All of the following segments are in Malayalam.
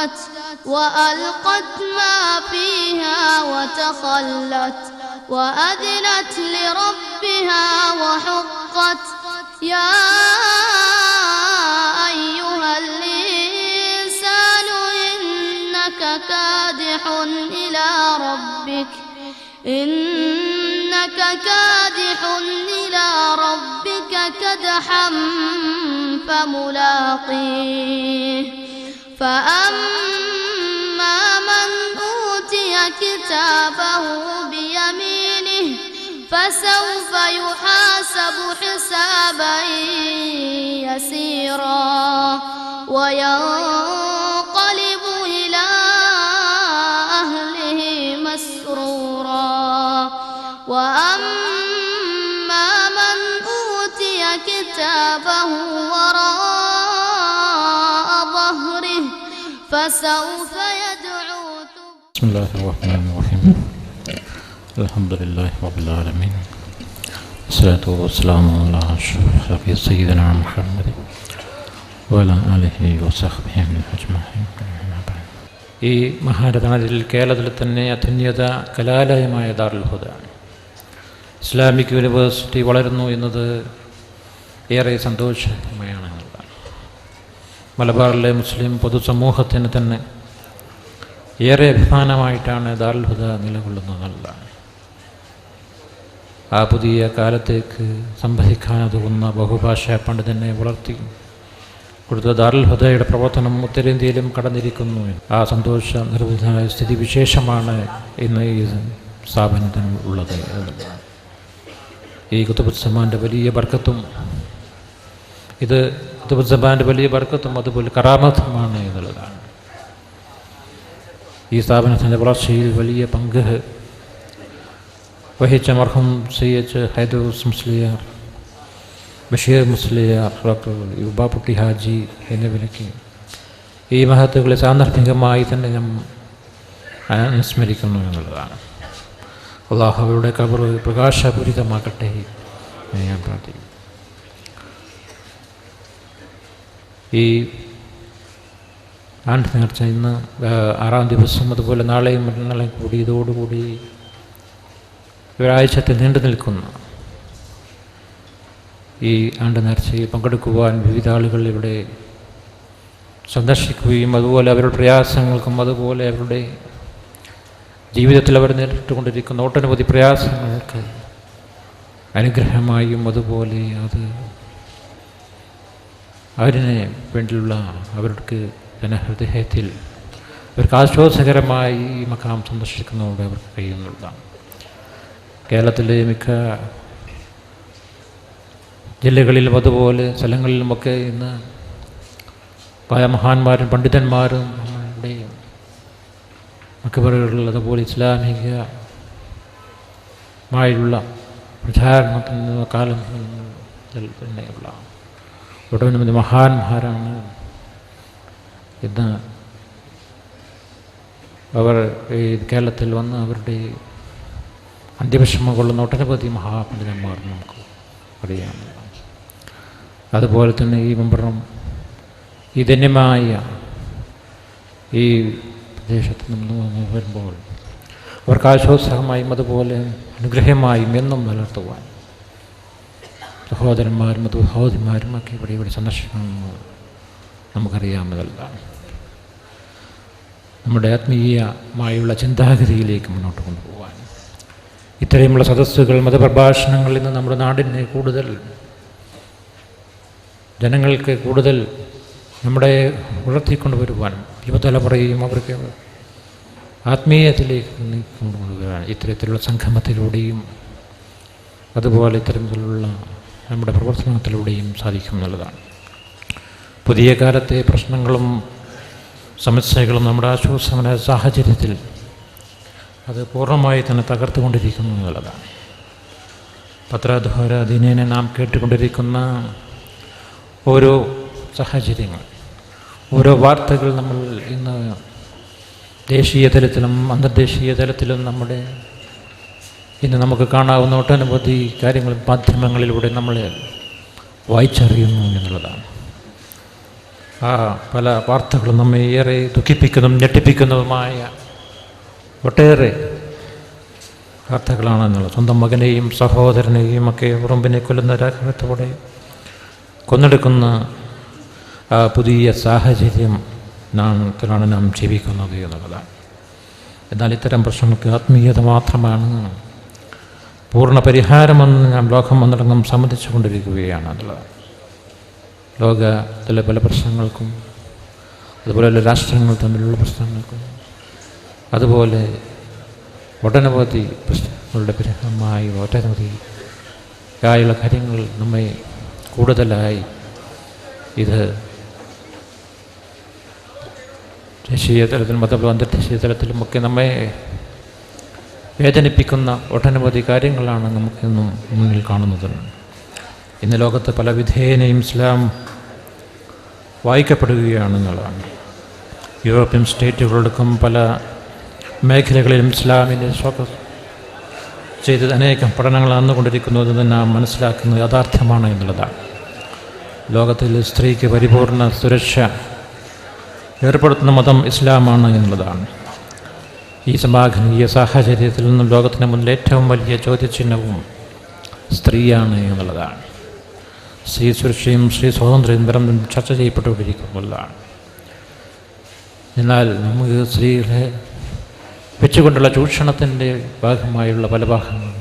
ردت وألقت ما فيها وتخلت وأذنت لربها وحقت يا أيها الإنسان إنك كادح إلى ربك كدحا فملاقيه فأما من أوتي كتابه بيمينه فسوف يحاسب حسابا يسيرا وينقلب إلى أهله مسرورا وأما من أوتي كتابه وراء ظهره فسوف يدعو بسم الله الرحمن الرحيم الحمد لله رب العالمين والصلاة والسلام على أشرف سيدنا محمد وعلى آله وصحبه أجمعين. ഈ മഹാരഥനത്തിൽ കേരളത്തിൽ തന്നെ അത്യുന്നത കലാലയമായ ദാറുൽ ഹുദ ഇസ്ലാമിക് യൂണിവേഴ്സിറ്റി വളരുന്നു എന്നത് ഏറെ സന്തോഷമയാണ്. മലബാറിലെ മുസ്ലിം പൊതുസമൂഹത്തിന് തന്നെ ഏറെ അഭിമാനമായിട്ടാണ് ദാറുൽ ഹുദ നിലകൊള്ളുന്നതെന്നുള്ളതാണ്. ആ പുതിയ കാലത്തേക്ക് സംവദിക്കാനുതകുന്ന ബഹുഭാഷാ പണ്ഡിതനെ വളർത്തി കൊടുത്ത ദാറുൽ ഹുദയുടെ പ്രവർത്തനം ഉത്തരേന്ത്യയിലും കടന്നിരിക്കുന്നു. ആ സന്തോഷ നിർവൃതമായ സ്ഥിതി വിശേഷമാണ് ഇന്ന് ഈ സ്ഥാപനത്തിന് ഉള്ളത്. ഈ ഖുതുബുസ്സമാൻ്റെ വലിയ ബർക്കത്തും ഇത് ഖുതുബുസ്സമാൻ്റെ വലിയ ബർക്കത്തും അതുപോലെ കറാമത്തുമാണ് എന്നുള്ളതാണ്. ഈ സ്ഥാപനത്തിൻ്റെ വളർച്ചയിൽ വലിയ പങ്ക് വഹിച്ച മർഹൂം സയ്യിദ് ഹൈദൂസ് മുസ്ലിയാർ, ബഷീർ മുസ്ലിയാർ, ഡോക്ടർ യുബാപുട്ടി ഹാജി എന്നിവരൊക്കെ ഈ മഹത്തുക്കളെ സാന്ദർഭികമായി തന്നെ ഞാൻ അനുസ്മരിക്കുന്നു എന്നുള്ളതാണ്. അള്ളാഹു അവരുടെ ഖബർ പ്രകാശപൂരിതമാക്കട്ടെ ഞാൻ പ്രാർത്ഥിക്കുന്നു. ഈ ആണ്ട് നേർച്ച ഇന്ന് 6-ാം ദിവസം, അതുപോലെ നാളെയും മറ്റന്നാളെയും കൂടി ഇതോടുകൂടി ഒരാഴ്ചത്തെ നീണ്ടു നിൽക്കുന്ന ഈ ആണ്ട് നേർച്ചയിൽ പങ്കെടുക്കുവാൻ വിവിധ ആളുകൾ ഇവിടെ സന്ദർശിക്കുകയും അതുപോലെ അവരുടെ പ്രയാസങ്ങൾക്കും അതുപോലെ അവരുടെ ജീവിതത്തിൽ അവർ നേരിട്ടുകൊണ്ടിരിക്കുന്ന ഒട്ടനവധി പ്രയാസങ്ങൾക്ക് അനുഗ്രഹമായും അതുപോലെ അത് അവരിനെ വേണ്ടിയുള്ള അവർക്ക് ജനഹൃദയത്തിൽ അവർക്ക് ആശ്വാസകരമായി ഈ മക്കാം സന്ദർശിക്കുന്നതോടെ അവർക്ക് കഴിയുന്നതാണ്. കേരളത്തിലെ മിക്ക ജില്ലകളിലും അതുപോലെ സ്ഥലങ്ങളിലുമൊക്കെ ഇന്ന് പല മഹാന്മാരും പണ്ഡിതന്മാരും നമ്മളുടെ മക്കബറുകളിൽ അതുപോലെ ഇസ്ലാമികമായുള്ള പ്രചാരണത്തിന് കാലം തന്നെയുള്ള ഒട്ടനവധി മഹാന്മാരാണ് ഇന്ന് അവർ ഈ കേരളത്തിൽ വന്ന് അവരുടെ അന്ത്യവിഷമം കൊള്ളുന്ന ഒട്ടനവധി മഹാപണ്ഡിതന്മാർ നമുക്ക് അറിയാം. അതുപോലെ തന്നെ ഈ മെമ്പറും ഈ ധന്യമായ ഈ പ്രദേശത്ത് നിന്ന് വരുമ്പോൾ അവർക്ക് ആശ്വാസമായും അതുപോലെ അനുഗ്രഹമായും എന്നും നിലനിർത്തുവാൻ സഹോദരന്മാരും സഹോദരിമാരും ഒക്കെ ഇവിടെ സന്ദർശിക്കണമെന്ന് നമുക്കറിയാവുന്നതാണ്. നമ്മുടെ ആത്മീയമായുള്ള ചിന്താഗതിയിലേക്ക് മുന്നോട്ട് കൊണ്ടുപോകാൻ ഇത്രയുമുള്ള സദസ്സുകൾ, മതപ്രഭാഷണങ്ങൾ ഇന്ന് നമ്മുടെ നാടിനെ കൂടുതൽ ജനങ്ങൾക്ക് കൂടുതൽ നമ്മുടെ ഉയർത്തിക്കൊണ്ടുവരുവാനും യുവതലമുറയും അവർക്ക് ആത്മീയത്തിലേക്ക് കൊണ്ടുവരുവാൻ ഇത്തരത്തിലുള്ള സംഗമത്തിലൂടെയും അതുപോലെ ഇത്തരത്തിലുള്ള നമ്മുടെ പ്രവർത്തനത്തിലൂടെയും സാധിക്കും എന്നുള്ളതാണ്. പുതിയ കാലത്തെ പ്രശ്നങ്ങളും സമസ്യകളും നമ്മുടെ ആശ്വാസമായ സാഹചര്യത്തിൽ അത് പൂർണ്ണമായി തന്നെ തകർത്തുകൊണ്ടിരിക്കുന്നു എന്നുള്ളതാണ്. പത്രാദ്വാര ദിനേന നാം കേട്ടുകൊണ്ടിരിക്കുന്ന ഓരോ സാഹചര്യങ്ങൾ, ഓരോ വാർത്തകൾ നമ്മൾ ഇന്ന് ദേശീയ തലത്തിലും അന്തർദേശീയ തലത്തിലും ഇന്ന് നമുക്ക് കാണാവുന്ന ഒട്ടനവധി കാര്യങ്ങൾ മാധ്യമങ്ങളിലൂടെ നമ്മൾ വായിച്ചറിയുന്നു എന്നുള്ളതാണ്. ആ പല വാർത്തകളും നമ്മെ ഏറെ ദുഃഖിപ്പിക്കുന്നതും ഞെട്ടിപ്പിക്കുന്നതുമായ ഒട്ടേറെ വാർത്തകളാണെന്നുള്ളത്. സ്വന്തം മകനെയും സഹോദരനെയും ഒക്കെ ഉറുമ്പിനെ കൊല്ലുന്ന രാഘവത്തോടെ കൊന്നെടുക്കുന്ന ആ പുതിയ സാഹചര്യം ാണ് നാം ജീവിക്കുന്നത് എന്നുള്ളതാണ്. എന്നാൽ ഇത്തരം പ്രശ്നങ്ങൾക്ക് ആത്മീയത മാത്രമാണ് പൂർണ്ണ പരിഹാരമെന്ന് നാം ലോകം ഒന്നടങ്കം സമ്മതിച്ചു കൊണ്ടിരിക്കുകയാണ് എന്നുള്ളത്. ലോകത്തിലെ പല പ്രശ്നങ്ങൾക്കും, അതുപോലെ രാഷ്ട്രങ്ങൾ തമ്മിലുള്ള പ്രശ്നങ്ങൾക്കും, അതുപോലെ ഒട്ടനവധി പ്രശ്നങ്ങളുടെ പരിഹാരമായി ഒട്ടനവധിയായുള്ള കാര്യങ്ങൾ നമ്മെ കൂടുതലായി ഇത് ദേശീയ തലത്തിലും അതുപോലെ അന്തർദേശീയ തലത്തിലുമൊക്കെ നമ്മെ വേദനിപ്പിക്കുന്ന ഒട്ടനവധി കാര്യങ്ങളാണ് നമുക്കിന്നും മുന്നിൽ കാണുന്നത്. ഇന്ന് ലോകത്ത് പല വിധേനയും ഇസ്ലാം വായിക്കപ്പെടുകയാണെന്നുള്ളതാണ്. യൂറോപ്യൻ സ്റ്റേറ്റുകളടക്കം പല മേഖലകളിലും ഇസ്ലാമിനെ ഫോക്കസ് ചെയ്ത് അനേകം പഠനങ്ങൾ നടന്നുകൊണ്ടിരിക്കുന്നത് നാം മനസ്സിലാക്കുന്നത് യാഥാർത്ഥ്യമാണ് എന്നുള്ളതാണ്. ലോകത്തിൽ സ്ത്രീക്ക് പരിപൂർണ സുരക്ഷ ഏർപ്പെടുത്തുന്ന മതം ഇസ്ലാമാണ് എന്നുള്ളതാണ്. ഈ സമാഗമീയ സാഹചര്യത്തിൽ നിന്നും ലോകത്തിന് മുന്നിൽ ഏറ്റവും വലിയ ചോദ്യചിഹ്നവും സ്ത്രീയാണ് എന്നുള്ളതാണ്. സ്ത്രീ സുരക്ഷയും സ്ത്രീ സ്വാതന്ത്ര്യവും പരമ്പരം ചർച്ച ചെയ്യപ്പെട്ടുകൊണ്ടിരിക്കുന്നതാണ്. എന്നാൽ നമുക്ക് സ്ത്രീകളെ വെച്ചുകൊണ്ടുള്ള ചൂഷണത്തിൻ്റെ ഭാഗമായുള്ള പല ഭാഗങ്ങളും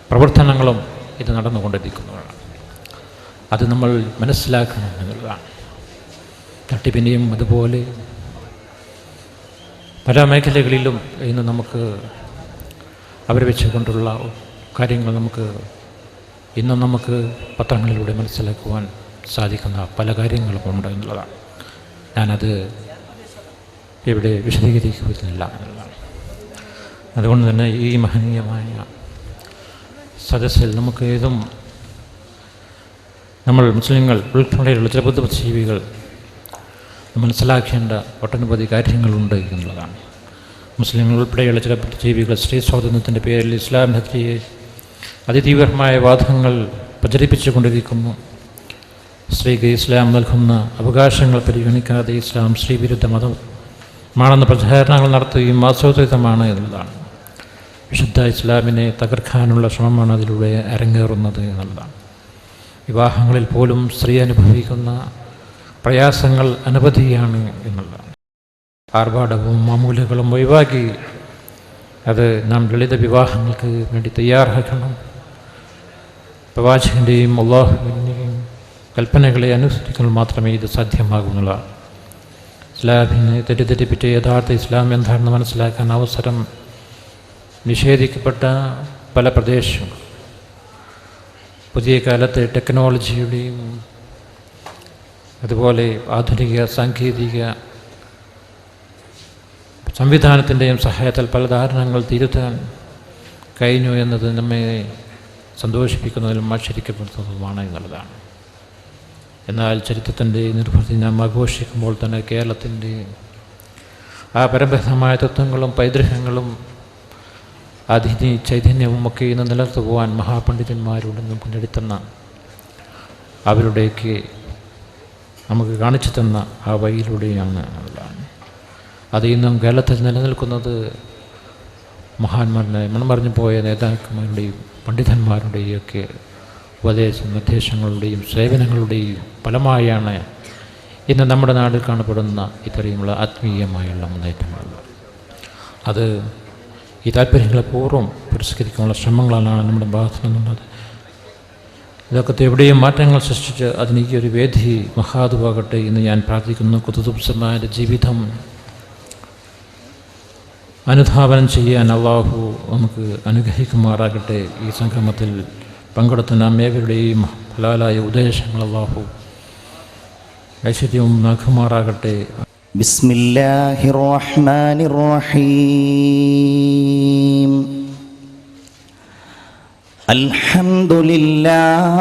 പ്രവർത്തനങ്ങളും ഇത് നടന്നുകൊണ്ടിരിക്കുന്നതാണ്. അത് നമ്മൾ മനസ്സിലാക്കണം എന്നുള്ളതാണ്. തട്ടിപ്പിനെയും അതുപോലെ പല മേഖലകളിലും ഇന്ന് നമുക്ക് അവരെ വെച്ചുകൊണ്ടുള്ള കാര്യങ്ങൾ ഇന്നും നമുക്ക് പത്രങ്ങളിലൂടെ മനസ്സിലാക്കുവാൻ സാധിക്കുന്ന പല കാര്യങ്ങളും ഉണ്ട് എന്നുള്ളതാണ്. ഞാനത് ഇവിടെ വിശദീകരിക്കുന്നില്ല എന്നുള്ളതാണ്. അതുകൊണ്ട് തന്നെ ഈ മഹനീയമായ സദസ്സിൽ നമുക്ക് ഏതും നമ്മൾ മുസ്ലിങ്ങൾ ഉൾപ്പെടെയുള്ള ചില ബുദ്ധിജീവികൾ മനസ്സിലാക്കേണ്ട ഒട്ടനവധി കാര്യങ്ങളുണ്ട് എന്നുള്ളതാണ്. മുസ്ലിങ്ങൾ ഉൾപ്പെടെയുള്ള ചില ബുദ്ധിജീവികൾ സ്ത്രീ സ്വാതന്ത്ര്യത്തിൻ്റെ പേരിൽ ഇസ്ലാമിനെതിരെ അതിതീവ്രമായ വാദങ്ങൾ പ്രചരിപ്പിച്ചു കൊണ്ടിരിക്കുന്നു. സ്ത്രീക്ക് ഇസ്ലാം നൽകുന്ന അവകാശങ്ങൾ പരിഗണിക്കാതെ ഇസ്ലാം സ്ത്രീവിരുദ്ധ മതമാണെന്ന് പ്രചാരണങ്ങൾ നടത്തുകയും ആസൂത്രിതമാണ് എന്നുള്ളതാണ്. വിശുദ്ധ ഇസ്ലാമിനെ തകർക്കാനുള്ള ശ്രമമാണ് അതിലൂടെ അരങ്ങേറുന്നത് എന്നുള്ളതാണ്. വിവാഹങ്ങളിൽ പോലും സ്ത്രീ അനുഭവിക്കുന്ന പ്രയാസങ്ങൾ അനവധിയാണ് എന്നുള്ളതാണ്. ആർഭാടവും മാമൂലുകളും ഒഴിവാക്കി അത് നാം ലളിത വിവാഹങ്ങൾക്ക് വേണ്ടി തയ്യാറാക്കണം. പ്രവാചകൻ്റെയും അല്ലാഹുവിൻ്റെയും കൽപ്പനകളെ അനുസരിക്കാൻ മാത്രമേ ഇത് സാധ്യമാകുന്നുള്ളതാണ്. ഇസ്ലാമിനെ തെറ്റിദ്ധരിപ്പിച്ച യഥാർത്ഥ ഇസ്ലാം എന്താണെന്ന് മനസ്സിലാക്കാൻ അവസരം നിഷേധിക്കപ്പെട്ട പല പ്രദേശങ്ങളും പുതിയ കാലത്തെ ടെക്നോളജിയുടെയും അതുപോലെ ആധുനിക സാങ്കേതിക സംവിധാനത്തിൻ്റെയും സഹായത്താൽ പല ധാരണകൾ തിരുത്താൻ കഴിഞ്ഞു എന്നത് നമ്മെ സന്തോഷിപ്പിക്കുന്നതിലും ആശ്ചര്യപ്പെടുത്തുന്നതുമാണ് എന്നുള്ളതാണ്. എന്നാൽ ചരിത്രത്തിൻ്റെ നിർവൃത്തി നാം ആഘോഷിക്കുമ്പോൾ തന്നെ കേരളത്തിൻ്റെ ആ പരമ്പരാഗതമായ തത്വങ്ങളും പൈതൃകങ്ങളും അതിഥി ചൈതന്യവും ഒക്കെ ഇന്ന് നിലനിർത്തുവാൻ പോകാൻ മഹാപണ്ഡിതന്മാരോട് നമുക്ക് നേടിത്തന്ന അവരുടെയൊക്കെ നമുക്ക് കാണിച്ചു തന്ന ആ വഴിയിലൂടെയാണ് എന്നുള്ളതാണ്. അത് ഇന്നും കേരളത്തിൽ നിലനിൽക്കുന്നത് മഹാന്മാരുടെ മൺമറഞ്ഞു പോയ നേതാക്കന്മാരുടെയും പണ്ഡിതന്മാരുടെയും ഒക്കെ നിർദ്ദേശങ്ങളുടെയും സേവനങ്ങളുടെയും ഫലമായാണ് ഇന്ന് നമ്മുടെ നാട്ടിൽ കാണപ്പെടുന്ന ഇത്രയുമുള്ള ആത്മീയമായുള്ള മുന്നേറ്റങ്ങളുള്ളത്. അത് ഈ താല്പര്യങ്ങളെ പൂർവ്വം പുരസ്കരിക്കാനുള്ള ശ്രമങ്ങളാണ് നമ്മുടെ ഭാഗത്തു നിന്നുള്ളത്. ഇതൊക്കെ എവിടെയും മാറ്റങ്ങൾ സൃഷ്ടിച്ച് അതിന് ഈ ഒരു വേദി മഹാതുവാകട്ടെ എന്ന് ഞാൻ പ്രാർത്ഥിക്കുന്നു. ഖുതുബ് ജീവിതം അനുധാവനം ചെയ്യാൻ അള്ളാഹു നമുക്ക് അനുഗ്രഹിക്കുമാറാകട്ടെ. ഈ സംഗമത്തിൽ പങ്കെടുത്ത നാം ഏവരുടെയും ഹലാലായ ഉദ്ദേശങ്ങൾ അള്ളാഹു ഐശ്വര്യവും നൽകുമാറാകട്ടെ. ബിസ്മില്ലാഹിർ റഹ്മാനിർ റഹീം. അൽഹംദുലില്ലാഹ്.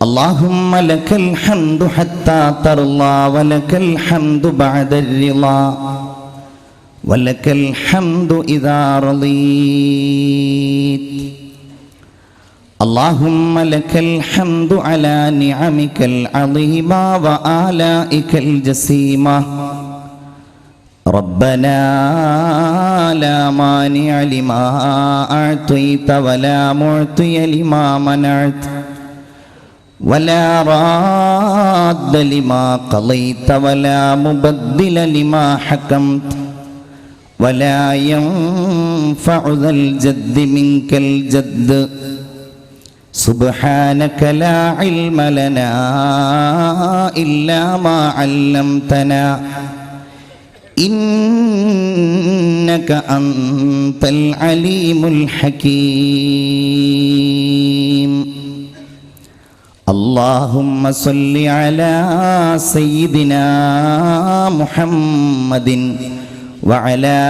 اللهم لك الحمد حتى ترضى ولك الحمد بعد الرضا ولك الحمد إذا رضيت. اللهم لك الحمد على نعمك العظيمة وآلائك الجسيمة. ربنا لا مانع لما أعطيت ولا معطي لما منعت ولا راد لما قضيت ولا مبدل لما حكمت ولا ينفع ذا الجد منك الجد. سبحانك لا علم لنا إلا ما علمتنا إنك أنت العليم الحكيم. اللهم صل على سيدنا محمد وعلى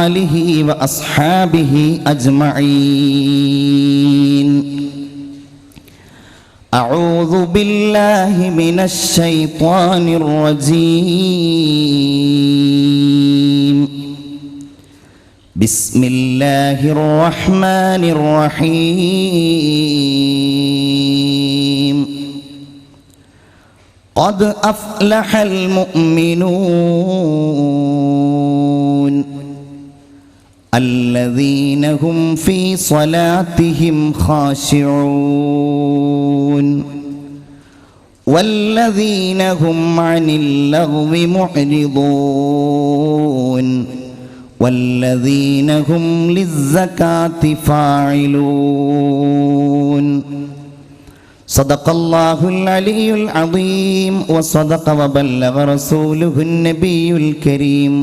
آله وأصحابه أجمعين. أعوذ بالله من الشيطان الرجيم. بسم الله الرحمن الرحيم. قد أفلح المؤمنون الذين هم في صلاتهم خاشعون والذين هم عن اللغو معرضون والذين هم للزكاة فاعلون. صدق الله العلي العظيم وصدق وبلغ رسوله النبي الكريم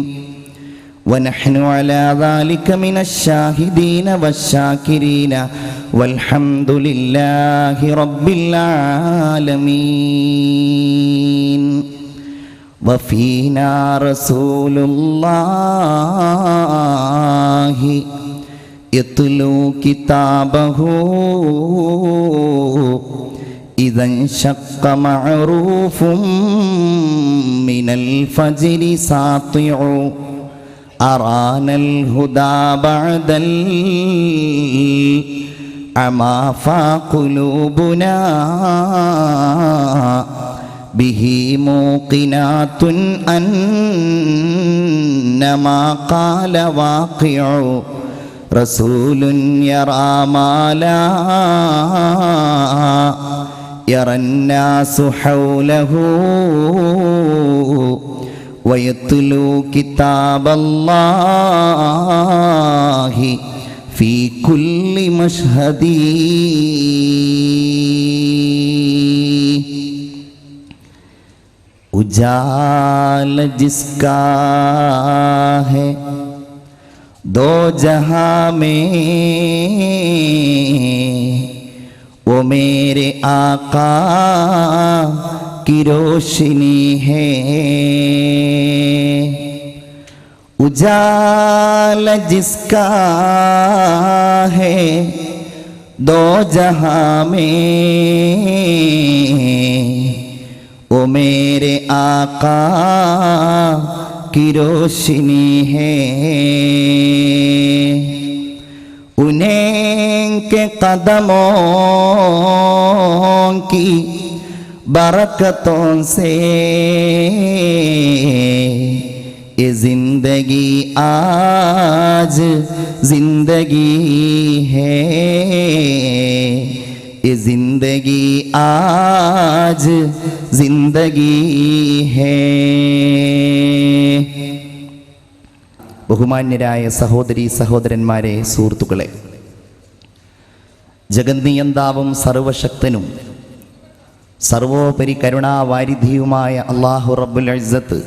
ونحن على ذلك من الشاهدين والشاكرين والحمد لله رب العالمين. وفينا رسول الله يتلو كتابه إذا انشق معروف من الفجر ساطع أرانا الهدى بعد العمى فقلوبنا به موقنات أن ما قال واقع رسول يرى ما لا يرى الناس حوله ويتلو كتاب الله في كل مشهد. उजाला जिसका है दो जहां में वो मेरे आका की रोशनी है. उजाला जिसका है दो जहां में वो मेरे आका की रोशनी है. उन्हीं के कदमों की बरकतों से ये जिंदगी आज जिंदगी है. ये जिंदगी आज जिंदगी है. ബഹുമാന്യരായ സഹോദരീ സഹോദരന്മാരെ, സുഹൃത്തുക്കളെ, ജഗന്നിയന്താവും സർവശക്തനും സർവോപരി കരുണാവാരിധിയുമായ അല്ലാഹു റബ്ബുൽ ഇസ്സത്ത്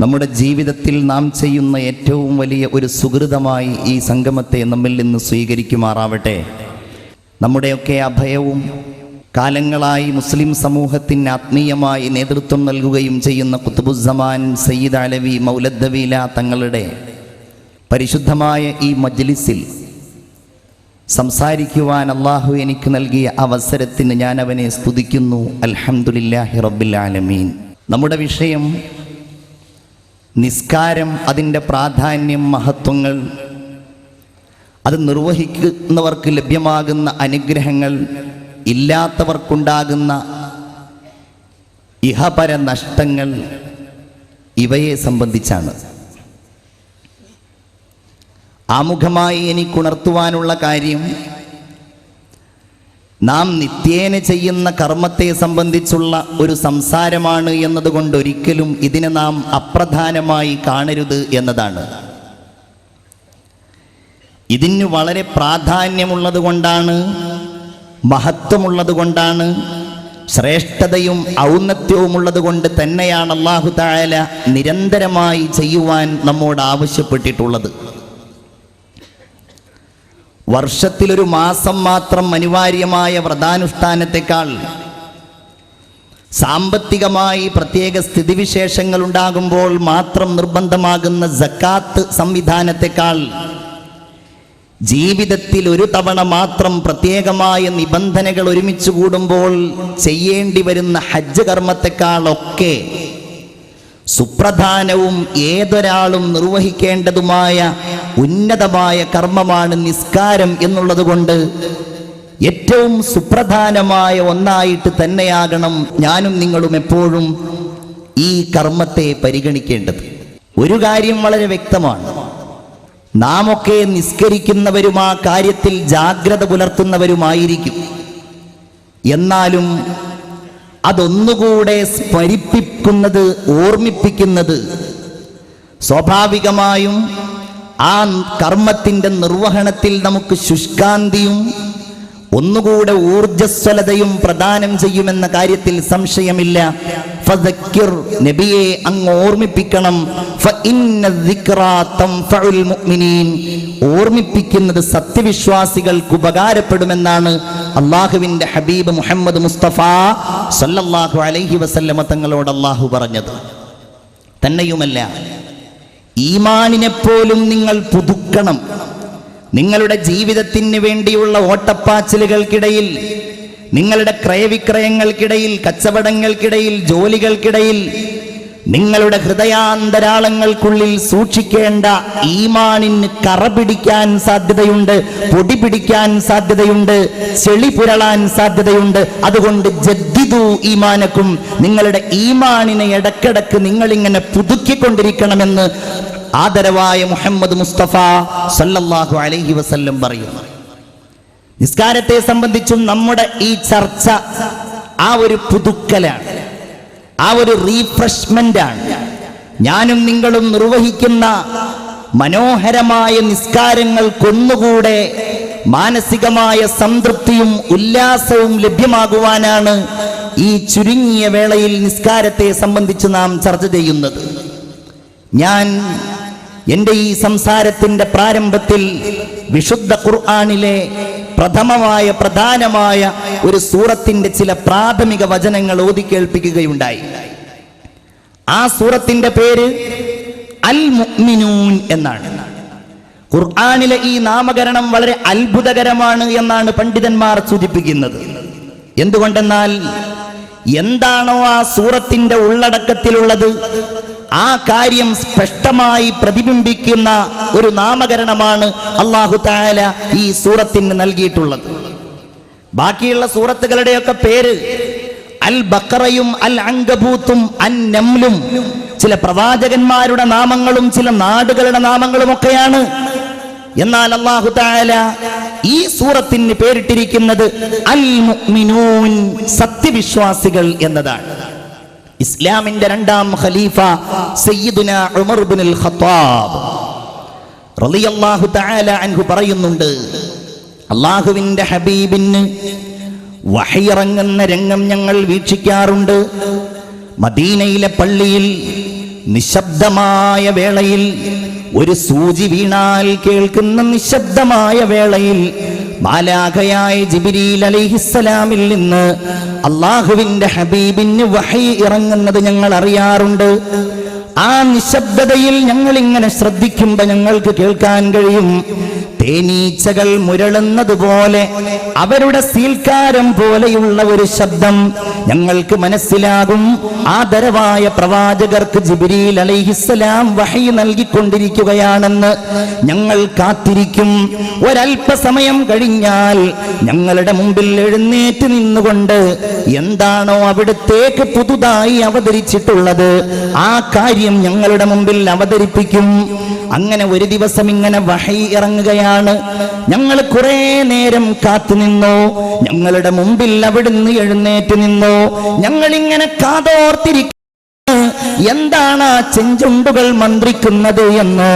നമ്മുടെ ജീവിതത്തിൽ നാം ചെയ്യുന്ന ഏറ്റവും വലിയ ഒരു സുഹൃതമായി ഈ സംഗമത്തെ നമ്മിൽ നിന്ന് സ്വീകരിക്കുമാറാവട്ടെ. നമ്മുടെയൊക്കെ അഭയവും കാലങ്ങളായി മുസ്ലിം സമൂഹത്തിന് ആത്മീയമായി നേതൃത്വം നൽകുകയും ചെയ്യുന്ന ഖുത്ബുസ്സമാൻ സയ്യിദ് അലവി മൗലദ്ദവീല തങ്ങളുടെ പരിശുദ്ധമായ ഈ മജ്ലിസിൽ സംസാരിക്കുവാൻ അള്ളാഹു എനിക്ക് നൽകിയ അവസരത്തിന് ഞാൻ അവനെ സ്തുതിക്കുന്നു. അൽഹംദുലില്ലാഹി റബ്ബിൽ ആലമീൻ. നമ്മുടെ വിഷയം നിസ്കാരം, അതിൻ്റെ പ്രാധാന്യം, മഹത്വങ്ങൾ, അത് നിർവഹിക്കുന്നവർക്ക് ലഭ്യമാകുന്ന അനുഗ്രഹങ്ങൾ ഇല്ലാത്തവർക്കുണ്ടാകുന്ന ഇഹപര നഷ്ടങ്ങൾ ഇവയെ സംബന്ധിച്ചാണ്. ആമുഖമായി എനിക്കുണർത്തുവാനുള്ള കാര്യം, നാം നിത്യേന ചെയ്യുന്ന കർമ്മത്തെ സംബന്ധിച്ചുള്ള ഒരു സംസാരമാണ് എന്നതുകൊണ്ട് ഒരിക്കലും ഇതിനെ നാം അപ്രധാനമായി കാണരുത് എന്നതാണ്. ഇതിന് വളരെ പ്രാധാന്യമുള്ളത് കൊണ്ടാണ്, മഹത്വമുള്ളത് കൊണ്ടാണ്, ശ്രേഷ്ഠതയും ഔന്നത്യവുമുള്ളത് കൊണ്ട് തന്നെയാണ് അല്ലാഹു തആല നിരന്തരമായി ചെയ്യുവാൻ നമ്മോട് ആവശ്യപ്പെട്ടിട്ടുള്ളത്. വർഷത്തിലൊരു മാസം മാത്രം അനിവാര്യമായ വ്രതാനുഷ്ഠാനത്തെക്കാൾ, സാമ്പത്തികമായി പ്രത്യേക സ്ഥിതിവിശേഷങ്ങൾ ഉണ്ടാകുമ്പോൾ മാത്രം നിർബന്ധമാകുന്ന സക്കാത്ത് സംവിധാനത്തെക്കാൾ, ജീവിതത്തിൽ ഒരു തവണ മാത്രം പ്രത്യേകമായ നിബന്ധനകൾ ഒരുമിച്ച് കൂടുമ്പോൾ ചെയ്യേണ്ടി വരുന്ന ഹജ്ജ് കർമ്മത്തെക്കാളൊക്കെ സുപ്രധാനവും ഏതൊരാളും നിർവഹിക്കേണ്ടതുമായ ഉന്നതമായ കർമ്മമാണ് നിസ്കാരം എന്നുള്ളത് കൊണ്ട് ഏറ്റവും സുപ്രധാനമായ ഒന്നായിട്ട് തന്നെയാകണം ഞാനും നിങ്ങളും എപ്പോഴും ഈ കർമ്മത്തെ പരിഗണിക്കേണ്ടത്. ഒരു കാര്യം വളരെ വ്യക്തമാണ്, നാം ഒക്കെ നിസ്കരിക്കുന്നവരും ആ കാര്യത്തിൽ ജാഗ്രത പുലർത്തുന്നവരുമായിരിക്കും. എന്നാലും അതൊന്നുകൂടെ സ്മരിപ്പിക്കുന്നത്, ഓർമ്മിപ്പിക്കുന്നത് സ്വാഭാവികമായും ആ കർമ്മത്തിൻ്റെ നിർവഹണത്തിൽ നമുക്ക് ശുഷ്കാന്തിയും ഒന്നുകൂടെ ഊർജ്ജസ്വലതയും പ്രദാനം ചെയ്യുമെന്ന കാര്യത്തിൽ സംശയമില്ല. ഫദക്കിർ, നബിയെ അങ്ങ് ഓർമ്മിപ്പിക്കണം. ഫഇന്ന ദിക്റാ തൻഫഉൽ മുഅ്മിനീൻ, ഓർമ്മിപ്പിക്കുന്നത് സത്യവിശ്വാസികൾക്ക് ഉപകാരപ്പെടുമെന്നാണ് അല്ലാഹുവിൻ്റെ ഹബീബ് മുഹമ്മദ് മുസ്തഫ സല്ലല്ലാഹു അലൈഹി വസല്ലമ തങ്ങളോട് അല്ലാഹു പറഞ്ഞത്. തന്നെയുമല്ല, ഈമാനിനെപ്പോലും നിങ്ങൾ പുതുക്കണം. നിങ്ങളുടെ ജീവിതത്തിന് വേണ്ടിയുള്ള ഓട്ടപ്പാച്ചിലുകൾക്കിടയിൽ, നിങ്ങളുടെ ക്രയവിക്രയങ്ങൾക്കിടയിൽ, കച്ചവടങ്ങൾക്കിടയിൽ, ജോലികൾക്കിടയിൽ, നിങ്ങളുടെ ഹൃദയാന്തരാളങ്ങൾക്കുള്ളിൽ സൂക്ഷിക്കേണ്ട ഈമാനിന് കറ പിടിക്കാൻ സാധ്യതയുണ്ട്, പൊടി പിടിക്കാൻ സാധ്യതയുണ്ട്, ചെളി പുരളാൻ സാധ്യതയുണ്ട്. അതുകൊണ്ട് ജദ്ദിദു ഈമാനക്കും, നിങ്ങളുടെ ഈമാനിനെ ഇടക്കിടക്ക് നിങ്ങളിങ്ങനെ പുതുക്കിക്കൊണ്ടിരിക്കണമെന്ന് ആദരവായ മുഹമ്മദ് മുസ്തഫ സല്ലല്ലാഹു അലൈഹി വസല്ലം പറയുന്നു. നിസ്കാരത്തെ സംബന്ധിച്ചും നമ്മുടെ ഈ ചർച്ച ആ ഒരു പുതുക്കലാണ്, ആ ഒരു റീഫ്രഷ്മെന്റ് ആണ്. ഞാനും നിങ്ങളും നിർവഹിക്കുന്ന മനോഹരമായ നിസ്കാരങ്ങൾക്കൊന്നുകൂടെ മാനസികമായ സംതൃപ്തിയും ഉല്ലാസവും ലഭ്യമാകുവാനാണ് ഈ ചുരുങ്ങിയ വേളയിൽ നിസ്കാരത്തെ സംബന്ധിച്ച് നാം ചർച്ച ചെയ്യുന്നത്. ഞാൻ എൻ്റെ ഈ സംസാരത്തിൻ്റെ പ്രാരംഭത്തിൽ വിശുദ്ധ ഖുർആനിലെ പ്രധാനമായ ഒരു സൂറത്തിൻ്റെ ചില പ്രാഥമിക വചനങ്ങൾ ഓതി കേൾപ്പിക്കുകയുണ്ടായി. ആ സൂറത്തിൻ്റെ പേര് അൽ മുഅ്മിനൂൻ എന്നാണ്. ഖുർആനിലെ ഈ നാമകരണം വളരെ അത്ഭുതകരമാണ് എന്നാണ് പണ്ഡിതന്മാർ സൂചിപ്പിക്കുന്നത്. എന്തുകൊണ്ടെന്നാൽ, എന്താണോ ആ സൂറത്തിൻ്റെ ഉള്ളടക്കത്തിലുള്ളത് ആ കാര്യം സ്പഷ്ടമായി പ്രതിബിംബിക്കുന്ന ഒരു നാമകരണമാണ് അല്ലാഹു തആല ഈ സൂറത്തിന് നൽകിയിട്ടുള്ളത്. ബാക്കിയുള്ള സൂറത്തുകളുടെയൊക്കെ പേര് അൽ ബഖറയും അൽ അൻകബൂത്തും അൻ നംലും ചില പ്രവാചകന്മാരുടെ നാമങ്ങളും ചില നാടുകളുടെ നാമങ്ങളും ഒക്കെയാണ്. എന്നാൽ അല്ലാഹു തആല ഈ സൂറത്തിന് പേരിട്ടിരിക്കുന്നത് അൽ മുഅ്മിനൂൻ, സത്യവിശ്വാസികൾ എന്നതാണ്. ഇസ്ലാമിന്റെ രണ്ടാം ഖലീഫ സയ്യിദുനാ ഉമർ ഇബ്നുൽ ഖത്താബ് റളിയല്ലാഹു തആല അൻഹു പറയുന്നുണ്ട്, അല്ലാഹുവിന്റെ ഹബീബിന് വഹി ഇറങ്ങുന്ന രംഗം ഞങ്ങൾ വീക്ഷിക്കാറുണ്ട്. മദീനയിലെ പള്ളിയിൽ നിശബ്ദമായ വേളയിൽ, ഒരു സൂചി വീണാൽ കേൾക്കുന്ന നിശബ്ദമായ വേളയിൽ മാലാഖയായ ജിബ്രീൽ അലൈഹിസ്സലാമിൽ നിന്ന് അല്ലാഹുവിന്റെ ഹബീബിന് വഹി ഇറങ്ങുന്നത് ഞങ്ങൾ അറിയാറുണ്ട്. ആ നിശബ്ദതയിൽ ഞങ്ങൾ ഇങ്ങനെ ശ്രദ്ധിക്കുമ്പോൾ ഞങ്ങൾക്ക് കേൾക്കാൻ കഴിയും, തേനീച്ചകൾ മുരളുന്നത് പോലെ, അവരുടെ സീൽക്കാരം പോലെയുള്ള ഒരു ശബ്ദം ഞങ്ങൾക്ക് മനസ്സിലാകും. ആദരവായ പ്രവാചകർക്ക് ജിബ്രീൽ അലൈഹിസ്സലാം വഹി നൽകിക്കൊണ്ടിരിക്കുകയാണെന്ന് ഞങ്ങൾ കാത്തിരിക്കും. ഒരല്പസമയം കഴിഞ്ഞാൽ ഞങ്ങളുടെ മുമ്പിൽ എഴുന്നേറ്റ് നിന്നുകൊണ്ട് എന്താണോ അവിടത്തേക്ക് പുതുതായി അവതരിച്ചിട്ടുള്ളത് ആ കാര്യം ഞങ്ങളുടെ മുമ്പിൽ അവതരിപ്പിക്കും. അങ്ങനെ ഒരു ദിവസം ഇങ്ങനെ വഹി ഇറങ്ങുകയാണ്. ഞങ്ങൾ കുറെ നേരം കാത്തുനിന്നു. ഞങ്ങളുടെ മുമ്പിൽ അവിടുന്ന് എഴുന്നേറ്റ് നിന്നു. ഞങ്ങളിങ്ങനെ കാതോർത്തിരിക്കും എന്താണ് ആ ചെഞ്ചുണ്ടുകൾ മന്ത്രിക്കുന്നത് എന്ന്,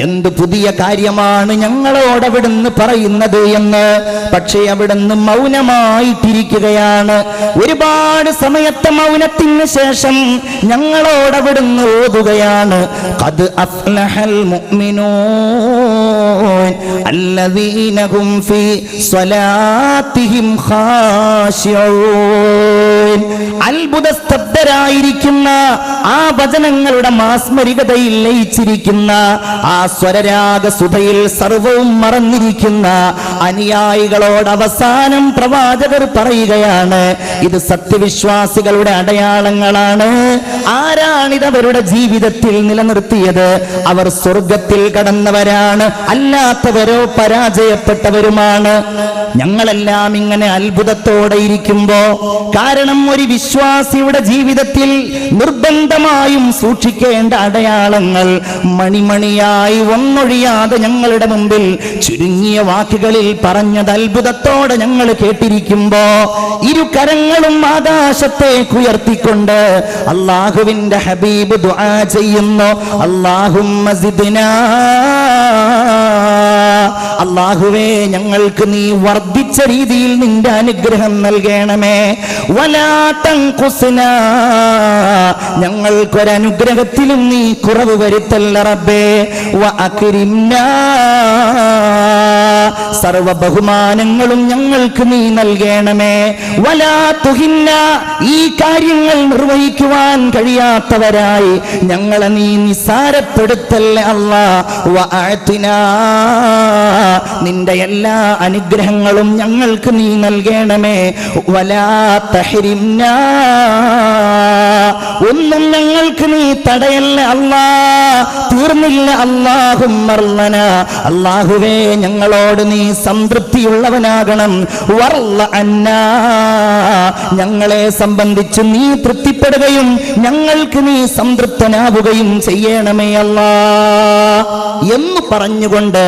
എന്ത് പുതിയ കാര്യമാണ് ഞങ്ങളോട് അവിടുന്ന് പറയുന്നത് എന്ന്. പക്ഷേ അവിടുന്ന് മൗനമായിട്ടിരിക്കുകയാണ്. ഒരുപാട് സമയത്തെ മൗനത്തിന് ശേഷം ഞങ്ങളോട് അവിടുന്ന് ഓതുകയാണ്, ഖദ് അഫ്ലഹൽ മുഅ്മിനൂൻ അല്ലദീന ഹും ഫീ സ്വലാത്തിഹിം ഖാശിഊൻ. അത്ഭുത സ്തബ്ധരായിരിക്കുന്ന ആ വചനങ്ങളുടെ മാസ്മരികതയിൽ ലയിച്ചിരിക്കുന്ന ആ സ്വരരാഗസുധയിൽ സർവവും മറന്നിരിക്കുന്ന അനുയായികളോട് അവസാനം പ്രവാചകർ പറയുകയാണ്, ഇത് സത്യവിശ്വാസികളുടെ അടയാളങ്ങളാണ്. ആരാണിത് അവരുടെ ജീവിതത്തിൽ നിലനിർത്തിയത്? അവർ സ്വർഗത്തിൽ കടന്നവരാണ്, അല്ലാത്തവരോ പരാജയപ്പെട്ടവരുമാണ്. ഞങ്ങളെല്ലാം ഇങ്ങനെ അത്ഭുതത്തോടെ ഇരിക്കുമ്പോ, കാരണം ഒരു വിശ്വാസിയുടെ ജീവിതത്തിൽ നിർബന്ധമായും സൂക്ഷിക്കേണ്ട അടയാളങ്ങൾ മണിമണിയായി ഒന്നൊഴിയാതെ ഞങ്ങളുടെ മുമ്പിൽ ചുരുങ്ങിയ വാക്കുകളിൽ പറഞ്ഞത് അത്ഭുതത്തോടെ ഞങ്ങൾ കേട്ടിരിക്കുമ്പോ, ഇരു കരങ്ങളും ആകാശത്തേക്ക് ഉയർത്തിക്കൊണ്ട് അല്ലാഹുവിന്റെ ഹബീബ് ദുആ ചെയ്യുന്നു, അല്ലാഹുമ്മ സിദ്നാ, അല്ലാഹുവേ ഞങ്ങൾക്ക് നീ വർദ്ധിച്ച രീതിയിൽ നിന്റെ അനുഗ്രഹം നൽകണമേ. വലാ തൻഖുസ്നാ, ഞങ്ങൾക്കൊരനുഗ്രഹത്തിലും നീ കുറവ് വരുത്തല്ല റബ്ബേ. വ അക്രിംനാ, സർവ ബഹുമാനങ്ങളും ഞങ്ങൾക്ക് നീ നൽകണമേ. വലാ തുഹിന്ന, ഈ കാര്യങ്ങൾ നിർവഹിക്കുവാൻ കഴിയാത്തവരായി ഞങ്ങളെ നീ നിസാരപ്പെടുത്തല്ല അല്ലാ. വ അഅ്തിനാ, നിന്റെ എല്ലാ അനുഗ്രഹങ്ങളും ഞങ്ങൾക്ക് നീ നൽകണമേ. വലാ തഹ്രിംനാ, ഒന്നും ഞങ്ങൾക്ക് നീ തടയല്ല അല്ലാ. തീർന്നില്ല, അല്ലാഹുമ്മർലന, അല്ലാഹുവേ ഞങ്ങളോട് നീ സംതൃപ്തിയുള്ളവനാകണം. വർല അന്നാ, ഞങ്ങളെ സംബന്ധിച്ച് നീ തൃപ്തിപ്പെടുകയും ഞങ്ങൾക്ക് നീ സംതൃപ്തനാവുകയും ചെയ്യണമേ അല്ലാ എന്ന് പറഞ്ഞുകൊണ്ട്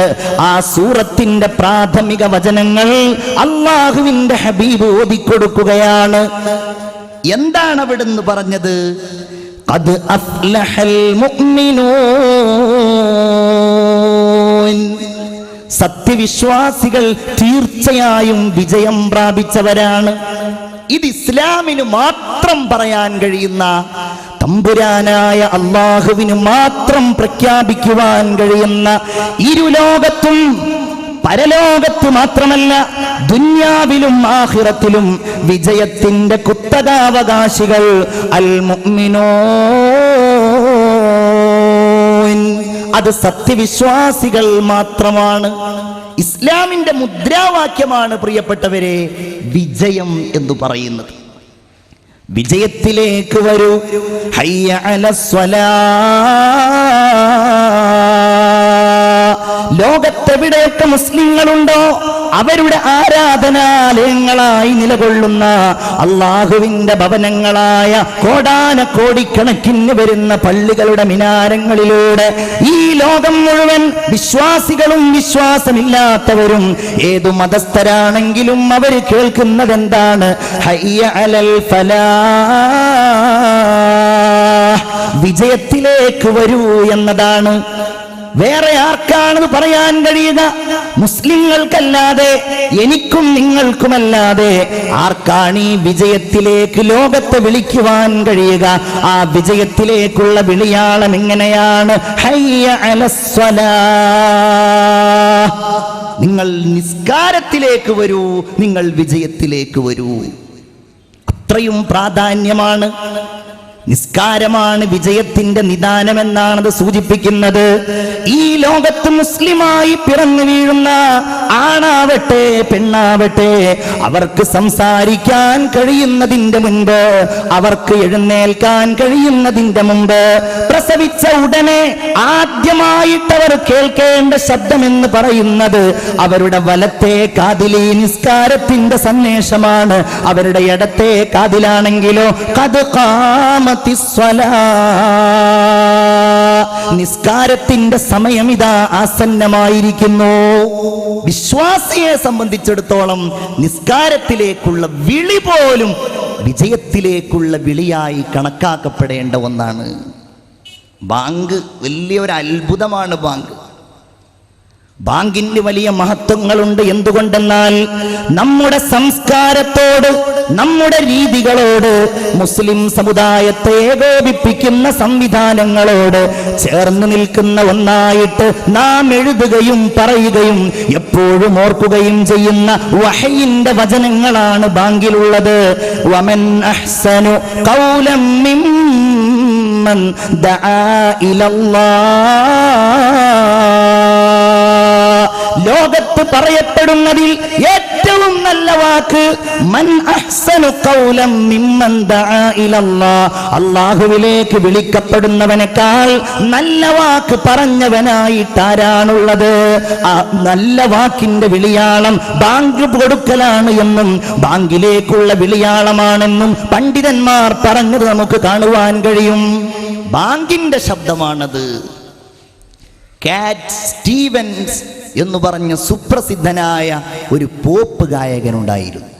ആ സൂറത്തിന്റെ പ്രാഥമിക വചനങ്ങൾ അല്ലാഹുവിന്റെ ഹബീബ് ഓതിക്കൊടുക്കുകയാണ്. എന്താണ് അവിടുന്ന് പറഞ്ഞത്? ഖദ് അഫ്ലഹൽ മുഅ്മിനൂൻ, സത്യവിശ്വാസികൾ തീർച്ചയായും വിജയം പ്രാപിച്ചവരാണ്. ഇത് ഇസ്ലാമിന് മാത്രം പറയാൻ കഴിയുന്ന, തമ്പുരാനായ അല്ലാഹുവിന് മാത്രം പ്രഖ്യാപിക്കുവാൻ കഴിയുന്ന, ഇരുലോകത്തും പരലോകത്ത് മാത്രമല്ല ദുന്യാവിലും ആഖിറത്തിലും വിജയത്തിന്റെ കുത്തകാവകാശികൾ അൽ മുഅ്മിനൂൻ, അത് സത്യവിശ്വാസികൾ മാത്രമാണ്. ഇസ്ലാമിന്റെ മുദ്രാവാക്യമാണ് പ്രിയപ്പെട്ടവരെ വിജയം എന്ന് പറയുന്നത്. വിജയത്തിലേക്ക് വരൂ, ഹയ്യ അലസ്വലാ. ലോകത്തെവിടെയൊക്കെ മുസ്ലിങ്ങളുണ്ടോ അവരുടെ ആരാധനാലയങ്ങളായി നിലകൊള്ളുന്ന അല്ലാഹുവിന്റെ ഭവനങ്ങളായ കോടാനക്കോടിക്കണക്കിന് വരുന്ന പള്ളികളുടെ മിനാരങ്ങളിലൂടെ ഈ ലോകം മുഴുവൻ വിശ്വാസികളും വിശ്വാസമില്ലാത്തവരും ഏതു മതസ്ഥരാണെങ്കിലും അവർ കേൾക്കുന്നത് എന്താണ്? ഹയ്യ അലൽ ഫലാഹ്, വിജയത്തിലേക്ക് വരൂ എന്നതാണ്. വേറെ ആർക്കാണത് പറയാൻ കഴിയുക? മുസ്ലിങ്ങൾക്കല്ലാതെ, എനിക്കും നിങ്ങൾക്കുമല്ലാതെ ആർക്കാണ് ഈ വിജയത്തിലേക്ക് ലോകത്തെ വിളിക്കുവാൻ കഴിയുക? ആ വിജയത്തിലേക്കുള്ള വിളിയാളം എങ്ങനെയാണ്? ഹയ്യ അലസ്സലാഹ്, നിങ്ങൾ നിസ്കാരത്തിലേക്ക് വരൂ, നിങ്ങൾ വിജയത്തിലേക്ക് വരൂ. അത്രയും പ്രാധാന്യമാണ്. നിസ്കാരമാണ് വിജയത്തിന്റെ നിദാനമെന്നാണത് സൂചിപ്പിക്കുന്നത്. ഈ ലോകത്ത് മുസ്ലിമായി പിറന്നു വീഴുന്ന ആണാവട്ടെ പെണ്ണാവട്ടെ, അവർക്ക് സംസാരിക്കാൻ കഴിയുന്നതിന്റെ മുൻപ്, അവർക്ക് എഴുന്നേൽക്കാൻ കഴിയുന്നതിന്റെ മുമ്പ്, പ്രസവിച്ച ഉടനെ ആദ്യമായിട്ടവർ കേൾക്കേണ്ട ശബ്ദമെന്ന് പറയുന്നത് അവരുടെ വലത്തെ കാതിലെ നിസ്കാരത്തിന്റെ സന്ദേശമാണ്. അവരുടെ ഇടത്തെ കാതിലാണെങ്കിലോ ഖദ് ഖാമ നിസ്കാരത്തിന്റെ സമയം ഇതാ ആസന്നമായിരിക്കുന്നു. വിശ്വാസിയെ സംബന്ധിച്ചിടത്തോളം നിസ്കാരത്തിലേക്കുള്ള വിളി പോലും വിജയത്തിലേക്കുള്ള വിളിയായി കണക്കാക്കപ്പെടേണ്ട ഒന്നാണ്. ബാങ്ക് വലിയൊരു അത്ഭുതമാണ്. ബാങ്കിന് വലിയ മഹത്വങ്ങളുണ്ട്. എന്തുകൊണ്ടെന്നാൽ നമ്മുടെ സംസ്കാരത്തോട്, നമ്മുടെ രീതികളോട്, മുസ്ലിം സമുദായത്തെ ഏകോപിപ്പിക്കുന്ന സംവിധാനങ്ങളോട് ചേർന്ന് നിൽക്കുന്ന ഒന്നായിട്ട് നാം എഴുതുകയും പറയുകയും എപ്പോഴും ഓർക്കുകയും ചെയ്യുന്ന വഹയിന്റെ വചനങ്ങളാണ് ബാങ്കിലുള്ളത്. വമൻ അഹ്സനു ഖൗലൻ മിമ്മൻ ദആ ഇലല്ലാഹ്, ലോകത്ത് പറയപ്പെടുന്നതിൽ ഏറ്റവും നല്ല വാക്ക് മൻ അഹ്സനു ഖൗലൻ മിമ്മൻ ദആ ഇലല്ലാഹ്, അല്ലാഹുവിലേക്ക് വിളിക്കപ്പെടുന്നവനേക്കാൾ നല്ല വാക്ക് പറഞ്ഞവനായിട്ട് ആരാണുള്ളത്? ആ നല്ല വാക്കിന്റെ വിളിയാളം ബാങ്ക് കൊടുക്കലാണ് എന്നും ബാങ്കിലേക്കുള്ള വിളിയാളമാണെന്നും പണ്ഡിതന്മാർ പറഞ്ഞത് നമുക്ക് കാണുവാൻ കഴിയും. ബാങ്കിന്റെ ശബ്ദമാണത്. കാറ്റ് സ്റ്റീവൻസ് എന്ന് പറഞ്ഞ സുപ്രസിദ്ധനായ ഒരു പോപ്പ് ഗായകനുണ്ടായിരുന്നു.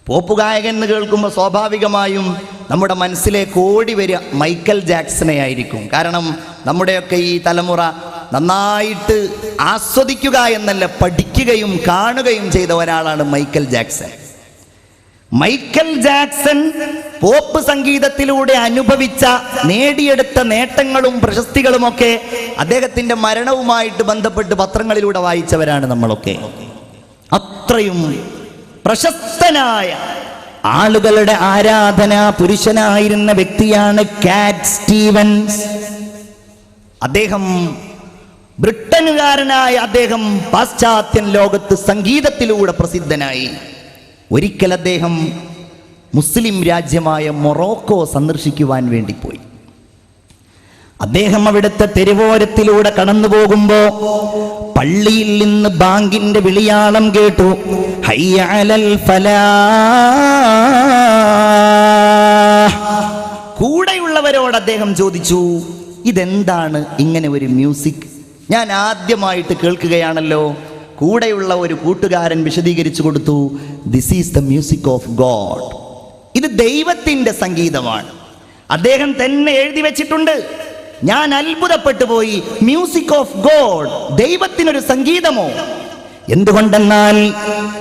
പോപ്പ് ഗായകൻ എന്ന് കേൾക്കുമ്പോൾ സ്വാഭാവികമായും നമ്മുടെ മനസ്സിലേക്ക് ഓടി വരിക മൈക്കൽ ജാക്സനെ ആയിരിക്കും. കാരണം നമ്മുടെയൊക്കെ ഈ തലമുറ നന്നായിട്ട് ആസ്വദിക്കുക എന്നല്ല, പഠിക്കുകയും കാണുകയും ചെയ്ത ഒരാളാണ് Michael Jackson. Michael Jackson pop സംഗീതത്തിലൂടെ അനുഭവിച്ച, നേടിയെടുത്ത നേട്ടങ്ങളും പ്രശസ്തികളുമൊക്കെ അദ്ദേഹത്തിന്റെ മരണവുമായിട്ട് ബന്ധപ്പെട്ട് പത്രങ്ങളിലൂടെ വായിച്ചവരാണ് നമ്മളൊക്കെ. അത്രയും പ്രശസ്തനായ, ആളുകളുടെ ആരാധനാ പുരുഷനായിരുന്ന വ്യക്തിയാണ് കാറ്റ് സ്റ്റീവൻസ്. അദ്ദേഹം ബ്രിട്ടനുകാരനായ അദ്ദേഹം പാശ്ചാത്യൻ ലോകത്ത് സംഗീതത്തിലൂടെ പ്രസിദ്ധനായി. ഒരിക്കൽ അദ്ദേഹം മുസ്ലിം രാജ്യമായ മൊറോക്കോ സന്ദർശിക്കുവാൻ വേണ്ടി പോയി. അദ്ദേഹം അവിടുത്തെ തെരുവോരത്തിലൂടെ കടന്നു പോകുമ്പോ പള്ളിയിൽ നിന്ന് ബാങ്കിന്റെ വിളിയാളം കേട്ടു. ഹയ്യ അലൽ ഫലാഹ്. കൂടെയുള്ളവരോട് അദ്ദേഹം ചോദിച്ചു, ഇതെന്താണ് ഇങ്ങനെ ഒരു മ്യൂസിക്? ഞാൻ ആദ്യമായിട്ട് കേൾക്കുകയാണല്ലോ. കൂടെയുള്ള ഒരു കൂട്ടുകാരൻ വിശദീകരിച്ചു കൊടുത്തു, this is the music of God. ഇത് ദൈവത്തിന്റെ സംഗീതമാണ്. അദ്ദേഹം തന്നെ എഴുതി വെച്ചിട്ടുണ്ട്. ഞാൻ അത്ഭുതപ്പെട്ടു പോയി. മ്യൂസിക് ഓഫ് ഗോഡ്, ദൈവത്തിനൊരു സംഗീതമോ? എന്തുകൊണ്ടെന്നാൽ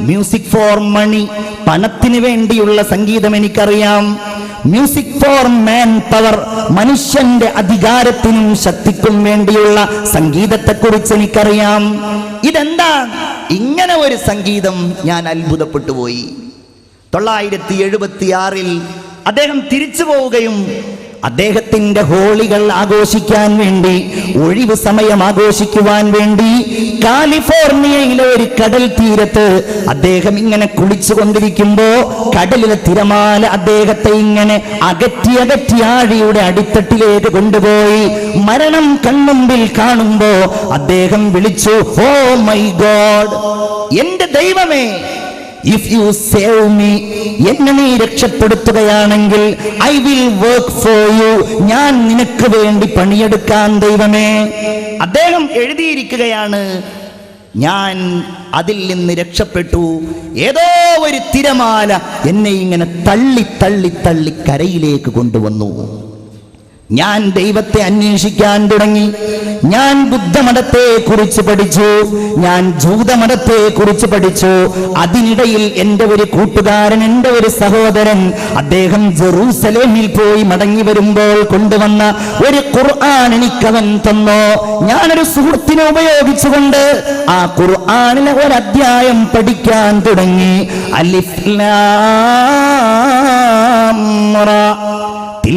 മ്യൂസിക് ഫോർ മണി, പണത്തിന് വേണ്ടിയുള്ള സംഗീതം എനിക്കറിയാം. മ്യൂസിക് ഫോർ മാൻ പവർ, മനുഷ്യന്റെ അധികാരത്തിനും ശക്തിക്കും വേണ്ടിയുള്ള സംഗീതത്തെക്കുറിച്ച് എനിക്കറിയാം. ഇതെന്താ ഇങ്ങനെ ഒരു സംഗീതം? ഞാൻ അത്ഭുതപ്പെട്ടു പോയി. 976 അദ്ദേഹം തിരിച്ചു പോവുകയും അദ്ദേഹത്തിന്റെ ഹോളികൾ ആഘോഷിക്കാൻ വേണ്ടി, ഒഴിവ് സമയം ആഘോഷിക്കുവാൻ വേണ്ടി കാലിഫോർണിയയിലെ ഒരു കടൽ തീരത്ത് അദ്ദേഹം ഇങ്ങനെ കുളിച്ചുകൊണ്ടിരിക്കുമ്പോ കടലിലെ തിരമാല അദ്ദേഹത്തെ ഇങ്ങനെ അകറ്റി അകറ്റി ആഴിയുടെ അടിത്തട്ടിലേക്ക് കൊണ്ടുപോയി. മരണം കൺമുമ്പിൽ കാണുമ്പോ അദ്ദേഹം വിളിച്ചു, ഓ മൈ ഗോഡ്, എന്റെ ദൈവമേ, ഇഫ് യു സേവ് മീ, എന്നെ നീ രക്ഷപ്പെടുത്തുകയാണെങ്കിൽ I will work for you, ഞാൻ നിനക്ക് വേണ്ടി പണിയെടുക്കാൻ ദൈവമേ. അദ്ദേഹം എഴുതിയിരിക്കുകയാണ്, ഞാൻ അതിൽ നിന്ന് രക്ഷപ്പെട്ടു. ഏതോ ഒരു തിരമാല എന്നെ ഇങ്ങനെ തള്ളി തള്ളി തള്ളി കരയിലേക്ക് കൊണ്ടുവന്നു. ഞാൻ ദൈവത്തെ അന്വേഷിക്കാൻ തുടങ്ങി. ഞാൻ ബുദ്ധമതത്തെ കുറിച്ച് പഠിച്ചു, ഞാൻ ജൂതമതത്തെ കുറിച്ച് പഠിച്ചു. അതിനിടയിൽ എൻ്റെ ഒരു കൂട്ടുകാരൻ, എൻ്റെ ഒരു സഹോദരൻ, അദ്ദേഹം ജെറൂസലേമിൽ പോയി മടങ്ങി വരുമ്പോൾ കൊണ്ടുവന്ന ഒരു ഖുർആൻ എനിക്കവൻ തന്നു. ഞാനൊരു സുഹൃത്തിനെ ഉപയോഗിച്ചുകൊണ്ട് ആ ഖുർആനിലെ ഒരധ്യായം പഠിക്കാൻ തുടങ്ങി. അലിഫ് ലാം റ,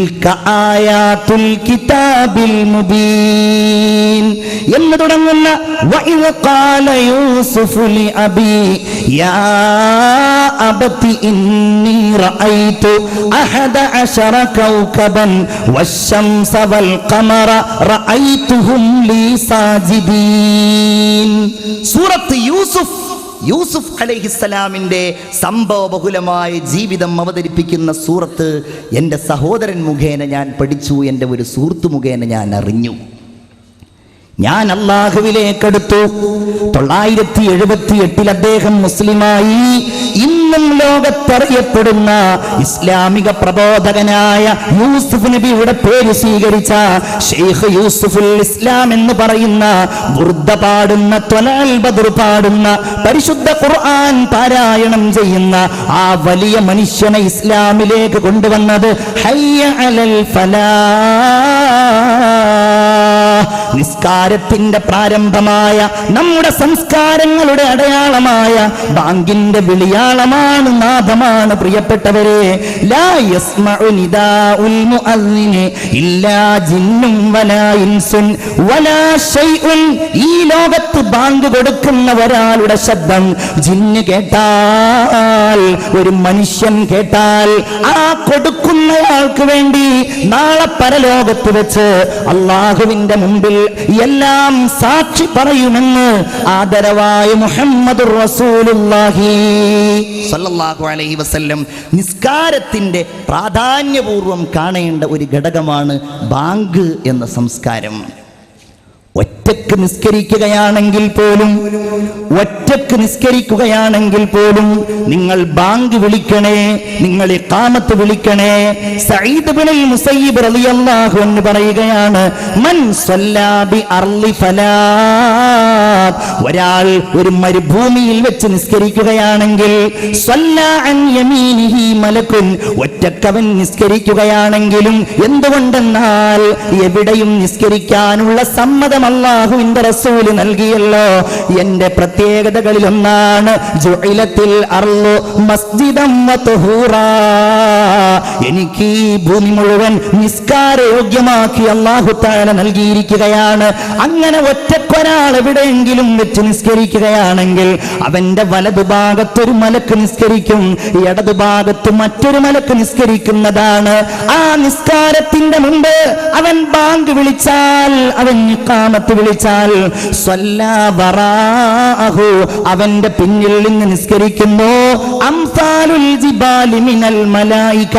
തിൽക ആയാതുൽ കിതാബിൽ മുബീൻ എന്ന് തുടങ്ങുന്ന വഇദ ഖാല യൂസുഫു ലി അബി യാ അബതി ഇന്നി റഅയ്തു അഹദ അശറ കൗകബൻ വശംസ വൽ ഖമറ റഅയ്തുഹും ലീ സാജിദീൻ. സൂറത്ത് യൂസുഫ് അലൈഹിസ്സലാമിൻ്റെ സംഭവബഹുലമായ ജീവിതം അവതരിപ്പിക്കുന്ന സൂറത്ത് എൻ്റെ സഹോദരൻ മുഖേന ഞാൻ പഠിച്ചു, എൻ്റെ ഒരു സുഹൃത്ത് മുഖേന ഞാൻ അറിഞ്ഞു. ഞാൻ അല്ലാഹുവിലേക്കെടുത്തു. 978 അദ്ദേഹം മുസ്ലിമായി. ഇന്നും ലോകത്തറിയപ്പെടുന്ന ഇസ്ലാമിക പ്രബോധകനായ യൂസുഫ് നബിയുടെ പേര് സ്വീകരിച്ച ഷെയ്ഖ് യൂസുഫുൽ ഇസ്ലാം എന്ന് പറയുന്ന ബുർദ പാടുന്ന, ത്വലൽ ബദ്ർ പാടുന്ന, പരിശുദ്ധ ഖുർആൻ പാരായണം ചെയ്യുന്ന ആ വലിയ മനുഷ്യനെ ഇസ്ലാമിലേക്ക് കൊണ്ടുവന്നത് ഹയ്യ അലൽ ഫലാഹ്, നിസ്കാരത്തിന്റെ പ്രാരംഭമായ നമ്മുടെ സംസ്കാരങ്ങളുടെ അടയാളമായ ബാങ്കിന്റെ വിളിയാളമാണ്, നാദമാണ്. പ്രിയപ്പെട്ടവരെ, ലാ യസ്മഉ നിദാഉൽ മുഅദ്ദിനി ഇല്ലാ ജിന്നും വലാ ഇൻസുൻ വലാ ഷൈഉൻ. ഈ ലോകത്ത് ബാങ്ക് കൊടുക്കുന്ന ഒരാളുടെ ശബ്ദം ജിന്ന് കേട്ടാൽ, ഒരു മനുഷ്യൻ കേട്ടാൽ, ആ കൊടുക്കുന്നയാൾക്ക് വേണ്ടി നാളെ പരലോകത്ത് വെച്ച് അല്ലാഹുവിന്റെ മുമ്പിൽ എല്ലാം സാക്ഷി പറയുമെന്ന് ആദരവായ മുഹമ്മദുർ റസൂലുള്ളാഹി സ്വല്ലല്ലാഹു അലൈഹി വസല്ലം നിസ്കാരത്തിന്റെ പ്രാധാന്യപൂർവം കാണേണ്ട ഒരു ഘടകമാണ് ബാങ്ക് എന്ന സംസ്കാരം. ഒറ്റക്ക് നിസ്കരിക്കുകയാണെങ്കിൽ പോലും നിങ്ങൾ ബാങ്ക് വിളിക്കണേ, നിങ്ങൾ ഇഖാമത്ത് വിളിക്കണേ. സഈദ് ഇബ്നുൽ മുസയ്യിബ് റളിയല്ലാഹു അൻഹു പറയുകയാണ്, മൻ സ്വല്ലാ ബി അർളി ഫലാത്, ഒരാൾ ഒരു മരുഭൂമിയിൽ വെച്ച് നിസ്കരിക്കുകയാണെങ്കിൽ, സ്വല്ലാ അൻ യമീനിഹി മലക്കുൻ, ഒറ്റക്കവൻ നിസ്കരിക്കുകയാണെങ്കിലും, എന്തുകൊണ്ടെന്നാൽ എവിടെയും നിസ്കരിക്കാനുള്ള സമ്മതം അല്ലാഹുവിന്റെ റസൂൽ നൽകിയല്ലോ. എന്റെ പ്രത്യേകതകളിൽ ഒന്നാണ് ജുഇലത്തിൽ അർളു മസ്ജിദൻ വതുഹൂറാ, എനിക്ക് ഈ ഭൂമി മുഴുവൻ നിസ്കാരയോഗ്യമാക്കി അല്ലാഹു തആല നൽകിയിരിക്കുകയാണ്. അങ്ങനെ ഒറ്റക്കൊരാൾ എവിടെയെങ്കിലും വെച്ച് നിസ്കരിക്കുകയാണെങ്കിൽ അവന്റെ വലതുഭാഗത്തൊരു മലക്ക് നിസ്കരിക്കും, ഇടതുഭാഗത്ത് മറ്റൊരു മലക്ക് നിസ്കരിക്കുന്നതാണ്. ആ നിസ്കാരത്തിന്റെ മുമ്പ് അവൻ ബാങ്ക് വിളിച്ചാൽ, അവൻ ഇഖാമത്ത് വിളിച്ചാൽ, സ്വല്ലാ വറാഅഹു, അവന്റെ പിന്നിൽ നിന്ന് നിസ്കരിക്കുന്നു. അംസാലുൽ ജിബാലി മിനൽ മലായിക,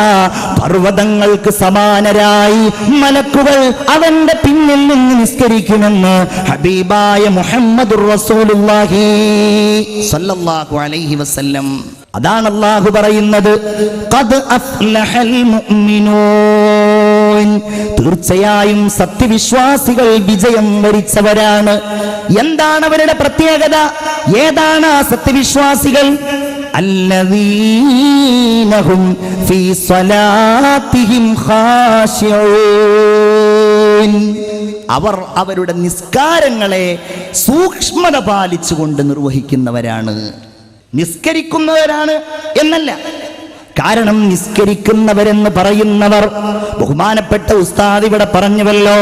പർവ്വതങ്ങൾക്ക് സമാനരായി മലക്കുകൾ അവന്റെ പിന്നിൽ നിന്ന് നിസ്കരിക്കുമെന്ന് ഹബീബായ മുഹമ്മദുർ റസൂലുള്ളാഹി സ്വല്ലല്ലാഹു അലൈഹി വസല്ലം. അതാണ് അല്ലാഹു പറയുന്നത്, ഖദ് അഫ്ലഹൽ മുഅ്മിനൂൻ, തീർച്ചയായും സത്യവിശ്വാസികൾ വിജയം വരിച്ചവരാണ്. എന്താണ് അവരുടെ പ്രത്യേകത? ഏതാണ് ആ സത്യവിശ്വാസികൾ? അല്ലദീനഹും ഫീ സ്വലാത്തിഹിം ഖാശിഊൻ, അവർ അവരുടെ നിസ്കാരങ്ങളെ സൂക്ഷ്മത പാലിച്ചുകൊണ്ട് നിർവഹിക്കുന്നവരാണ്. നിസ്കരിക്കുന്നവരാണ് എന്നല്ല, കാരണം നിസ്കരിക്കുന്നവരെന്ന് പറയുന്നവർ, ബഹുമാനപ്പെട്ട ഉസ്താദ് ഇവിടെ പറഞ്ഞുവല്ലോ,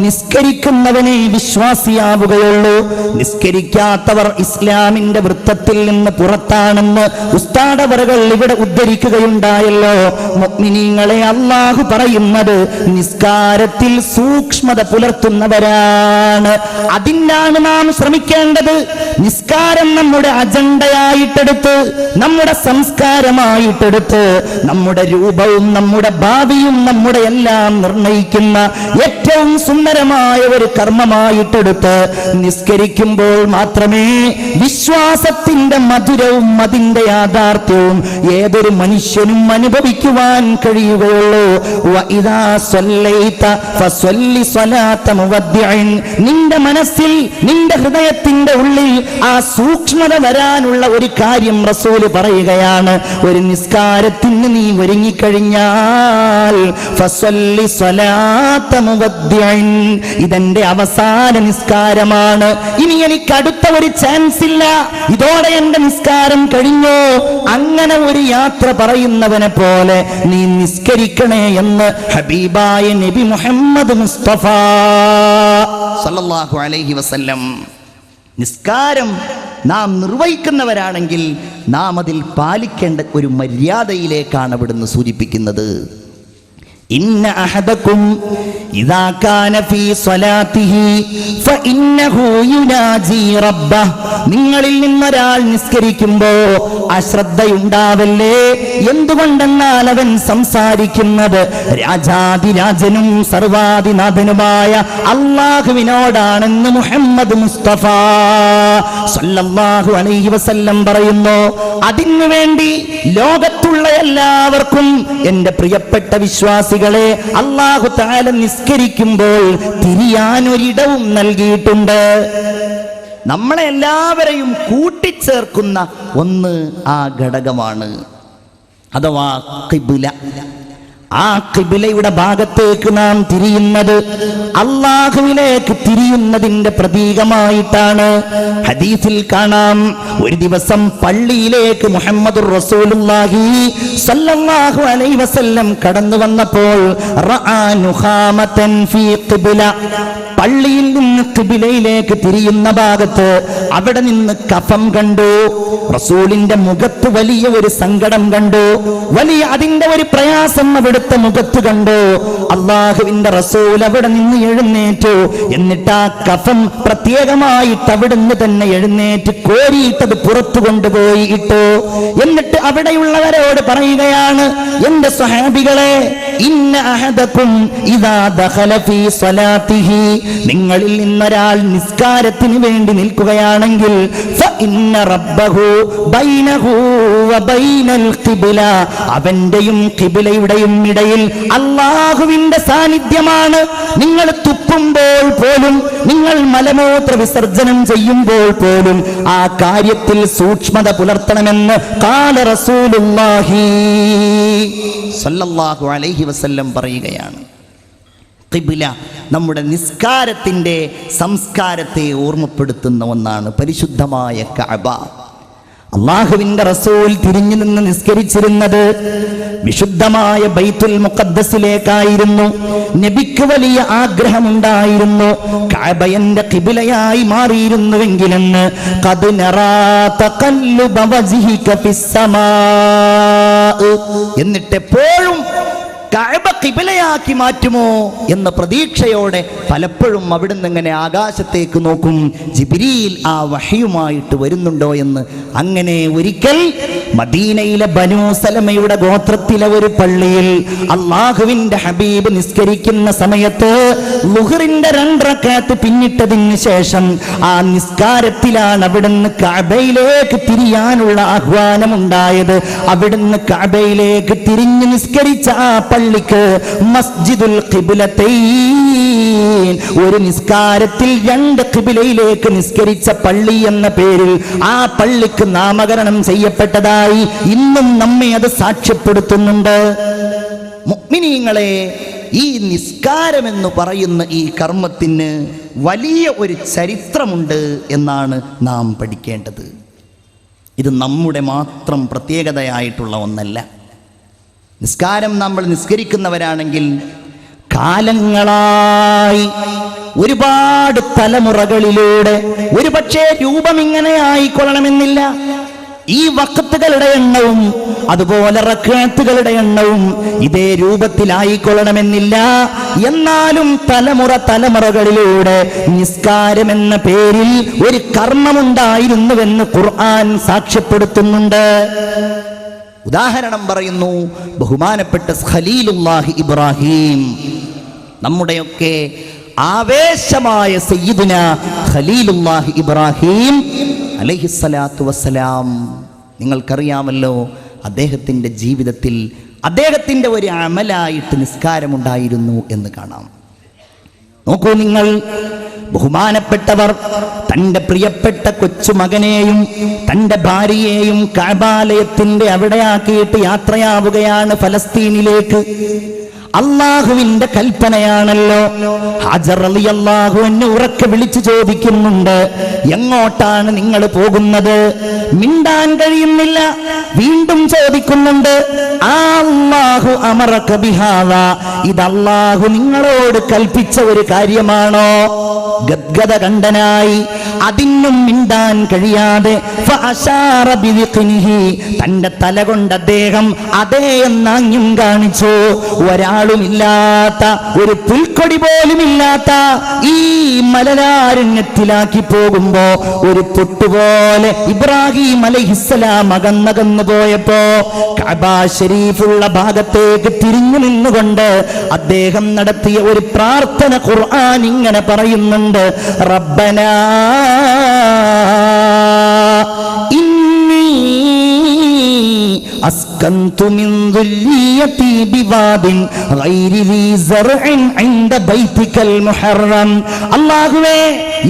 നിസ്കരിക്കുന്നവനെ വിശ്വാസിയാവുകയുള്ളൂ, നിസ്കരിക്കാത്തവർ ഇസ്ലാമിന്റെ വൃത്തത്തിൽ നിന്ന് പുറത്താണെന്ന് ഉസ്താദ് അവറുകൾ ഇവിടെ ഉദ്ധരിക്കുകയുണ്ടായല്ലോ. മുഅ്മിനീങ്ങളെ അല്ലാഹു പറയുന്നത് നിസ്കാരത്തിൽ സൂക്ഷ്മത പുലർത്തുന്നവരാണ്. അതിനാണ് നാം ശ്രമിക്കേണ്ടത്. നിസ്കാരം നമ്മുടെ അജണ്ടയായിട്ടെടുത്ത്, നമ്മുടെ സംസ്കാരമായിട്ടെടുത്ത്, നമ്മുടെ രൂപവും നമ്മുടെ ഭാവിയും നമ്മുടെ എല്ലാം നിർണയിക്കുന്ന ഏറ്റവും സുന്ദരമായ ഒരു കർമ്മമായിട്ടെടുത്ത് നിസ്കരിക്കുമ്പോൾ മാത്രമേ വിശ്വാസത്തിന്റെ മധുരവും അതിന്റെ യാഥാർത്ഥ്യവും ഏതൊരു മനുഷ്യനും അനുഭവിക്കുവാൻ കഴിയുകയുള്ളൂ. വഇദാ സ്വല്ലൈത ഫസ്വല്ലി സ്വലാത മുവദ്ദിഇൻ, നിന്റെ മനസ്സിൽ, നിന്റെ ഹൃദയത്തിന്റെ ഉള്ളിൽ ആ സൂക്ഷ്മത വരാനുള്ള ഒരു കാര്യം റസൂൽ പറയുകയാണ്. ഒരു നിസ്കാരം നിസ്കാരത്തിന് നീ ഒരുങ്ങിക്കഴിഞ്ഞാൽ ഫസ്വല്ലി സ്വലാത്ത മുവദ്ദിഇൻ, ഇതെന്റെ അവസാന നിസ്കാരമാണ്, ഇനി എനിക്ക് അടുത്ത ഒരു ചാൻസ് ഇല്ല, ഇതോടെ എന്റെ നിസ്കാരം കഴിഞ്ഞു. അങ്ങനെ ഒരു യാത്ര പറയുന്നവനെ പോലെ നീ നിസ്കരിക്കണേ എന്ന് ഹബീബായ നബി മുഹമ്മദ് മുസ്തഫ സല്ലല്ലാഹു അലൈഹി വസല്ലം. നിസ്കാരം നാം നിർവഹിക്കുന്നവരാണെങ്കിൽ നാം അതിൽ പാലിക്കേണ്ട ഒരു മര്യാദയിലേക്കാണ് അവിടുന്ന് സൂചിപ്പിക്കുന്നത്. ഇന്ന അഹദകും ഇദാ കാന ഫീ സ്വലാത്തിഹി ഫഇന്നഹു യുനാജി റബ്ബഹ്, നിങ്ങളിൽ നിന്നൊരാൾ നിസ്കരിക്കുമ്പോൾ അശ്രദ്ധയുണ്ടാവല്ലേ. എന്തുകൊണ്ടെന്നാൽ അവൻ സംസാരിക്കുന്നത് രാജാതിരാജനും സർവാധിനാഥനുമായ അല്ലാഹുവിനോടാണെന്ന് മുഹമ്മദ് മുസ്തഫ സല്ലല്ലാഹു അലൈഹി വസല്ലം പറയുന്നു. അതിനു വേണ്ടി ലോകത്തുള്ള എല്ലാവർക്കും, എൻ്റെ പ്രിയപ്പെട്ട വിശ്വാസികളെ, അല്ലാഹു തആല നിസ്കരിക്കുമ്പോൾ തിരിയാനൊരിടവും നൽകിയിട്ടുണ്ട്. നമ്മളെ എല്ലാവരെയും കൂട്ടിച്ചേർക്കുന്ന ഒന്ന് ആ ഘടകമാണ്, അഥവാ ഖിബ്ല. ആ ഖിബ്ലയുടെ ഭാഗത്തേക്ക് നാം തിരിയുന്നത് അല്ലാഹുവിലേക്ക് തിരിയുന്നതിന്റെ പ്രതീകമായിട്ടാണ്. ഹദീസിൽ കാണാം, ഒരു ദിവസം പള്ളിയിലേക്ക് മുഹമ്മദുർ റസൂലുള്ളാഹി സ്വല്ലല്ലാഹു അലൈഹി വസല്ലം കടന്നു വന്നപ്പോൾ റഅ നുഖാമതൻ ഫീ ഖിബ്ല, പള്ളിയിൽ നിന്ന് ഖിബ്ലയിലേക്ക് തിരിയുന്ന ഭാഗത്ത് അവിടെ നിന്ന് കഫം കണ്ടു. റസൂലിന്റെ മുഖത്ത് വലിയ ഒരു സങ്കടം കണ്ടു, വലിയ അതിന്റെ ഒരു പ്രയാസം അവിടുത്തെ മുഖത്ത് കണ്ടു. അല്ലാഹുവിന്റെ റസൂൽ അവിടെ നിന്ന് എഴുന്നേറ്റു. എന്നിട്ട് ആ കഫം പ്രത്യേകമായിട്ട് അവിടുന്ന് തന്നെ എഴുന്നേറ്റ് കോരിയിട്ടത് പുറത്തു കൊണ്ടുപോയി ഇട്ടു. എന്നിട്ട് അവിടെയുള്ളവരോട് പറയുകയാണ്, എന്റെ സ്വഹാബികളെ, ഇന്ന അഹദകും ഇദാ ദഖല ഫീ സ്വലാത്തിഹി, നിങ്ങളിൽ നിന്നൊരാൾ നിസ്കാരത്തിന് വേണ്ടി നിൽക്കുകയാണെങ്കിൽ ഫഇന്ന റബ്ബഹു ബൈനഹു വബൈനൽ ഖിബ്ല, അവന്റെയും ഖിബ്ലയുടെയും ഇടയിൽ അല്ലാഹുവിന്റെ സാന്നിധ്യമാണ്. നിങ്ങൾ തുപ്പുമ്പോൾ പോലും, നിങ്ങൾ മലമൂത്ര വിസർജനം ചെയ്യുമ്പോൾ പോലും ആ കാര്യത്തിൽ സൂക്ഷ്മത പുലർത്തണമെന്ന് ഖാല റസൂലുള്ളാഹി സ്വല്ലല്ലാഹു അലൈഹി വസല്ലം പറയുകയാണ്. ഖിബ്ല നമ്മുടെ നിസ്കാരത്തിൻ്റെ സംസ്കാരത്തെ ഓർമ്മപ്പെടുത്തുന്ന ഒന്നാണ്. പരിശുദ്ധമായ കഅബ, അല്ലാഹുവിന്റെ റസൂൽ തിരിഞ്ഞു നിന്ന് നിസ്കരിച്ചിരുന്നത് വിശുദ്ധമായ ബൈത്തുൽ മുഖദ്ദസിലേക്കായിരുന്നു. നബിക്ക് വലിയ ആഗ്രഹമുണ്ടായിരുന്നു കഅബയുടെ ഖിബ്ലയായി മാറിയിരുന്നുവെങ്കിലെന്ന്. ഖദ് നറാ തഖല്ലുബ വജ്ഹിക ഫിസ്സമാ, എന്നിട്ട് എപ്പോഴും കഅബ ഖിബ്ലയാക്കി മാറ്റുമോ എന്ന പ്രതീക്ഷയോടെ പലപ്പോഴും അവിടുന്ന് ഇങ്ങനെ ആകാശത്തേക്ക് നോക്കും, ജിബ്രീൽ ആ വഹയുമായിട്ട് വരുന്നുണ്ടോ എന്ന്. അങ്ങനെ ഒരിക്കൽ മദീനയിലെ ബനൂ സലമയുടെ ഗോത്രത്തിലെ ഒരു പള്ളിയിൽ അല്ലാഹുവിന്റെ ഹബീബ് നിസ്കരിക്കുന്ന സമയത്ത് ളുഹറിന്റെ 2 റക്അത്ത് പിന്നിട്ടതിന് ശേഷം ആ നിസ്കാരത്തിലാണ് അവിടുന്ന് കഅബയിലേക്ക് തിരിയാനുള്ള ആഹ്വാനമുണ്ടായത്. അവിടുന്ന് കഅബയിലേക്ക് തിരിഞ്ഞ് നിസ്കരിച്ച ആ പള്ളിക്ക് മസ്ജിദുൽ ഖിബ്ലതൈൻ, ഒരു നിസ്കാരത്തിൽ 2 ഖിബ്ലയിലേക്ക് നിസ്കരിച്ച പള്ളി എന്ന പേരിൽ ആ പള്ളിക്ക് നാമകരണം ചെയ്യപ്പെട്ടതായി ഇന്നും നമ്മെ അത് സാക്ഷ്യപ്പെടുത്തുന്നുണ്ട്. മുഅ്മിനീങ്ങളെ, ഈ നിസ്കാരമെന്ന് പറയുന്ന ഈ കർമ്മത്തിന് വലിയ ഒരു ചരിത്രമുണ്ട് എന്നാണ് നാം പഠിക്കേണ്ടത്. ഇത് നമ്മുടെ മാത്രം പ്രത്യേകതയായിട്ടുള്ള ഒന്നല്ല. നിസ്കാരം നമ്മൾ നിസ്കരിക്കുന്നവരാണെങ്കിൽ കാലങ്ങളായി ഒരുപാട് തലമുറകളിലൂടെ, ഒരുപക്ഷേ രൂപം ഇങ്ങനെ ആയിക്കൊള്ളണമെന്നില്ല, ഈ വഖത്തുകളുടെ എണ്ണവും അതുപോലെ റക്അത്തുകളുടെ എണ്ണവും ഇതേ രൂപത്തിലായിക്കൊള്ളണമെന്നില്ല. എന്നാലും തലമുറകളിലൂടെ നിസ്കാരം എന്ന പേരിൽ ഒരു കർമ്മമുണ്ടായിരുന്നുവെന്ന് ഖുർആൻ സാക്ഷ്യപ്പെടുത്തുന്നുണ്ട്. ഉദാഹരണം പറയുന്നു, ബഹുമാനപ്പെട്ട ഖലീലുല്ലാഹി ഇബ്രാഹിം, നമ്മുടെയൊക്കെ ആവേശമായ സയ്യിദുന ഖലീലുല്ലാഹി ഇബ്രാഹിം അലൈഹിസ്സലാത്തു വസ്സലാം. നിങ്ങൾക്കറിയാമല്ലോ, അദ്ദേഹത്തിൻ്റെ ജീവിതത്തിൽ അദ്ദേഹത്തിൻ്റെ ഒരു അമലായിട്ട് നിസ്കാരമുണ്ടായിരുന്നു എന്ന് കാണാം. നോക്കൂ നിങ്ങൾ, ബഹുമാനപ്പെട്ടവർ തന്റെ പ്രിയപ്പെട്ട കൊച്ചുമകനെയും തന്റെ ഭാര്യയെയും കഅബാലയത്തിന്റെ അവിടെയാക്കിയിട്ട് യാത്രയാവുകയാണ് ഫലസ്തീനിലേക്ക്. അള്ളാഹുവിന്റെ കൽപ്പനയാണല്ലോ. ഹാജർ റളിയല്ലാഹു അൻഹു ഉറക്കെ വിളിച്ചു ചോദിക്കുന്നുണ്ട്, എങ്ങോട്ടാണ് നിങ്ങൾ പോകുന്നത്? മിണ്ടാൻ കഴിയുന്നില്ല. വീണ്ടും ചോദിക്കുന്നുണ്ട്, അല്ലാഹു അമറക ബിഹാദാ, ഇത് അല്ലാഹു നിങ്ങളോട് കൽപ്പിച്ച ഒരു കാര്യമാണോ? ഗദ്ഗദ കണ്ഠനായി, അതിനും മിണ്ടാൻ കഴിയാതെ ഫഅശാറ ബിദിഖ്നിഹി, തന്റെ തല കൊണ്ട് അദ്ദേഹം അതേ എന്നാഞ്ഞും കാണിച്ചു. ഒരാളുമില്ലാത്ത, ഒരു പുൽക്കൊടി പോലുമില്ലാത്ത ഈ മലനാരണ്യത്തിലാക്കി പോകുമ്പോ ഒരു പൊട്ടുപോലെ ഇബ്രാഹിം അലൈഹിസ്സലാം അകന്നകന്നു പോയപ്പോ കഅബ ശരീഫുള്ള ഭാഗത്തേക്ക് തിരിഞ്ഞു നിന്നുകൊണ്ട് അദ്ദേഹം നടത്തിയ ഒരു പ്രാർത്ഥന ഖുർആൻ ഇങ്ങനെ പറയുന്നുണ്ട്, റബ്ബനാ ഇന്നി അസ്കന്തു മിൻ ദുല്ലിയതി ബിവാദിൻ ഗൈരി ദീ സർഇൻ ഇൻദ ബൈതികൽ മുഹറം. അല്ലാഹുവേ,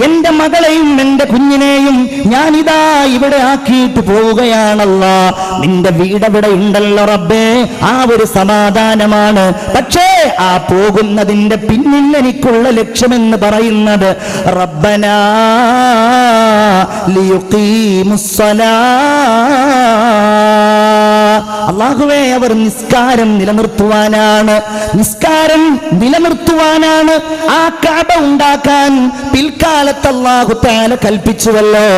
എന്റെ മകളെയും എന്റെ കുഞ്ഞിനെയും ഞാനിതാ ഇവിടെ ആക്കിയിട്ട് പോവുകയാണല്ലോ. നിന്റെ വീടവിടെ ഉണ്ടല്ലോ റബ്ബേ, ആ ഒരു സമാധാനമാണ്. പക്ഷേ ആ പോകുന്നതിന്റെ പിന്നിൽ എനിക്കുള്ള ലക്ഷ്യമെന്ന് പറയുന്നത് റബ്ബനാ ലിയുഖീമുസ്സലാ, അല്ലാഹുവേ, അവർ നിസ്കാരം നിലനിർത്തുവാനാണ്, നിസ്കാരം നിലനിർത്തുവാനാണ് ആ കഅബ ഉണ്ടാക്കാൻ പിൽക്കാലത്ത് അല്ലാഹു തആല കൽപ്പിച്ചുവല്ലോ.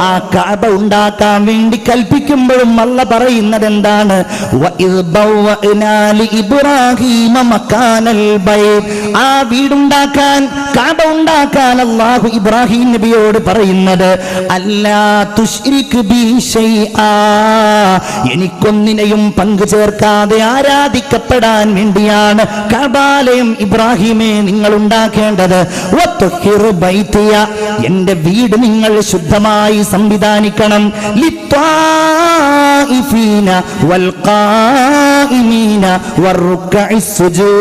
ആ കഅബ ഉണ്ടാക്കാൻ വേണ്ടി കൽപ്പിക്കുമ്പോഴും അല്ലാഹു പറയുന്നത് എന്താണ്? വഇദ് ബവഅനാ ലി ഇബ്രാഹീമ മകാനൽ ബൈത്ത്, ആ വീടുണ്ടാക്കാൻ, കഅബ ഉണ്ടാക്കാൻ അല്ലാഹു ഇബ്രാഹിം നബിയോട് പറയുന്നത് അല്ലാ തുശ്രിക് ബി ശൈആ, എനിക്കൊന്നിനെയും പങ്കു ചേർക്കാതെ ആരാധിക്കപ്പെടാൻ വേണ്ടിയാണ് കഅബാലയം ഇബ്രാഹിമെ നിങ്ങൾ ഉണ്ടാക്കേണ്ടത്. വത്ഹിർ ബൈതിയ, എന്റെ വീട് നിങ്ങൾ ശുദ്ധമായി സംവിധാനിക്കണം. ലിത്വാഇഫീന വൽ ഖായിമീന വറുക്കഇസ് സുജൂദ്,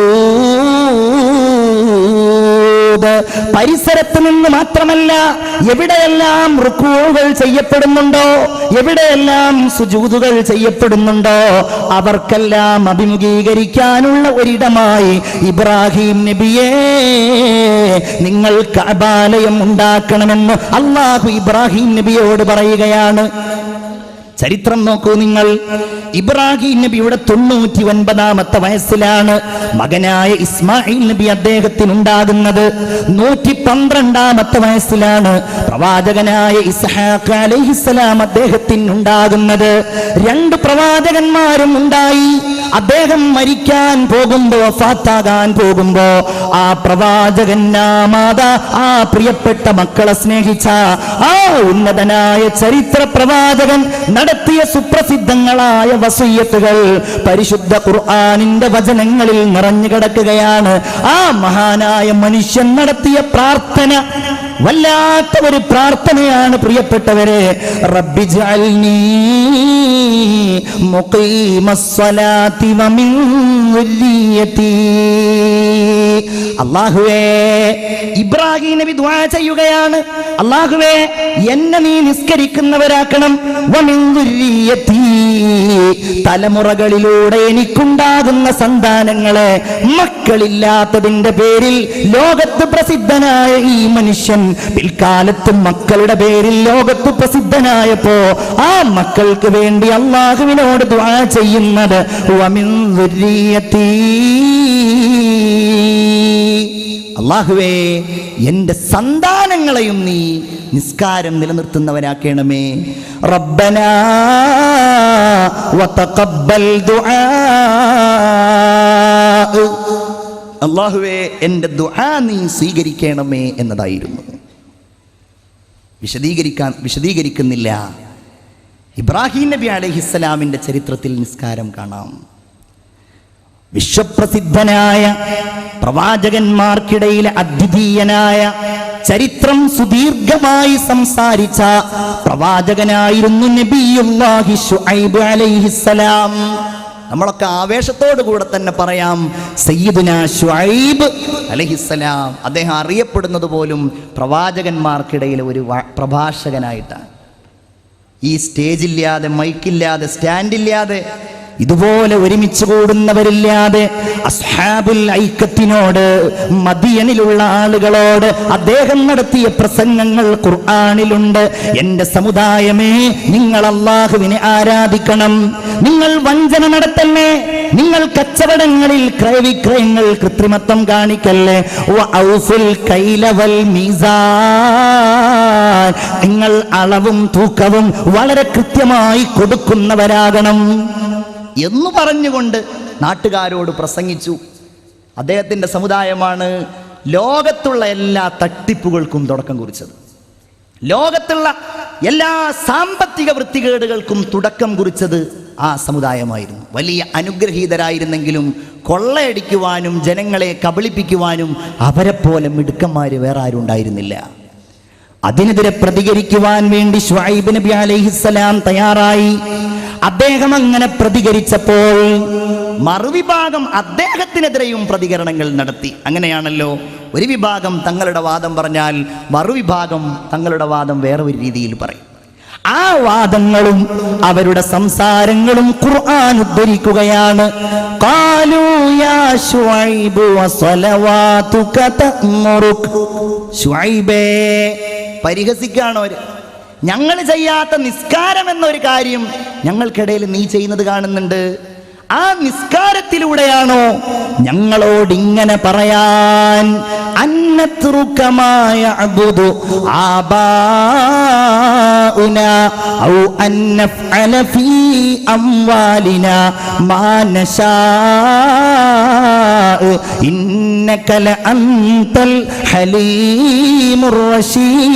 പരിസരത്ത് നിന്ന് മാത്രമല്ല, എവിടെയെല്ലാം റുക്കൂകൾ ചെയ്യപ്പെടുന്നുണ്ടോ, എവിടെയെല്ലാം സുജൂദുകൾ ചെയ്യപ്പെടുന്നുണ്ടോ, അവർക്കെല്ലാം അഭിമുഖീകരിക്കാനുള്ള ഒരിടമായി ഇബ്രാഹിം നബിയെ നിങ്ങൾ കഅബാലയം ഉണ്ടാക്കണമെന്ന് അല്ലാഹു ഇബ്രാഹിം നബിയോട് പറയുകയാണ്. ചരിത്രം നോക്കൂ നിങ്ങൾ. ഇബ്രാഹിം നബിയുടെ 99ാമത്തെ വയസ്സിലാണ് മകനായ ഇസ്മായിൽ നബി അദ്ദേഹത്തിനുണ്ടാകുന്നത്. 112ാമത്തെ വയസ്സിലാണ് പ്രവാചകനായ ഇസ്ഹാഖ് അലൈഹിസ്സലാം അദ്ദേഹത്തിനുണ്ടാകുന്നത്. 2 പ്രവാചകന്മാരും ഉണ്ടായി. അദ്ദേഹം മരിക്കാൻ പോകുമ്പോ, വഫാത്താകാൻ പോകുമ്പോ ആ പ്രവാചകൻ ആ പ്രിയപ്പെട്ട മക്കളെ സ്നേഹിച്ച ആ ഉന്നതനായ ചരിത്ര പ്രവാചകൻ നടത്തിയ സുപ്രസിദ്ധങ്ങളായ വസിയ്യത്തുകൾ പരിശുദ്ധ ഖുർആനിന്റെ വചനങ്ങളിൽ നിറഞ്ഞു കിടക്കുകയാണ്. ആ മഹാനായ മനുഷ്യൻ നടത്തിയ പ്രാർത്ഥന വല്ലാത്ത ഒരു പ്രാർത്ഥനയാണ് പ്രിയപ്പെട്ടവരെ. റബ്ബി ജഅൽനീ മുഖീമസ്സലാത്തി വമിൻ ദുല്ലിയതി, അല്ലാഹുവേ, ഇബ്രാഹിം നബി ദുആ ചെയ്യുകയാണ്, അല്ലാഹുവേ, എന്നെ നീ നിസ്കരിക്കുന്നവരാക്കണം. വമിൻ ദുല്ലിയതി, തലമുറകളിലൂടെ എനിക്കുണ്ടാകുന്ന സന്താനങ്ങളെ, മക്കളില്ലാത്തതിന്റെ പേരിൽ ലോകത്ത് പ്രസിദ്ധനായ ഈ മനുഷ്യൻ പിൽക്കാലത്ത് മക്കളുടെ പേരിൽ ലോകത്ത് പ്രസിദ്ധനായപ്പോ ആ മക്കൾക്ക് വേണ്ടി അല്ലാഹുവിനോട് ദുആ ചെയ്യുന്നത് വമിൻ ദുർരിയതി, അല്ലാഹുവേ, എന്റെ സന്താനങ്ങളെയും നീ നിസ്കാരം നിലനിർത്തുന്നവരാക്കണമേ. റബ്ബനാ വതഖബ്ബൽ ദുആ, അല്ലാഹുവേ, എന്റെ ദുആ നീ സ്വീകരിക്കണമേ എന്നതായിരുന്നു. വിശദീകരിക്കുന്നില്ല. ഇബ്രാഹിം നബി അലൈഹിസ്സലാമിന്റെ ചരിത്രത്തിൽ നിസ്കാരം കാണാം. വിശ്വപ്രസിദ്ധനായ പ്രവാചകന്മാർക്കിടയിലെ അദ്വിതീയനായ, ചരിത്രം സുദീർഘമായി സംസാരിച്ച പ്രവാചകനായിരുന്നു നബിയുല്ലാഹി ശുഐബ് അലൈഹിസ്സലാം. നമ്മളൊക്കെ ആവേശത്തോടു കൂടെ തന്നെ പറയാം, സയ്യിദുനാ ശുഐബ് അലൈഹിസ്സലാം. അദ്ദേഹം അറിയപ്പെടുന്നത് പോലും പ്രവാചകന്മാർക്കിടയിൽ ഒരു പ്രഭാഷകനായിട്ടാണ്. ഈ സ്റ്റേജില്ലാതെ, മൈക്കില്ലാതെ, സ്റ്റാൻഡില്ലാതെ, ഇതുപോലെ ഒരുമിച്ച് കൂടുന്നവരില്ലാതെ അസ്ഹാബുൽ ഐക്കത്തിനോട്, മദിയനിലുള്ള ആളുകളോട് അദ്ദേഹം നടത്തിയ പ്രസംഗങ്ങൾ ഖുർആനിലുണ്ട്. എൻ്റെ സമുദായമേ, നിങ്ങൾ അല്ലാഹുവിനെ ആരാധിക്കണം, നിങ്ങൾ വഞ്ചന നടത്തല്ലേ, നിങ്ങൾ കച്ചവടങ്ങളിൽ ക്രയവിക്രയങ്ങൾ കൃത്രിമത്വം കാണിക്കല്ലേ, വഔഫുൽ കൈല വൽ മീസാൻ, നിങ്ങൾ അളവും തൂക്കവും വളരെ കൃത്യമായി കൊടുക്കുന്നവരാകണം എന്ന് പറഞ്ഞുകൊണ്ട് നാട്ടുകാരോട് പ്രസംഗിച്ചു. അദ്ദേഹത്തിൻ്റെ സമുദായമാണ് ലോകത്തുള്ള എല്ലാ തട്ടിപ്പുകൾക്കും തുടക്കം കുറിച്ചത്. ലോകത്തുള്ള എല്ലാ സാമ്പത്തിക വൃത്തികേടുകൾക്കും തുടക്കം കുറിച്ചത് ആ സമുദായമായിരുന്നു. വലിയ അനുഗ്രഹീതരായിരുന്നെങ്കിലും കൊള്ളയടിക്കുവാനും ജനങ്ങളെ കബളിപ്പിക്കുവാനും അവരെപ്പോലെ മിടുക്കന്മാർ വേറെ ആരും ഉണ്ടായിരുന്നില്ല. അതിനെതിരെ പ്രതികരിക്കുവാൻ വേണ്ടി ശുഐബ് നബി അലൈഹിസ്സലാം തയ്യാറായി. അദ്ദേഹം അങ്ങനെ പ്രതികരിച്ചപ്പോൾ മറുവിഭാഗം അദ്ദേഹത്തിനെതിരെയും പ്രതികരണങ്ങൾ നടത്തി. അങ്ങനെയാണല്ലോ, ഒരു വിഭാഗം തങ്ങളുടെ വാദം പറഞ്ഞാൽ മറുവിഭാഗം തങ്ങളുടെ വാദം വേറെ ഒരു രീതിയിൽ പറയും. ആ വാദങ്ങളും അവരുടെ സംസാരങ്ങളും ഖുർആൻ ഉദ്ധരിക്കുകയാണ്. ഖാലൂ യാ ശുഐബ് വസലവാതുക തഅ്മുറുക. ശുഐബേ, പരിഹസിക്കാണോ? ഞങ്ങൾ ചെയ്യാത്ത നിസ്കാരം എന്നൊരു കാര്യം ഞങ്ങൾക്കിടയിൽ നീ ചെയ്യുന്നത് കാണുന്നുണ്ട്. ആ നിസ്കാരത്തിലൂടെയാണോ ഞങ്ങളോട് ഇങ്ങനെ പറയാൻ? അന്നത്രുകമായ അബ്ദു ആബാഉന ഔ അന്നഫഅല ഫീ അംവാലിന മാ നശാ ഇന്നക ലഅൻതൽ ഹലീമുർ റശീദ്.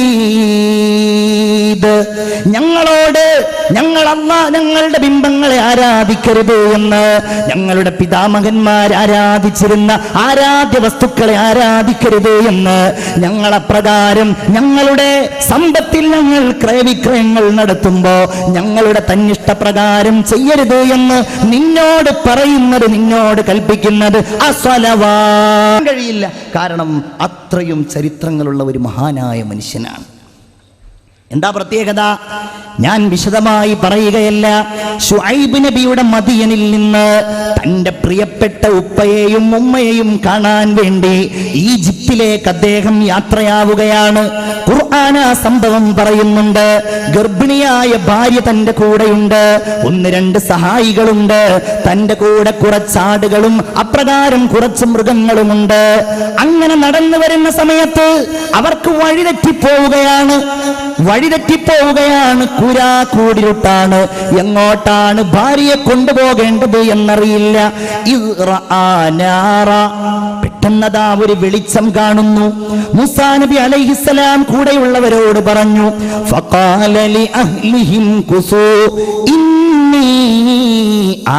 ഞങ്ങളോട് ഞങ്ങളുടെ ബിംബങ്ങളെ ആരാധിക്കരുത് എന്ന്, ഞങ്ങളുടെ പിതാമഹന്മാർ ആരാധിച്ചിരുന്ന ആരാധ്യ വസ്തുക്കളെ ആരാധിക്കരുത് എന്ന്, ഞങ്ങളെപ്രകാരം ഞങ്ങളുടെ സമ്പത്തിൽ ഞങ്ങൾ ക്രയവിക്രയങ്ങൾ നടത്തുമ്പോൾ ഞങ്ങളുടെ തന്നിഷ്ടപ്രകാരം ചെയ്യരുത് എന്ന് നിന്നോട് പറയുന്നത്, നിന്നോട് കൽപ്പിക്കുന്നത് അസ്വലവാൻ കഴിയില്ല. കാരണം അത്രയും ചരിത്രങ്ങളുള്ള ഒരു മഹാനായ മനുഷ്യനാണ്. എന്താ പ്രത്യേകത? ഞാൻ വിശദമായി പറയുകയല്ല. ശുഐബ് നബിയുടെ മദിയനിൽ നിന്ന് തൻ്റെ പ്രിയപ്പെട്ട ഉപ്പയെയും ഉമ്മയെയും കാണാൻ വേണ്ടി ഈജിപ്തിലേക്ക് അദ്ദേഹം യാത്രയാവുകയാണ്. ഖുർആൻ ആ സംഭവം പറയുന്നുണ്ട്. ഗർഭിണിയായ ഭാര്യ തൻ്റെ കൂടെയുണ്ട്, 1-2 സഹായികളുണ്ട്, തൻ്റെ കൂടെ കുറച്ചാടുകളും അപ്രകാരം കുറച്ച് മൃഗങ്ങളുമുണ്ട്. അങ്ങനെ നടന്നു വരുന്ന സമയത്ത് അവർക്ക് വഴിതെറ്റിപ്പോവുകയാണ്. കൂരിരുട്ടാണ്. എങ്ങോട്ടാണ് ഭാര്യയെ കൊണ്ടുപോകേണ്ടത് എന്നറിയില്ല. പെട്ടെന്നതാ ഒരു വെളിച്ചം കാണുന്നു. മൂസാ നബി അലൈഹിസ്സലാം കൂടെയുള്ളവരോട് പറഞ്ഞു, ഫഖാല ലി അഹ്ലിഹിം കുസൂ ഇന്നി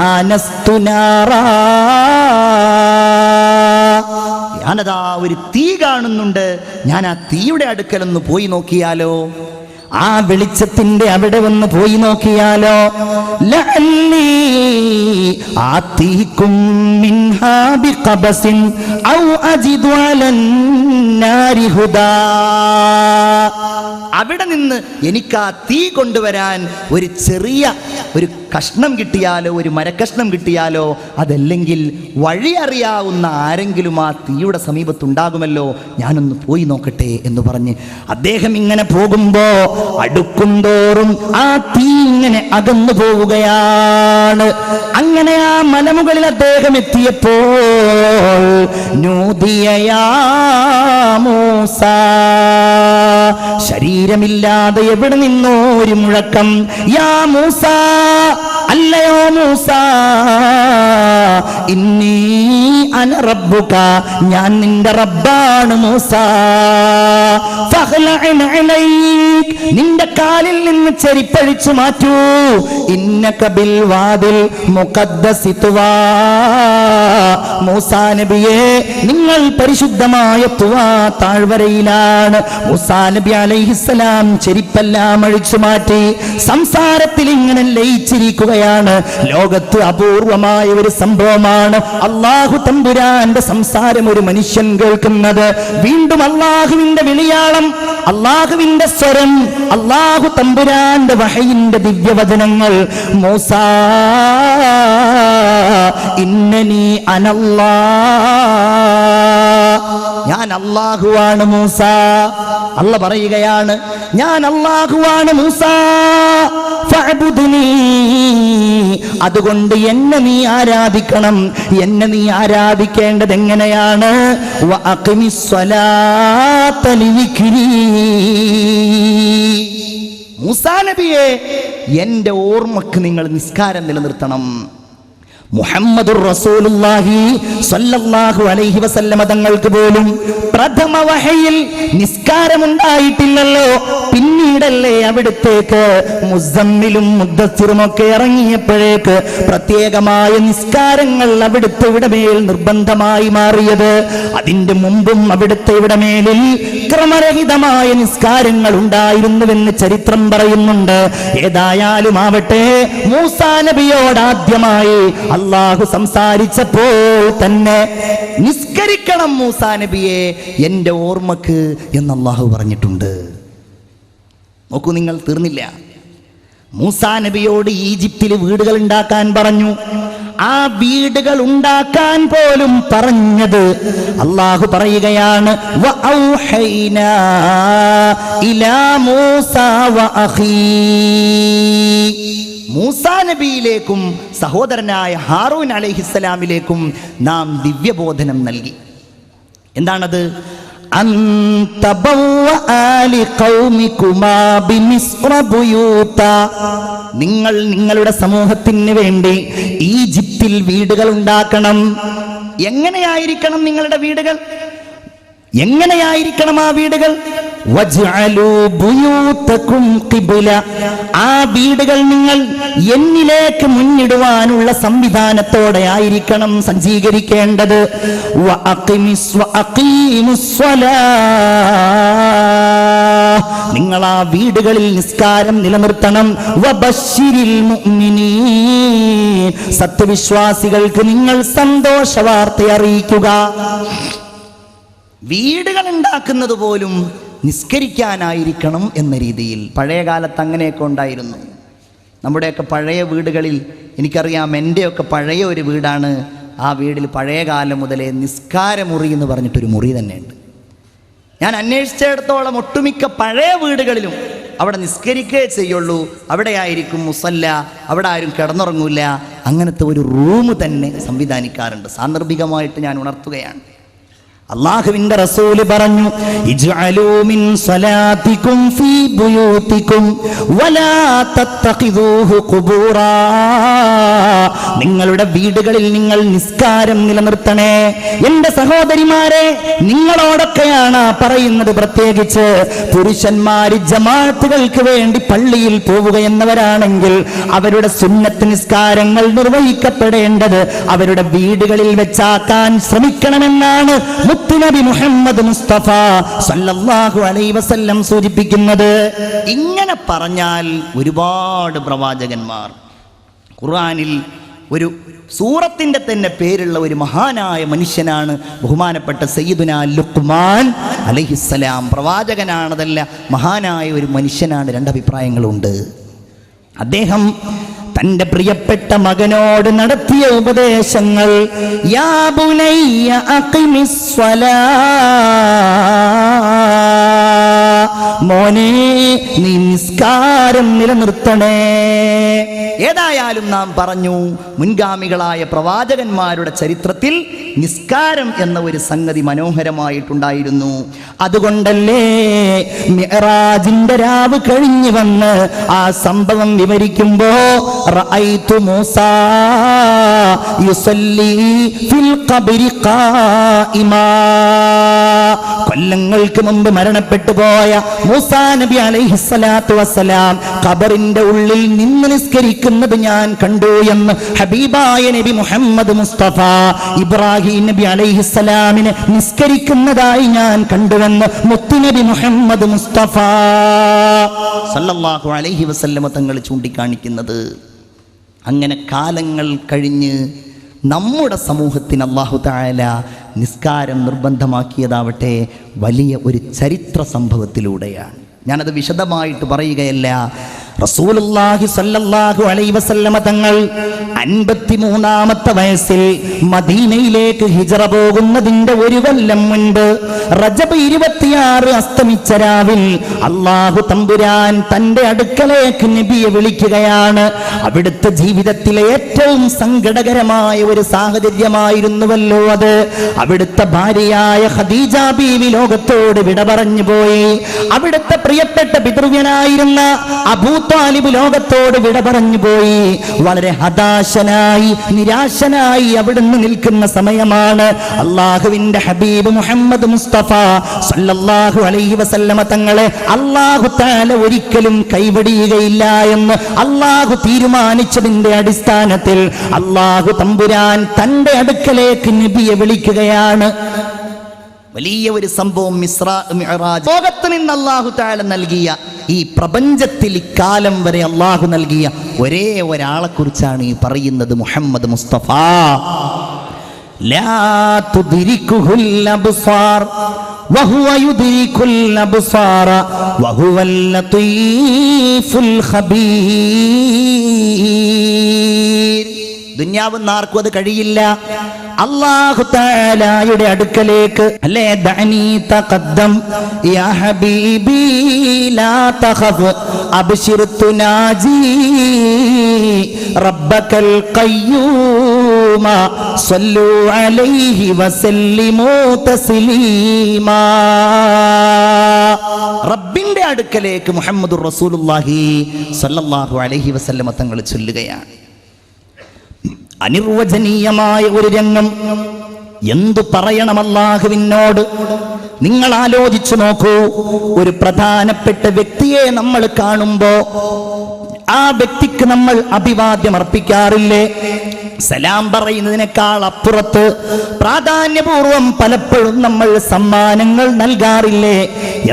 ആനസ്തു നാറാ. ഞാനതാ ഒരു തീ കാണുന്നുണ്ട്, ഞാൻ ആ തീയുടെ അടുക്കലൊന്ന് പോയി നോക്കിയാലോ, ആ വെളിച്ചത്തിന്റെ അവിടെ ഒന്ന് പോയി നോക്കിയാലോ. ലഅല്ലി ആതീകും മിൻഹാ ബിഖബസിൻ ഔ അജിദു അലന്നാരി ഹുദാ. അവിടെ നിന്ന് എനിക്ക് ആ തീ കൊണ്ടുവരാൻ ഒരു ചെറിയ ഒരു കഷ്ണം കിട്ടിയാലോ, ഒരു മരക്കഷ്ണം കിട്ടിയാലോ, അതല്ലെങ്കിൽ വഴി അറിയാവുന്ന ആരെങ്കിലും ആ തീയുടെ സമീപത്തുണ്ടാകുമല്ലോ, ഞാനൊന്ന് പോയി നോക്കട്ടെ എന്ന് പറഞ്ഞ് അദ്ദേഹം ഇങ്ങനെ പോകുമ്പോ അടുക്കും തോറും ആ തീ ഇങ്ങനെ അകന്നു പോവുകയാണ്. അങ്ങനെ ആ മലമുകളിൽ അദ്ദേഹം എത്തിയപ്പോൾ നൂദിയയാ മൂസ, ശരീരമില്ലാതെ എവിടെ നിന്നോ ഒരു മുഴക്കം. യാ മൂസ, അല്ലയോ മൂസ, ഇന്നി അന റബ്ബുക, ഞാൻ നിന്റെ റബ്ബാണ് മൂസ. ഫഖ്ലഅൻ അലൈക്, നിന്റെ കാലിൽ നിന്ന് ചെരിപ്പഴിച്ചു മാറ്റൂ. ഇന്നക ബിൽ വാദിൽ മുഖദ്ദസി തുവാ, മൂസാ നബിയെ നിങ്ങൾ പരിശുദ്ധമായ തുവാ താഴ്വരയിലാണ്. മൂസാ നബി അലൈഹിസ്സലാം ചെരിപ്പെല്ലാം അഴിച്ചു മാറ്റി സംസാരത്തിൽ ഇങ്ങനെ ലയിച്ചിരിക്കുകയാണ്. ലോകത്ത് അപൂർവമായ ഒരു സംഭവമാണ് അല്ലാഹു തമ്പുരാന്റെ സംസാരം ഒരു മനുഷ്യൻ കേൾക്കുന്നത്. വീണ്ടും അല്ലാഹുവിന്റെ വിളിയാളം, അല്ലാഹുവിന്റെ സ്വരം, അല്ലാഹു തമ്പുരാന്റെ വഹയിന്റെ ദിവ്യവചനങ്ങൾ. മൂസാ ഇന്നനി അനല്ലാഹ്, ഞാൻ അല്ലാഹുവാണ് മൂസ. അല്ലാഹ് പറയുകയാണ് ഞാൻ അല്ലാഹുവാണ് മൂസ, ഫഅബ്ദുനി, അതുകൊണ്ട് എന്നെ നീ ആരാധിക്കണം. എന്നെ നീ ആരാധിക്കേണ്ടത് എങ്ങനെയാണ്? വഅഖിമിസ് സ്വലാത്ത ലിദിക്രി, മൂസാ നബിയെ എന്റെ ഓർമ്മക്ക് നിങ്ങൾ നിസ്കാരം നിലനിർത്തണം. മുഹമ്മദുർ റസൂലുള്ളാഹി സ്വല്ലല്ലാഹു അലൈഹി വസല്ലമ തങ്ങൾക്ക് പോലും പ്രഥമ വഹയിൽ നിസ്കാരമുണ്ടായിട്ടില്ലല്ലോ. പിന്നീടല്ലേ അവിടത്തേക്ക് മുസമ്മിലും മുദ്ദസ്സിറും ഒക്കെ ഇറങ്ങിയപ്പോഴേക്ക് പ്രത്യേകമായ നിസ്കാരങ്ങൾ അവിടുത്തെ മേൽ നിർബന്ധമായി മാറിയത്. അതിന്റെ മുമ്പും അവിടുത്തെ മേലിൽ ക്രമരഹിതമായ നിസ്കാരങ്ങൾ ഉണ്ടായിരുന്നുവെന്ന് ചരിത്രം പറയുന്നുണ്ട്. ഏതായാലും ആവട്ടെ, മൂസാ നബിയോട് ആദ്യമായി അല്ലാഹു സംസാരിച്ചപ്പോൾ തന്നെ നിസ്കരിക്കണം മൂസാ നബിയെ എന്റെ ഓർമ്മക്ക് എന്ന് അല്ലാഹു പറഞ്ഞിട്ടുണ്ട്. നോക്കൂ, നിങ്ങൾ തീർന്നില്ല. മൂസാ നബിയോട് ഈജിപ്തിൽ വീടുകൾ ഉണ്ടാക്കാൻ പറഞ്ഞു. ആ വീടുകൾ ഉണ്ടാക്കാൻ പോലും പറഞ്ഞത് അല്ലാഹു പറയുകയാണ് വഔഹൈനാ ഇലാ മൂസാ വഅഖീ, മൂസാ നബിയിലേക്കും സഹോദരനായ ഹാറൂൻ അലൈഹിസ്സലാമിലേക്കും നാം ദിവ്യബോധനം നൽകി. എന്താണത്? നിങ്ങൾ നിങ്ങളുടെ സമൂഹത്തിന് വേണ്ടി ഈജിപ്തിൽ വീടുകൾ ഉണ്ടാക്കണം. എങ്ങനെയായിരിക്കണം നിങ്ങളുടെ വീടുകൾ? എങ്ങനെയായിരിക്കണം ആ വീടുകൾ? വജ്അലൂ ബുയൂതകും ഖിബ്ല, ആ വീടുകൾ നിങ്ങൾ എന്നിലേക്ക് മുന്നിടുവാനുള്ള സംവിധാനത്തോടെ ആയിരിക്കണം സജ്ജീകരിക്കേണ്ടത്. നിങ്ങൾ ആ വീടുകളിൽ നിസ്കാരം നിലനിർത്തണം. വബശ്ശിരിൽ മുഅ്മിനീൻ, സത്യവിശ്വാസികൾക്ക് നിങ്ങൾ സന്തോഷ വാർത്ത അറിയിക്കുക. വീടുകൾ ഉണ്ടാക്കുന്നത് പോലും നിസ്കരിക്കാനായിരിക്കണം എന്ന രീതിയിൽ. പഴയ കാലത്ത് അങ്ങനെയൊക്കെ ഉണ്ടായിരുന്നു. നമ്മുടെയൊക്കെ പഴയ വീടുകളിൽ എനിക്കറിയാം, എൻ്റെയൊക്കെ പഴയ ഒരു വീടാണ്. ആ വീട്ടിൽ പഴയ കാലം മുതലേ നിസ്കാരമുറി എന്ന് പറഞ്ഞിട്ടൊരു മുറി തന്നെയുണ്ട്. ഞാൻ അന്വേഷിച്ചിടത്തോളം ഒട്ടുമിക്ക പഴയ വീടുകളിലും അവിടെ നിസ്കരിക്കുകയേ ചെയ്യുള്ളൂ. അവിടെ ആയിരിക്കും മുസല്ല, അവിടെ ആരും കിടന്നുറങ്ങൂല. അങ്ങനത്തെ ഒരു റൂം തന്നെ സംവിധാനിക്കാറുണ്ട്. സാന്ദർഭികമായിട്ട് ഞാൻ ഉണർത്തുകയാണ്. അല്ലാഹുവിന്റെ റസൂല് പറഞ്ഞു ഇജ്അലൂ മിൻ സ്വലാത്തികും ഫീ ബുയൂതികും വലാ തത്തഖിദൂഹു ഖുബൂറാ, നിങ്ങളുടെ വീടുകളിൽ നിങ്ങൾ നിസ്കാരം നിലനിർത്തണേ. എൻ്റെ സഹോദരിമാരെ, നിങ്ങളോടൊക്കെയാണ് പറയുന്നത്. പ്രത്യേകിച്ച് പുരുഷന്മാര് ജമാഅത്തുകൾക്ക് വേണ്ടി പള്ളിയിൽ പോവുകയെന്നവരാണെങ്കിൽ അവരുടെ സുന്നത്ത് നിസ്കാരങ്ങൾ നിർവഹിക്കപ്പെടേണ്ടത് അവരുടെ വീടുകളിൽ വെച്ചാക്കാൻ ശ്രമിക്കണമെന്നാണ് മുത്തുനബി മുഹമ്മദ് മുസ്തഫ സല്ലല്ലാഹു അലൈഹി വസല്ലം സൂചിപ്പിക്കുന്നത്. ഇങ്ങനെ പറഞ്ഞാൽ ഒരുപാട് പ്രവാചകന്മാർ, ഖുർആനിൽ ഒരു സൂറത്തിന്റെ തന്നെ പേരുള്ള ഒരു മഹാനായ മനുഷ്യനാണ് ബഹുമാനപ്പെട്ട സയ്യിദുനാ ലുഖ്മാൻ അലൈഹിസ്സലാം. പ്രവാചകനാണതല്ല, മഹാനായ ഒരു മനുഷ്യനാണ്. രണ്ടഭിപ്രായങ്ങളുണ്ട്. അദ്ദേഹം തന്റെ പ്രിയപ്പെട്ട മകനോട് നടത്തിയ ഉപദേശങ്ങൾ, യാ ബുനയ്യ അഖിമിസ് സ്വലാ, മോനെ നീ നിസ്കാരം നിലനിർത്തണേ. ഏതായാലും നാം പറഞ്ഞു, മുൻഗാമികളായ പ്രവാചകന്മാരുടെ ചരിത്രത്തിൽ നിസ്കാരം എന്ന ഒരു സംഗതി മനോഹരമായിട്ടുണ്ടായിരുന്നു. അതുകൊണ്ടല്ലേ മിഅ്റാജിന്റെ രാവ് കഴിഞ്ഞു വന്ന് ആ സംഭവം വിവരിക്കുമ്പോ റഅയ്തു മൂസാ യുസല്ലി ഫിൽ ഖബ്രി ഖായിമാ, കൊല്ലങ്ങൾക്ക് മുമ്പ് മരണപ്പെട്ടു പോയ മൂസാ നബി അലൈഹിസ്സലാത്തു വസ്സലാം ഖബറിന്റെ ഉള്ളിൽ നിന്ന് നിസ്കരിക്കുന്നത് ഞാൻ കണ്ടു എന്ന് ഹബീബായ നബി മുഹമ്മദ് മുസ്തഫ ഇബ്രാഹിം നബി അലൈഹിസ്സലാമിനെ നിസ്കരിക്കുന്നതായി ഞാൻ കണ്ടുവെന്ന് മുത്തുനബി മുഹമ്മദ് മുസ്തഫ സല്ലല്ലാഹു അലൈഹി വസല്ലമ തങ്ങൾ ചൂണ്ടിക്കാണിക്കുന്നത്. അങ്ങനെ കാലങ്ങൾ കഴിഞ്ഞ് നമ്മുടെ സമൂഹത്തിന് അല്ലാഹു തആല നിസ്കാരം നിർബന്ധമാക്കിയതാവട്ടെ വലിയ ഒരു ചരിത്ര സംഭവത്തിലൂടെയാണ്. ഞാനത് വിശദമായിട്ട് പറയുകയല്ല. റസൂലുള്ളാഹി സ്വല്ലല്ലാഹു അലൈഹി വസല്ലമ തങ്ങൾ 53-ാമത്തെ വയസ്സിൽ മദീനയിലേക്ക് ഹിജ്റ പോകുന്നതിന്റെ ഒരു കൊല്ലം മുൻപ് റജബ് 26 അസ്തമിച്ച രാവിൽ അല്ലാഹു തമ്പുരാൻ തന്റെ അടുക്കലേക്ക് നബിയെ വിളിക്കുകയാണ്. അവിടുത്തെ ജീവിതത്തിലെ ഏറ്റവും സങ്കടകരമായ ഒരു സാഹചര്യമായിരുന്നുവല്ലോ അത്. അവിടുത്തെ ഭാര്യയായ ഖദീജ ബീവി ലോകത്തോട് വിട പറഞ്ഞു പോയി. അവിടുത്തെ പ്രിയപ്പെട്ട പിതൃവ്യനായിരുന്ന അബൂ താലിബ് ലോകത്തോട് വിട പറഞ്ഞു പോയി. വളരെ ഹതാശനായി നിരാശനായി അവിടുന്ന് നിൽക്കുന്ന സമയമാണ് അള്ളാഹുവിന്റെ ഹബീബ് മുഹമ്മദ് മുസ്തഫ സല്ലല്ലാഹു അലൈഹി വസല്ലമ തങ്ങളെ അല്ലാഹു തആല ഒരിക്കലും കൈവടിയുകയില്ല എന്ന് അല്ലാഹു തീരുമാനിച്ചതിന്റെ അടിസ്ഥാനത്തിൽ അല്ലാഹു തമ്പുരാൻ തന്റെ അടുക്കലേക്ക് നബിയെ വിളിക്കുകയാണ്. വലിയ ഒരു സംഭവം. ഇസ്രാ മിഅ്റാജ്. ലോകത്ത് നിന്ന് അല്ലാഹു തആല നൽകിയ ഈ പ്രപഞ്ചത്തിൽ ഇക്കാലം വരെ അല്ലാഹു നൽകിയ ഒരേ ഒരാളെ കുറിച്ചാണ് ഈ പറയുന്നത്. മുഹമ്മദ് മുസ്തഫ. ലാ തുദ്രികുഹുൽ അബ്സാർ വഹുവ യുദ്രികുൽ അബ്സാറ വഹുവൽ ലതീഫുൽ ഖബീർ. ദുനിയാവിൽ ആർക്കും അത് കഴിയില്ല. അല്ലാഹു തആലയുടെ അടുക്കലേക്ക് അല്ലേ ദഅനി തഖദ്ദം യാ ഹബീബി ലാ തഖഫ് അബ്ശിർ തുനാജി റബ്ബകൽ ഖയ്യൂമ സല്ലു അലൈഹി വസല്ലിമു തസ്ലീമാ. റബ്ബിന്റെ അടുക്കലേക്ക് മുഹമ്മദുർ റസൂലുള്ളാഹി സ്വല്ലല്ലാഹു അലൈഹി വസല്ലമ തങ്ങൾ ചൊല്ലുകയാണ്. അനിർവചനീയമായ ഒരു രംഗം. എന്തു പറയണം അല്ലാഹുവിനോട്? നിങ്ങൾ ആലോചിച്ചു നോക്കൂ. ഒരു പ്രധാനപ്പെട്ട വ്യക്തിയെ നമ്മൾ കാണുമ്പോ ആ വ്യക്തിക്ക് നമ്മൾ അഭിവാദ്യം അർപ്പിക്കാറില്ലേ? സലാം പറയുന്നതിനേക്കാൾ അപ്പുറത്ത് പ്രാധാന്യപൂർവം പലപ്പോഴും നമ്മൾ സമ്മാനങ്ങൾ നൽകാറില്ലേ?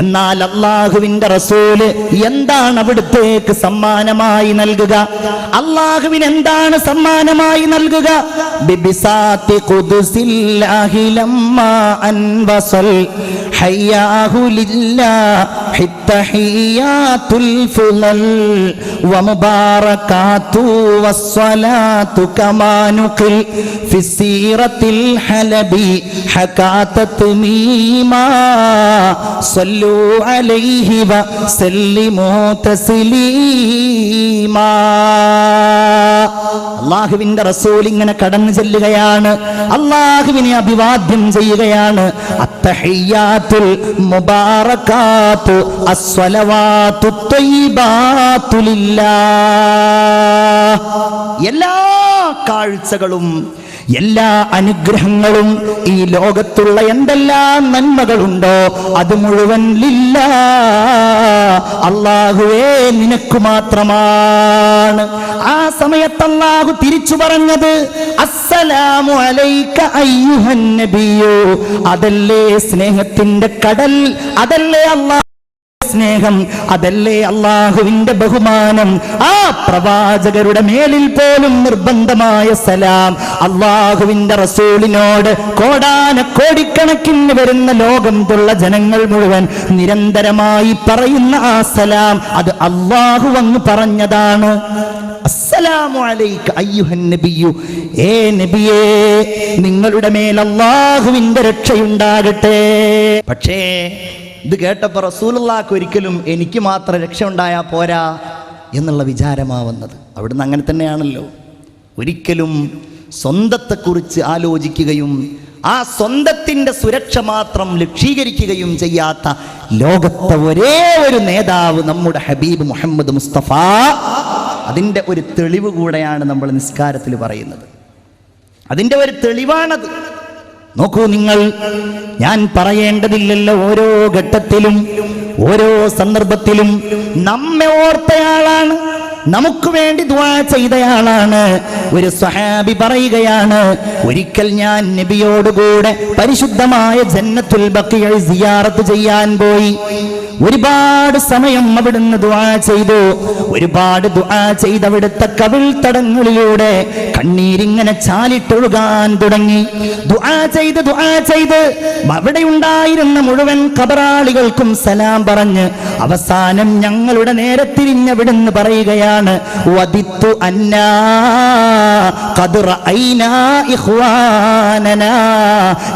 എന്നാൽ അല്ലാഹുവിന്റെ റസൂല് എന്താണ് അവിടുത്തേക്ക് സമ്മാനമായി നൽകുക? അല്ലാഹുവിന് എന്താണ് സമ്മാനമായി നൽകുക? ബിബിസാത്തി ഖുദ്സില്ലാഹി ലമ്മാ അൻവസൽ ഹയ്യാഹു ലില്ലാഹി തഹിയാത്തുൽ ഫുളൽ വമുബാറകാതു വസ്സലാത്തു കമാ നുഖിൽ ഫിസ്സിറത്തിൽ ഹലബി ഹകാതത് മീമാ സല്ലു അലൈഹി വസല്ലിമു തസ്ലീമാ. അല്ലാഹുവിന്റെ റസൂൽ ഇങ്ങനെ കടന്നു ചെല്ലുകയാണ്. അല്ലാഹുവിനെ അഭിവാദ്യം ചെയ്യുകയാണ്. അത്തഹിയ്യാത്തുൽ മുബാറകാത്തു അസ്സലവാത്തു ത്വയ്യിബാത്തു ലില്ലാഹ്. എല്ലാ കാഴ്ചകളും എല്ലാ അനുഗ്രഹങ്ങളും ഈ ലോകത്തുള്ള എന്തെല്ലാം നന്മകളുണ്ടോ അത് മുഴുവൻ ലില്ലാഹ്, അല്ലാഹുവേ നിനക്ക് മാത്രമാണ്. ആ സമയത്ത് അല്ലാഹു തിരിച്ചു പറഞ്ഞത് അസ്സലാമു അലൈക അയ്യുഹൻ നബിയ്യു. അതല്ലേ സ്നേഹത്തിന്റെ കടൽ, അതല്ലേ അല്ലാഹു സ്നേഹം, അതല്ലേ അല്ലാഹുവിന്റെ ബഹുമാനം. ആ പ്രവാചകരുടെ മേലിൽ പോലും നിർബന്ധമായ സലാം അല്ലാഹുവിന്റെ റസൂലിനോട് കോടാനക്കോടിക്കണക്കിന് വരുന്ന ലോകത്തുള്ള ജനങ്ങൾ മുഴുവൻ നിരന്തരമായി പറയുന്ന ആ സലാം അത് അല്ലാഹു വന്ന് പറഞ്ഞതാണ്. അസ്സലാമു അലൈക അയ്യുഹൻ നബിയ്യു. ഏ നബിയേ, നിങ്ങളുടെ മേൽ അല്ലാഹുവിന്റെ രക്ഷയുണ്ടാകട്ടെ. പക്ഷേ ഇത് കേട്ടപ്പോൾ റസൂലുള്ളാഹിക്ക് ഒരിക്കലും എനിക്ക് മാത്രം രക്ഷ ഉണ്ടായാൽ പോരാ എന്നുള്ള വിചാരമാവുന്നത്. അവിടുന്ന് അങ്ങനെ തന്നെയാണല്ലോ. ഒരിക്കലും സ്വന്തത്തെക്കുറിച്ച് ആലോചിക്കുകയും ആ സ്വന്തത്തിൻ്റെ സുരക്ഷ മാത്രം ലക്ഷീകരിക്കുകയും ചെയ്യാത്ത ലോകത്തെ ഒരേ ഒരു നേതാവ് നമ്മുടെ ഹബീബ് മുഹമ്മദ് മുസ്തഫ. അതിൻ്റെ ഒരു തെളിവ് കൂടെയാണ് നമ്മൾ നിസ്കാരത്തിൽ പറയുന്നത്. അതിൻ്റെ ഒരു തെളിവാണത്. നോക്കൂ നിങ്ങൾ, ഞാൻ പറയേണ്ടതില്ലല്ലോ, ഓരോ ഘട്ടത്തിലും ഓരോ സന്ദർഭത്തിലും നമ്മെ ഓർത്തയാളാണ്, നമുക്ക് വേണ്ടി ദുആ ചെയ്തയാളാണ്. ഒരു സ്വഹാബി പറയുകയാണ്, ഒരിക്കൽ ഞാൻ നബിയോടുകൂടെ പരിശുദ്ധമായ ജന്നത്തുൽ ബഖീഅ സിയാറത്ത് ചെയ്യാൻ പോയി. ഒരുപാട് സമയം അവിടുന്ന് ദുആ ചെയ്തു. ഒരുപാട് ദുആ ചെയ്ത് അവിടുത്തെ കവിൾ തടങ്ങളിലൂടെ കണ്ണീരിങ്ങനെ ചാലിട്ടൊഴുകാൻ തുടങ്ങി. ദുആ ചെയ്ത് അവിടെ ഉണ്ടായിരുന്ന മുഴുവൻ ഖബറാളികൾക്കും സലാം പറഞ്ഞ് അവസാനം ഞങ്ങളുടെ നേരെ തിരിഞ്ഞവിടുന്ന് പറയുകയാണ്, വദിത്തു അന്നാ ഖദ് റഅയ്നാ ഇഖ്വാനനാ,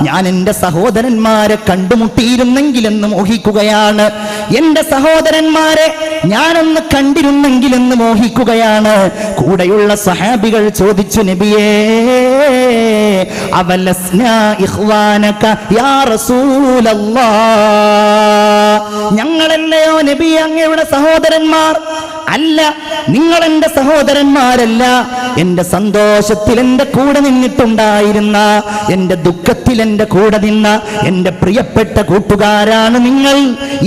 ഞാൻ എൻ്റെ സഹോദരന്മാരെ കണ്ടുമുട്ടിയിരുന്നെങ്കിലെന്ന് മോഹിക്കുകയാണ്. എന്റെ സഹോദരന്മാരെ ഞാനൊന്ന് കണ്ടിരുന്നെങ്കിലെന്ന് മോഹിക്കുകയാണ്. കൂടെയുള്ള സഹാബികൾ ചോദിച്ചു, നബിയേ അവലസ്നാ ഇഖ്വാനക യാ റസൂലല്ലാഹ്, ഞങ്ങളല്ലയോ നബി അങ്ങയുടെ സഹോദരന്മാർ? അല്ല, നിങ്ങൾ എൻ്റെ സഹോദരന്മാരല്ല. എൻ്റെ സന്തോഷത്തിൽ എൻ്റെ കൂടെ നിന്നിട്ടുണ്ടായിരുന്ന, എൻ്റെ ദുഃഖത്തിൽ എൻ്റെ കൂടെ നിന്ന എൻ്റെ പ്രിയപ്പെട്ട കൂട്ടുകാരാണ് നിങ്ങൾ.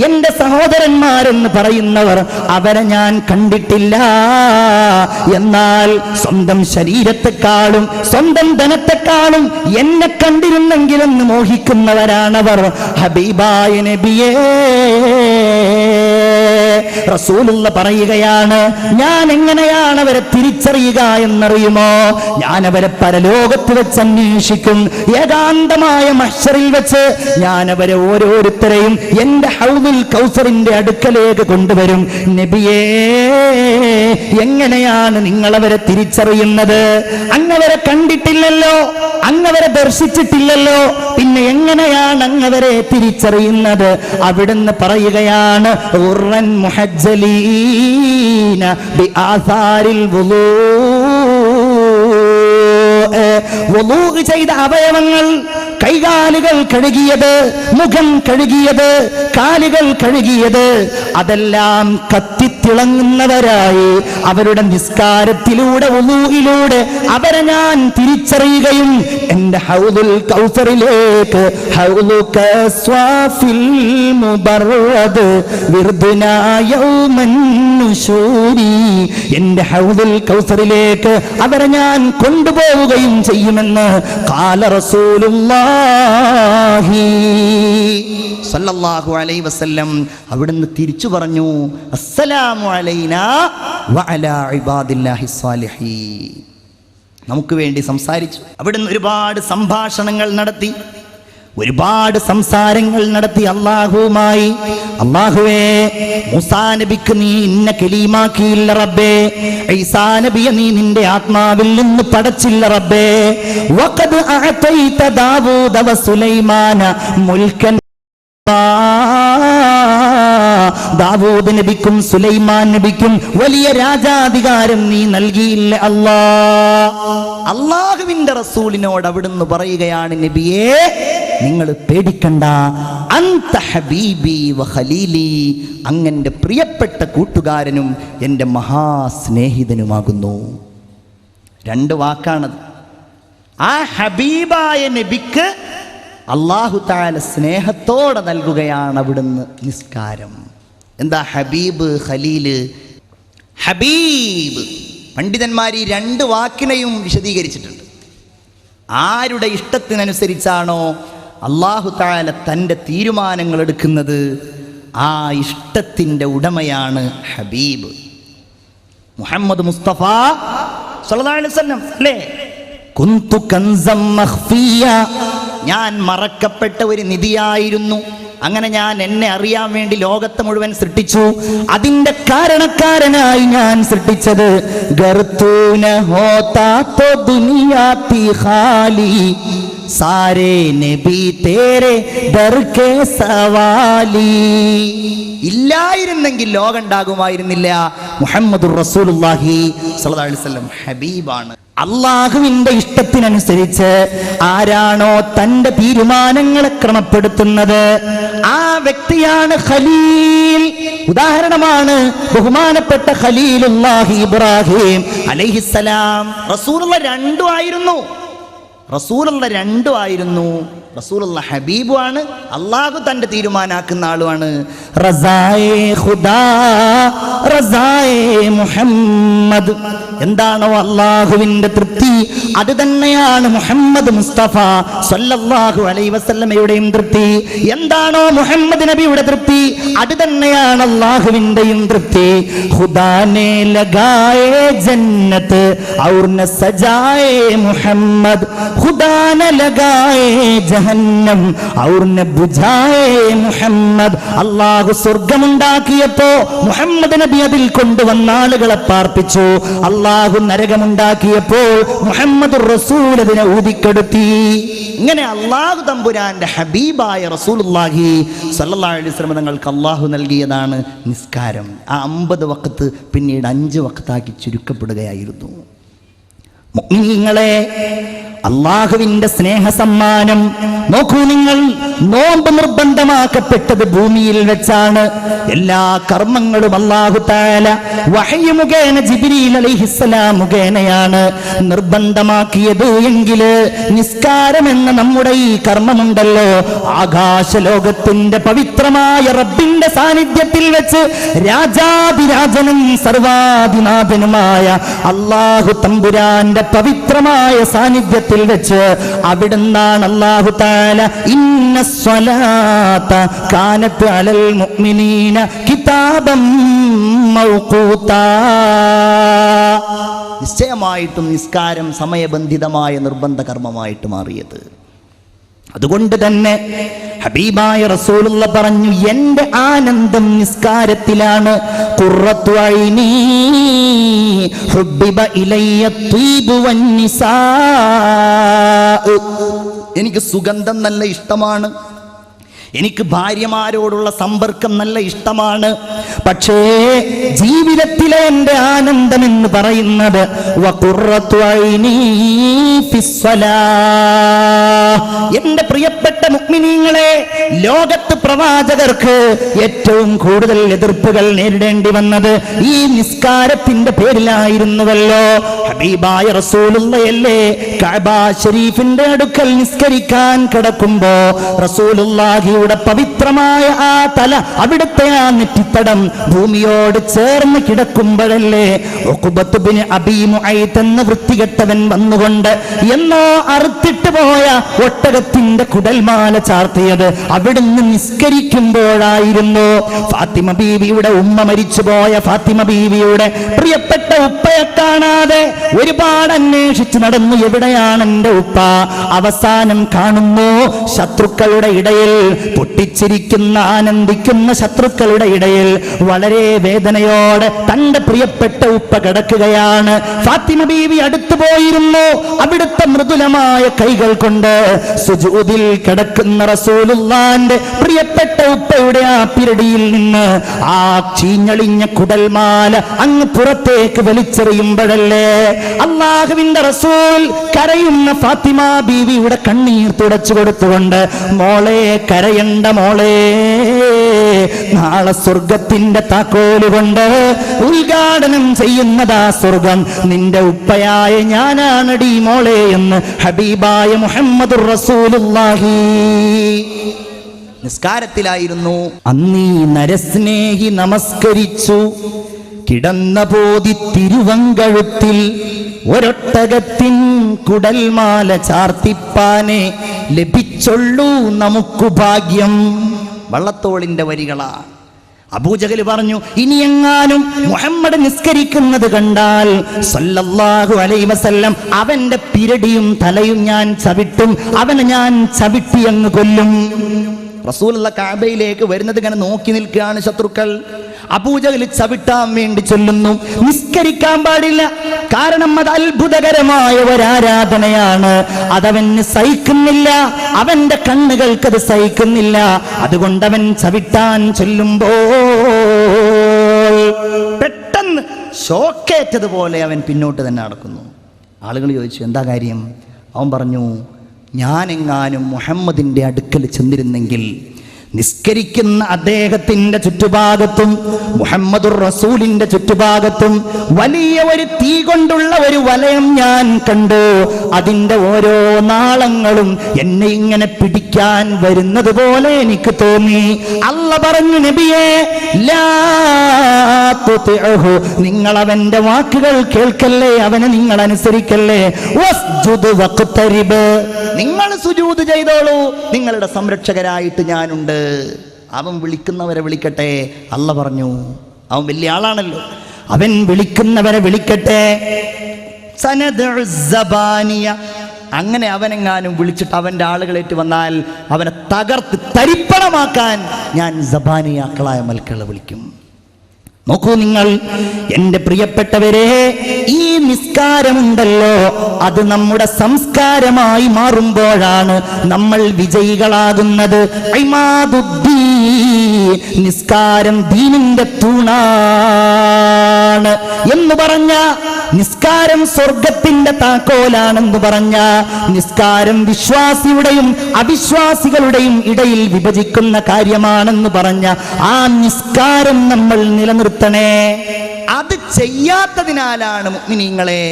എൻ്റെ സഹോദരന്മാരെന്ന് പറയുന്നവർ അവരെ ഞാൻ കണ്ടിട്ടില്ല. എന്നാൽ സ്വന്തം ശരീരത്തെക്കാളും സ്വന്തം ധനത്തെക്കാളും എന്നെ കണ്ടിരുന്നെങ്കിലെന്ന് മോഹിക്കുന്നവരാണവർ. ഹബീബായ നബിയേ, റസൂലുള്ള പറയുകയാണ്, ഞാൻ എങ്ങനെയാണ് അവരെ തിരിച്ചറിയുക എന്നറിയുമോ? ഞാൻ അവരെ പരലോകത്ത് വെച്ച് അന്വേഷിക്കും. ഏകാന്തമായ മഹ്ശറിൽ വെച്ച് ഞാൻ അവരെ ഓരോരുത്തരെയും എൻ്റെ ഹൗദുൽ കൗസറിന്റെ അടുക്കലേക്ക് കൊണ്ടുവരും. നബിയേ, എങ്ങനെയാണ് നിങ്ങൾ അവരെ തിരിച്ചറിയുന്നത്? അങ്ങവരെ കണ്ടിട്ടില്ലല്ലോ, അങ്ങവരെ ദർശിച്ചിട്ടില്ലല്ലോ, പിന്നെ എങ്ങനെയാണ് അങ്ങവരെ തിരിച്ചറിയുന്നത്? അവിടുന്ന് പറയുകയാണ്, ഉർറൻ മുഹജ്ജലീന ബിആസാരിൽ വുളൂ, വുളൂ ചെയ്ത അവയവങ്ങൾ, കൈകാലുകൾ കഴുകിയത്, മുഖം കഴുകിയത്, കാലുകൾ കഴുകിയത്, അതെല്ലാം കത്തിത്തിളങ്ങുന്നവരായി അവരുടെ നിസ്കാരത്തിലൂടെ വുളൂയിലൂടെ അവരെ ഞാൻ തിരിച്ചറിയുകയും എൻ്റെ ഹൗദുൽ കൗസറിലേക്ക്, ഹൗദുക സ്വാഫിൽ മുബറദ് വിർദുനാ യൗമൻ നുശൂരി, എൻ്റെ ഹൗദുൽ കൗസറിലേക്ക് അവരെ ഞാൻ കൊണ്ടുപോവുകയും ചെയ്യുമെന്ന് ഖാല റസൂലുള്ളാഹി സല്ലല്ലാഹു അലൈഹി വസല്ലം. അവിടുന്ന് തിരിച്ചു പറഞ്ഞു, അസ്സലാമു അലൈനാ വഅലാ ഇബാദില്ലാഹി സ്വാലിഹീൻ. നമുക്ക് വേണ്ടി സംസാരിച്ചു. അവിടുന്ന് ഒരുപാട് സംഭാഷണങ്ങൾ നടത്തി, ഒരുപാട് സംസാരങ്ങൾ നടത്തി അല്ലാഹുവുമായി. അല്ലാഹുവേ, മൂസാ നബിക്ക് നീ ഇന്ന കലീമാക്കിയില്ല റബ്ബേ, ഈസാ നബിയെ നീ നിന്റെ ആത്മാവിൽ നിന്ന് പടച്ചില്ല റബ്ബേ. വഖദ് അഅതൈത ദാവൂദ വസുലൈമാന മുൽക്കൻ, ദാവൂദ് നബിക്കും സുലൈമാൻ നബിക്കും വലിയ രാജാധികാരം നീ നൽകിയില്ല അല്ലാ. അല്ലാഹുവിന്റെ റസൂലിനോട് അവിടുന്ന് പറയുകയാണ്, നബിയേ നിങ്ങൾ പേടിക്കണ്ട, അന്ത ഹബീബി വ ഖലീലി, അങ്ങന്റെ പ്രിയപ്പെട്ട കൂട്ടുകാരനും എൻ്റെ മഹാസ്നേഹിതനുമാകുന്നു. രണ്ട് വാക്കാണത്. ആ ഹബീബായ നബിക്ക് അല്ലാഹു തആല സ്നേഹത്തോടെ നൽകുകയാണ് അവിടുന്ന് നിസ്കാരം. എന്താ ഹബീബ്, ഖലീല്? ഹബീബ്, പണ്ഡിതന്മാർ ഈ രണ്ട് വാക്കിനെയും വിശദീകരിച്ചിട്ടുണ്ട്. ആരുടെ ഇഷ്ടത്തിനനുസരിച്ചാണോ അല്ലാഹു തആല തൻ്റെ തീരുമാനങ്ങൾ എടുക്കുന്നത്, ആ ഇഷ്ടത്തിൻ്റെ ഉടമയാണ് ഹബീബ്. മുഹമ്മദ് മുസ്തഫ സല്ലല്ലാഹു അലൈഹി വസല്ലം അല്ലേ, കുന്തു കൻസം മഖ്ഫിയ, ഞാൻ മറക്കപ്പെട്ട ഒരു നിധിയായിരുന്നു. അങ്ങനെ ഞാൻ എന്നെ അറിയാൻ വേണ്ടി ലോകത്തെ മുഴുവൻ സൃഷ്ടിച്ചു. അതിന്റെ കാരണക്കാരനായി ഞാൻ സൃഷ്ടിച്ചത് ഗർത്തൂന ഹോതാ തോ ദുനിയാ തി ഖാലി, സാരേ നബി തേരെ ദർ കെ സവാലി. ഇല്ലായിരുന്നെങ്കിൽ ലോകം ഉണ്ടാകുമായിരുന്നില്ല. മുഹമ്മദുർ റസൂലുള്ളാഹി സ്വല്ലല്ലാഹു അലൈഹി വസല്ലം ഹബീബാണ്. അള്ളാഹുവിന്റെ ഇഷ്ടത്തിനനുസരിച്ച് ആരാണോ തന്റെ തീരുമാനങ്ങളെ ക്രമപ്പെടുത്തുന്നത്, ആ വ്യക്തിയാണ് ഖലീൽ. ഉദാഹരണമാണ് ബഹുമാനപ്പെട്ട ഖലീലുല്ലാഹി ഇബ്രാഹിം അലൈഹിസ്സലാം. റസൂലുള്ള രണ്ടും ആയിരുന്നു. റസൂലുള്ള ഹബീബുമാണ്, അള്ളാഹു തൻ്റെ തീരുമാനാക്കുന്ന ആളുമാണ്. റസായേ ഖുദാ റസായേ മുഹമ്മദ്, എന്താണോ അള്ളാഹുവിൻ്റെ തൃപ്തി അത് തന്നെയാണ് മുഹമ്മദ് മുസ്തഫ സല്ലല്ലാഹു അലൈഹി വസല്ലമയുടെയും തൃപ്തി. എന്താണോ മുഹമ്മദ് നബിയുടെ തൃപ്തി അത് തന്നെയാണ് അള്ളാഹുവിൻ്റെയും തൃപ്തി. ഖുദാനെ ലഗായേ ജന്നത്ത് ഔർ ന സജായേ മുഹമ്മദ്, ഖുദാനെ ലഗായേ ജഹന്നം ഔർ ന ബുജായേ മുഹമ്മദ്. അള്ളാഹു സ്വർഗമുണ്ടാക്കിയപ്പോ മുഹമ്മദ് നബി അതിൽ കൊണ്ടുവന്ന ആളുകളെ പാർപ്പിച്ചു. അള്ളാഹു നരകമുണ്ടാക്കിയപ്പോൾ മുഹമ്മദ് റസൂൽ അതിനെ ഊതിക്കെടുത്തി. ഇങ്ങനെ അള്ളാഹു തമ്പുരാന്റെ ഹബീബായ റസൂലുള്ളാഹി സ്വല്ലല്ലാഹു അലൈഹി വസല്ലം തങ്ങൾക്ക് അള്ളാഹു നൽകിയതാണ് നിസ്കാരം. ആ 50 വഖത്ത് പിന്നീട് 5 വഖത്താക്കി ചുരുക്കപ്പെടുകയായിരുന്നു. മുഅ്മിനീങ്ങളെ, അള്ളാഹുവിന്റെ സ്നേഹ സമ്മാനം നോക്കൂ നിങ്ങൾ. നോമ്പ് നിർബന്ധമാക്കപ്പെട്ടത് ഭൂമിയിൽ വെച്ചാണ്. എല്ലാ കർമ്മങ്ങളും അല്ലാഹു തആല വഹയ് മുഖേന ജിബ്രീൽ അലൈഹിസ്സലാം മുഖേനയാണ് നിർബന്ധമാക്കിയത്. എങ്കിൽ നിസ്കാരം എന്ന നമ്മുടെ ഈ കർമ്മമുണ്ടല്ലോ, ആകാശലോകത്തിന്റെ പവിത്രമായ റബ്ബിന്റെ സാന്നിധ്യത്തിൽ വെച്ച് രാജാതിരാജനും സർവാധിനാഥനുമായ അല്ലാഹു തമ്പുരാന്റെ പവിത്രമായ സാന്നിധ്യത്തിൽ വെച്ച് അവിടുന്നാണ് അല്ലാഹു തആല ഇന്ന സ്വലാത്ത കാനത്ത് അലൽ മുഅ്മിനീന കിതാബം മൗഖൂതാ, നിശ്ചയമായിട്ടും നിസ്കാരം സമയബന്ധിതമായ നിർബന്ധ കർമ്മമായിട്ട് മാറിയത്. അതുകൊണ്ട് തന്നെ ഹബീബായ റസൂലുള്ള പറഞ്ഞു, എന്റെ ആനന്ദം നിസ്കാരത്തിലാണ്. ഖുർറത്തു ഐനി ഹുബ്ബിബ ഇലയ്യ ത്വീബു വന്നിസാ, എനിക്ക് സുഗന്ധം നല്ല ഇഷ്ടമാണ്, എനിക്ക് ഭാര്യമാരോടുള്ള സമ്പർക്കം നല്ല ഇഷ്ടമാണ്. പക്ഷേ ജീവിതത്തിലെ എൻ്റെ ആനന്ദം എന്ന് പറയുന്നത് വഖുർറത്തു ഐനി ഫിസ്സലാ. എൻ്റെ പ്രിയപ്പെട്ട മുഅ്മിനീങ്ങളെ, ലോകത്ത് പ്രവാചകർക്ക് ഏറ്റവും കൂടുതൽ എതിർപ്പുകൾ നേരിടേണ്ടി വന്നത് ഈ നിസ്കാരത്തിന്റെ പേരിലായിരുന്നുവല്ലോ. ഹബീബായ റസൂലുള്ളയല്ലേ കഅബ ശരീഫിന്റെ അടുക്കൽ നിസ്കരിക്കാൻ കിടക്കുമ്പോ റസൂലുള്ളാഹിയുടെ പവിത്രമായ ആ തല, അവിടുത്തെ ആ നെറ്റിത്തടം ഭൂമിയോട് ചേർന്ന് കിടക്കുമ്പോഴല്ലേ ഉഖബത്ത് ബിൻ അബീ മുഅയ്ത് എന്ന വൃത്തികെട്ടവൻ വന്നുകൊണ്ട് എന്നോ അറുത്തിട്ട് പോയ ഒട്ടകത്തിന്റെ കുടൽമാല ചാർത്തിയത് അവിടുന്ന് നിസ്കരിക്കുമ്പോഴായിരുന്നു. ഫാത്തിമ ബീവിയുടെ ഉമ്മ മരിച്ചുപോയ ഫാത്തിമ ബീവിയുടെ പ്രിയപ്പെട്ട ഉപ്പയെ കാണാതെ ഒരുപാട് അന്വേഷിച്ച് നടന്നു. എവിടെയാണ് എൻ്റെ ഉപ്പ? അവസാനം കാണുന്നു ശത്രുക്കളുടെ ഇടയിൽ, പൊട്ടിച്ചിരിക്കുന്ന ആനന്ദിക്കുന്ന ശത്രുക്കളുടെ ഇടയിൽ വളരെ വേദനയോടെ തന്റെ പ്രിയപ്പെട്ട ഉപ്പ കിടക്കുകയാണ്. ഫാത്തിമ ബീവി അടുത്തു പോയിരുന്നു. അവിടുത്തെ മൃദുലമായ കൈകൾ കൊണ്ട് സുജൂദിൽ കിടക്കുന്ന റസൂലുള്ളാന്റെ പ്രിയപ്പെട്ട ഉപ്പയുടെ ആ പിരടിയിൽ നിന്ന് ആ ചീഞ്ഞളിഞ്ഞ കുടൽമാല അങ്ങ് പുറത്തേക്ക് വലിച്ചെറിയുമ്പോഴല്ലേ അല്ലാഹുവിന്റെ റസൂൽ കരയുന്ന ഫാത്തിമ ബീവിയുടെ കണ്ണീർ തുടച്ചു കൊടുത്തുകൊണ്ട്, മോളെ കരയണ്ട മോളെ, നാളെ സ്വർഗത്തിന്റെ താക്കോല് കൊണ്ട് ഉദ്ഘാടനം ചെയ്യുന്നതാ സ്വർഗം, നിന്റെ ഉപ്പയായ ഞാനാണടി മോളെ എന്ന് ഹബീബായ മുഹമ്മദുർ റസൂലുള്ളാഹി. നിസ്കാരത്തിലായിരുന്നു. അന്നീ നരസ്നേഹി നമസ്കരിച്ചു കിടന്ന പോതി തിരുവങ്കഴുത്തിൽ ഒരൊട്ടകത്തിൻ കുടൽമാല ചാർത്തിപ്പാനെ ലഭിച്ചുള്ളൂ നമുക്കു ഭാഗ്യം. വള്ളത്തോളിന്റെ വരികളാ. അബൂജഹൽ പറഞ്ഞു, ഇനിയെങ്ങാനും മുഹമ്മദ് നിസ്കരിക്കുന്നത് കണ്ടാൽ സല്ലല്ലാഹു അലൈഹി വസല്ലം അവന്റെ പിരടിയും തലയും ഞാൻ ചവിട്ടും, അവനെ ഞാൻ ചവിട്ടി അങ്ങ് കൊല്ലും. റസൂലുള്ള കഅബയിലേക്ക് വരുന്നത് ഇങ്ങനെ നോക്കി നിൽക്കുകയാണ് ശത്രുക്കൾ. അബൂജഹൽ ചവിട്ടാൻ വേണ്ടി ചൊല്ലുന്നു. നിസ്കരിക്കാൻ പാടില്ല, കാരണം അത് അത്ഭുതകരമായ ഒരാരാധനയാണ്. അതവന് സഹിക്കുന്നില്ല, അവന്റെ കണ്ണുകൾക്കത് സഹിക്കുന്നില്ല. അതുകൊണ്ട് അവൻ ചവിട്ടാൻ ചൊല്ലുമ്പോൾ പെട്ടെന്ന് ഷോക്കേറ്റതുപോലെ അവൻ പിന്നോട്ട് തന്നെ നടക്കുന്നു. ആളുകൾ ചോദിച്ചു, എന്താ കാര്യം? അവൻ പറഞ്ഞു, ഞാനെങ്ങാനും മുഹമ്മദിൻ്റെ അടുക്കൽ ചെന്നിരുന്നെങ്കിൽ നിസ്കരിക്കുന്ന അദ്ദേഹത്തിന്റെ ചുറ്റുഭാഗത്തും മുഹമ്മദുർ റസൂലിന്റെ ചുറ്റുഭാഗത്തും വലിയ ഒരു തീ കൊണ്ടുള്ള ഒരു വലയം ഞാൻ കണ്ടു. അതിന്റെ ഓരോ നാളങ്ങളും എന്നെ ഇങ്ങനെ പിടിക്കാൻ വരുന്നത് പോലെ എനിക്ക് തോന്നി. അല്ലാഹ് പറഞ്ഞു, നബിയേ, ലാ തുതിഉഹു, നിങ്ങൾ അവന്റെ വാക്കുകൾ കേൾക്കല്ലേ, അവനെ നിങ്ങൾ അനുസരിക്കല്ലേ. വസ്ജുദ് വഖ്തരിബ്, നിങ്ങൾ സുജൂദ് ചെയ്തോളൂ, നിങ്ങളുടെ സംരക്ഷകരായിട്ട് ഞാനുണ്ട്. അവൻ വിളിക്കുന്നവരെ വിളിക്കട്ടെ. അല്ലാഹ് പറഞ്ഞു, അവൻ വലിയ ആളാണല്ലോ, അവൻ വിളിക്കുന്നവരെ വിളിക്കട്ടെ. സനദഉ സബാനിയ, അങ്ങനെ അവനെങ്ങാനും വിളിച്ചിട്ട് അവൻ്റെ ആളുകളേറ്റ് വന്നാൽ അവനെ തകർത്ത് തരിപ്പണമാക്കാൻ ഞാൻ സബാനിയാക്കളായ മൽക്കളെ വിളിക്കും. നോക്കൂ നിങ്ങൾ, എൻ്റെ പ്രിയപ്പെട്ടവരെ, ഈ നിസ്കാരമുണ്ടല്ലോ, അത് നമ്മുടെ സംസ്കാരമായി മാറുമ്പോഴാണ് നമ്മൾ വിജയികളാകുന്നത്. ഇമാദുദ്ദീൻ, നിസ്കാരം ദീനിന്റെ തൂണാണ് എന്ന് പറഞ്ഞ, നിസ്കാരം സ്വർഗത്തിന്റെ താക്കോലാണെന്ന് പറഞ്ഞ, നിസ്കാരം വിശ്വാസിയുടെയും അവിശ്വാസികളുടെയും ഇടയിൽ വിഭജിക്കുന്ന കാര്യമാണെന്ന് പറഞ്ഞ ആ നിസ്കാരം നമ്മൾ നിലനിർത്തണേ. അത് ചെയ്യാത്തതിനാലാണ് മുഅ്മിനീങ്ങളെ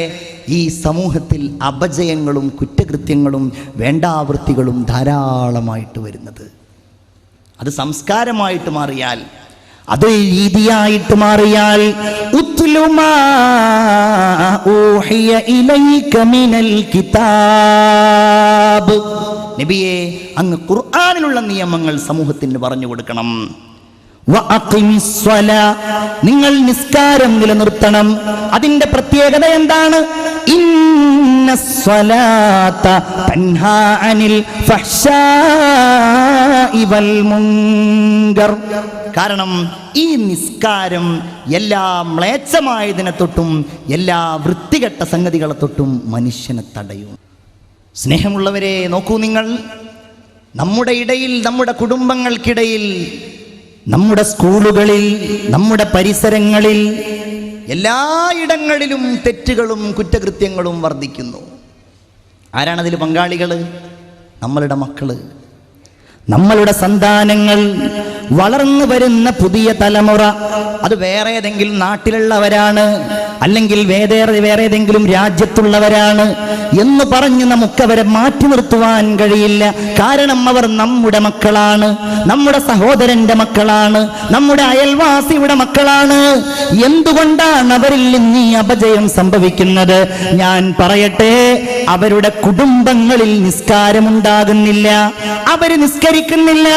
ഈ സമൂഹത്തിൽ അപജയങ്ങളും കുറ്റകൃത്യങ്ങളും വേണ്ടാവൃത്തികളും ധാരാളമായിട്ട് വരുന്നത്. അത് സംസ്കാരമായിട്ട് മാറിയാൽ, അത് രീതിയായിട്ട് മാറിയാൽ, ഉത്ലുമാ ഊഹിയ ഇലൈക മിനൽ കിതാബ്, നബിയേ, അങ്ങ് ഖുർആനിലുള്ള നിയമങ്ങൾ സമൂഹത്തിന് പറഞ്ഞു കൊടുക്കണം. വഅഖിമിസ്സലാ, നിങ്ങൾ നിസ്കാരം നിലനിർത്തണം. അതിന്റെ പ്രത്യേകത എന്താണ്? ഇന്നസ്സലാത്ത തൻഹാ അനിൽ ഫഹ്ശാഇ വൽ മുൻകർ. കാരണം ഈ നിസ്കാരം എല്ലാ മ്ലേച്ഛമായതിനെ തൊട്ടും എല്ലാ വൃത്തികെട്ട സംഗതികളെ തൊട്ടും മനുഷ്യനെ തടയും. സ്നേഹമുള്ളവരെ, നോക്കൂ നിങ്ങൾ, നമ്മുടെ ഇടയിൽ, നമ്മുടെ കുടുംബങ്ങൾക്കിടയിൽ, നമ്മുടെ സ്കൂളുകളിൽ, നമ്മുടെ പരിസരങ്ങളിൽ, എല്ലായിടങ്ങളിലും തെറ്റുകളും കുറ്റകൃത്യങ്ങളും വർദ്ധിക്കുന്നു. ആരാണതിൽ പങ്കാളികൾ? നമ്മളുടെ മക്കള്, നമ്മളുടെ സന്താനങ്ങൾ, വളർന്നു വരുന്ന പുതിയ തലമുറ. അത് വേറെ ഏതെങ്കിലും നാട്ടിലുള്ളവരാണ്, അല്ലെങ്കിൽ വേറെ ഏതെങ്കിലും രാജ്യത്തുള്ളവരാണ് എന്ന് പറഞ്ഞ് നമുക്കവരെ മാറ്റി നിർത്തുവാൻ കഴിയില്ല. കാരണം അവർ നമ്മുടെ മക്കളാണ്, നമ്മുടെ സഹോദരന്റെ മക്കളാണ്, നമ്മുടെ അയൽവാസിയുടെ മക്കളാണ്. എന്തുകൊണ്ടാണ് അവരിൽ നിന്ന് ഈ അപജയം സംഭവിക്കുന്നത്? ഞാൻ പറയട്ടെ, അവരുടെ കുടുംബങ്ങളിൽ നിസ്കാരമുണ്ടാകുന്നില്ല, അവര് നിസ്കരിക്കുന്നില്ല.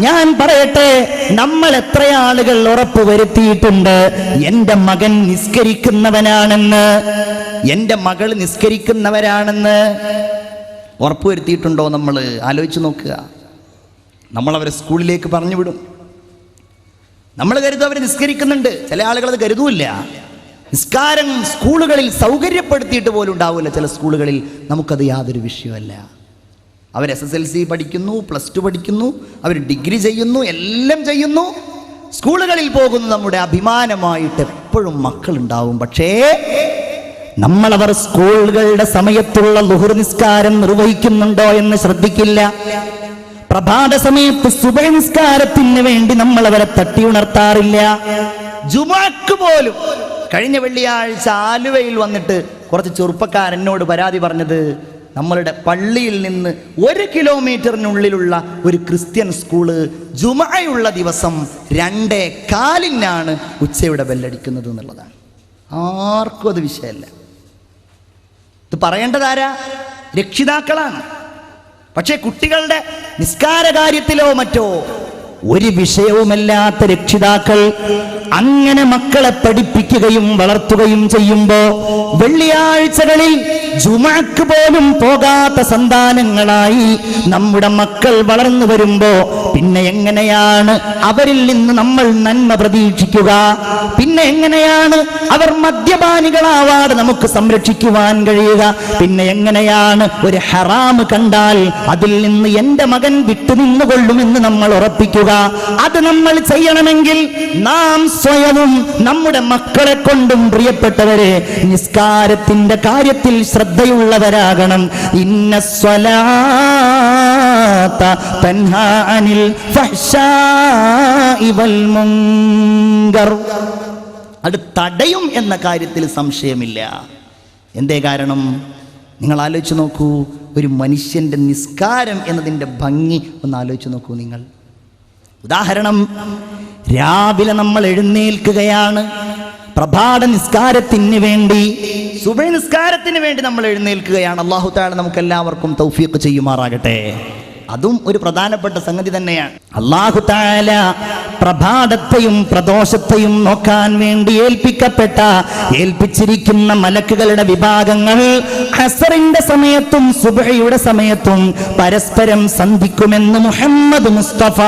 ഞാൻ പറയട്ടെ, നമ്മൾ എത്ര ആളുകൾ ഉറപ്പ് വരുത്തിയിട്ടുണ്ട് എന്റെ മകൻ നിസ്കരിക്കുന്നവനാണെന്ന്, എന്റെ മകൾ നിസ്കരിക്കുന്നവരാണെന്ന് ഉറപ്പ് വരുത്തിയിട്ടുണ്ടോ? നമ്മൾ ആലോചിച്ച് നോക്കുക. നമ്മളവരെ സ്കൂളിലേക്ക് പറഞ്ഞു വിടും, നമ്മൾ കരുതും അവർ നിസ്കരിക്കുന്നുണ്ട്. ചില ആളുകൾ അത് കരുതൂല്ല. നിസ്കാരം സ്കൂളുകളിൽ സൗകര്യപ്പെടുത്തിയിട്ട് പോലും ഉണ്ടാവില്ല. ചില സ്കൂളുകളിൽ നമുക്കത് യാതൊരു വിഷയമല്ല. അവർ SSLC പഠിക്കുന്നു, +2 പഠിക്കുന്നു, അവർ ഡിഗ്രി ചെയ്യുന്നു, എല്ലാം ചെയ്യുന്നു, സ്കൂളുകളിൽ പോകുന്നു. നമ്മുടെ അഭിമാനമായിട്ട് എപ്പോഴും മക്കളുണ്ടാവും. പക്ഷേ നമ്മളവർ സ്കൂളുകളുടെ സമയത്തുള്ള ളുഹർ നിസ്കാരം നിർവഹിക്കുന്നുണ്ടോ എന്ന് ശ്രദ്ധിക്കില്ല. പ്രഭാത സമയത്ത് സുബഹി നിസ്കാരത്തിന് വേണ്ടി നമ്മൾ അവരെ തട്ടി ഉണർത്താറില്ല. ജുമുഅക്ക് പോലും. കഴിഞ്ഞ വെള്ളിയാഴ്ച ആലുവയിൽ വന്നിട്ട് കുറച്ച് ചെറുപ്പക്കാർ എന്നോട് പരാതി പറഞ്ഞത്, നമ്മളുടെ പള്ളിയിൽ നിന്ന് 1 കിലോമീറ്ററിനുള്ളിലുള്ള ഒരു ക്രിസ്ത്യൻ സ്കൂള് ജുമുഅയുള്ള ദിവസം 2:15 ഉച്ചയുടെ ബെല്ലടിക്കുന്നത് എന്നുള്ളതാണ്. ആർക്കും അത് വിഷയമല്ല. ഇത് പറയേണ്ടതാരാ? രക്ഷിതാക്കളാണ്. പക്ഷേ കുട്ടികളുടെ നിസ്കാര കാര്യത്തിലോ മറ്റോ ഒരു വിഷയവുമല്ലാത്ത രക്ഷിതാക്കൾ അങ്ങനെ മക്കളെ പഠിപ്പിക്കുകയും വളർത്തുകയും ചെയ്യുമ്പോ വെള്ളിയാഴ്ചകളിൽ ജുമുഅക്ക് പോലും പോകാത്ത സന്താനങ്ങളായി നമ്മുടെ മക്കൾ വളർന്നു വരുമ്പോ പിന്നെ എങ്ങനെയാണ് അവരിൽ നിന്ന് നമ്മൾ നന്മ പ്രതീക്ഷിക്കുക? പിന്നെ എങ്ങനെയാണ് അവർ മദ്യപാനികളാവാതെ നമുക്ക് സംരക്ഷിക്കുവാൻ കഴിയുക? പിന്നെ എങ്ങനെയാണ് ഒരു ഹറാം കണ്ടാൽ അതിൽ നിന്ന് എന്റെ മകൻ വിട്ടുനിന്നുകൊള്ളുമെന്ന് നമ്മൾ ഉറപ്പിക്കുക? അത് നമ്മൾ ചെയ്യണമെങ്കിൽ നാം സ്വയവും നമ്മുടെ മക്കളെ കൊണ്ടും പ്രിയപ്പെട്ടവരെ നിസ്കാരത്തിന്റെ കാര്യത്തിൽ ശ്രദ്ധയുള്ളവരാകണം. ഇന്നസ്സലാത്ത തൻഹാ അനിൽ ഫഹ്ശാഇ വൽ മുൻകർ. അത് തടയും എന്ന കാര്യത്തിൽ സംശയമില്ല. എന്തേ കാരണം? നിങ്ങൾ ആലോചിച്ച് നോക്കൂ. ഒരു മനുഷ്യൻ്റെ നിസ്കാരം എന്നതിൻ്റെ ഭംഗി ഒന്ന് ആലോചിച്ച് നോക്കൂ നിങ്ങൾ. ഉദാഹരണം, രാവിലെ നമ്മൾ എഴുന്നേൽക്കുകയാണ് പ്രഭാത നിസ്കാരത്തിന് വേണ്ടി, സുബഹി നിസ്കാരത്തിന് വേണ്ടി നമ്മൾ എഴുന്നേൽക്കുകയാണ്. അല്ലാഹു തആല നമുക്ക് എല്ലാവർക്കും തൗഫീഖ് ചെയ്യുമാറാകട്ടെ. അതും ഒരു പ്രധാനപ്പെട്ട സംഗതി തന്നെയാണ്. അല്ലാഹു തആല പ്രഭാതത്തെയും പ്രദോഷത്തെയും നോക്കാൻ വേണ്ടി ഏൽപ്പിച്ചിരിക്കുന്ന മലക്കുകളുടെ വിഭാഗങ്ങൾ അസ്റിന്റെ സമയത്തും സുബ്ഹിയുടെ സമയത്തും പരസ്പരം സന്ധിക്കുമെന്ന് മുഹമ്മദ് മുസ്തഫ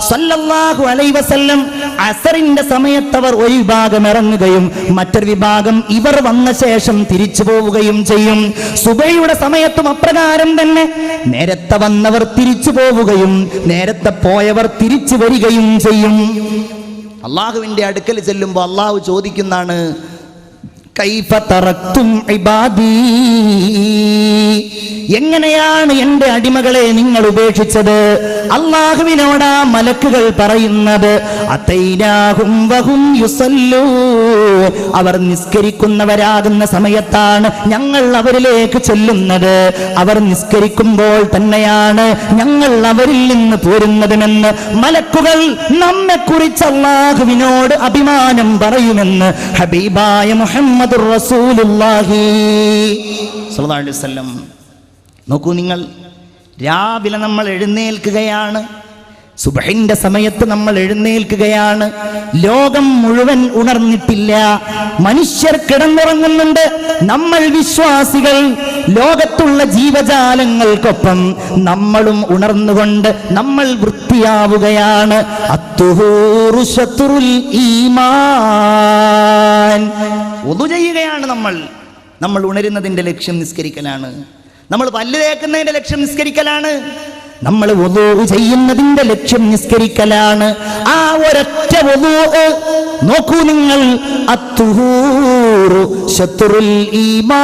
സല്ലല്ലാഹു അലൈഹി വസല്ലം. അസ്റിന്റെ സമയത്ത് അവർ ഒരു വിഭാഗം ഇറങ്ങുകയും മറ്റൊരു വിഭാഗം ഇവർ വന്ന ശേഷം തിരിച്ചു പോവുകയും ചെയ്യും. സുബ്ഹിയുടെ സമയത്തും അപ്രകാരം തന്നെ. നേരത്തെ വന്നവർ തിരിച്ചു പോവുകയും നേരത്തെ പോയവർ തിരിച്ചു വരികയും ചെയ്യും. അള്ളാഹുവിന്റെ അടുക്കൽ ചെല്ലുമ്പോൾ അള്ളാഹു ചോദിക്കുന്നതാണ്, കൈഫ തറക്തും ഇബാദി, എങ്ങനെയാണ് എൻ്റെ അടിമകളെ നിങ്ങൾ ഉപേക്ഷിച്ചത്? അള്ളാഹുവിനോടാ മലക്കുകൾ പറയുന്നത്, അതൈനാഹും വഹും യുസല്ലൂ, അവർ നിസ്കരിക്കുന്നവരാകുന്ന സമയത്താണ് ഞങ്ങൾ അവരിലേക്ക് ചെല്ലുന്നത്. അവർ നിസ്കരിക്കുമ്പോൾ തന്നെയാണ് ഞങ്ങൾ അവരിൽ നിന്ന് പോരുന്നതുമെന്ന് മലക്കുകൾ നമ്മെക്കുറിച്ച് അള്ളാഹുവിനോട് അഭിമാനം പറയുമെന്ന് ഹബീബായ മുഹമ്മദ് റസൂലുള്ളാഹി സ്വല്ലല്ലാഹു അലൈഹി വസല്ലം. നോക്കൂ നിങ്ങൾ, രാവിലെ നമ്മൾ എഴുന്നേൽക്കുകയാണ്, സുബ്ഹിന്റെ സമയത്ത് നമ്മൾ എഴുന്നേൽക്കുകയാണ്. ലോകം മുഴുവൻ ഉണർന്നിട്ടില്ല, മനുഷ്യർ കിടന്നുറങ്ങുന്നുണ്ട്. നമ്മൾ വിശ്വാസികൾ ലോകത്തുള്ള ജീവജാലങ്ങൾക്കൊപ്പം നമ്മളും ഉണർന്നുകൊണ്ട് നമ്മൾ വൃത്തിയാവുകയാണ്. അത്തുഹൂറു ശത്രുൽ ഈമാൻ. ഒതു ചെയ്യുകയാണ് നമ്മൾ ഉണരുന്നതിന്റെ ലക്ഷ്യം നിസ്കരിക്കലാണ്. നമ്മൾ പല്ല് തേക്കുന്നതിന്റെ ലക്ഷ്യം നിസ്കരിക്കലാണ്. നമ്മൾ വുളൂ ചെയ്യുന്നതിന്റെ ലക്ഷ്യം നിസ്കരിക്കലാണ്. ആ ഒരൊറ്റ വുളൂ നോക്കൂ നിങ്ങൾ, അത്തുഹൂറു ശത്രുൽ ഈമാൻ.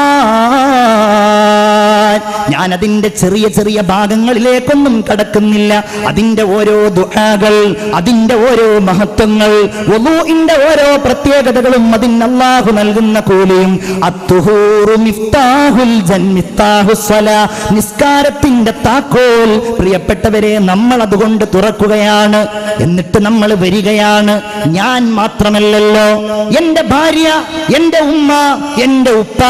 ഞാൻ അതിന്റെ ചെറിയ ചെറിയ ഭാഗങ്ങളിലേക്കൊന്നും കടക്കുന്നില്ല. അതിന്റെ ഓരോ ദുആകൾ, അതിന്റെ ഓരോ മഹത്വങ്ങൾ, വുളൂഇന്റെ ഓരോ പ്രത്യേകതകളും അതിന് അല്ലാഹു നൽകുന്ന കൂലിയും. അത്തുഹൂറു മിഫ്താഹുൽ ജന്നത്താഹുസ് സ്വലാ, നിസ്കാരത്തിന്റെ താക്കോൽ. പ്രിയപ്പെട്ടവരെ, നമ്മൾ അതുകൊണ്ട് തുറക്കുകയാണ്. എന്നിട്ട് നമ്മൾ വരികയാണ്. ഞാൻ മാത്രമല്ലല്ലോ, എൻ്റെ ഭാര്യ, എൻ്റെ ഉമ്മ, എൻ്റെ ഉപ്പ,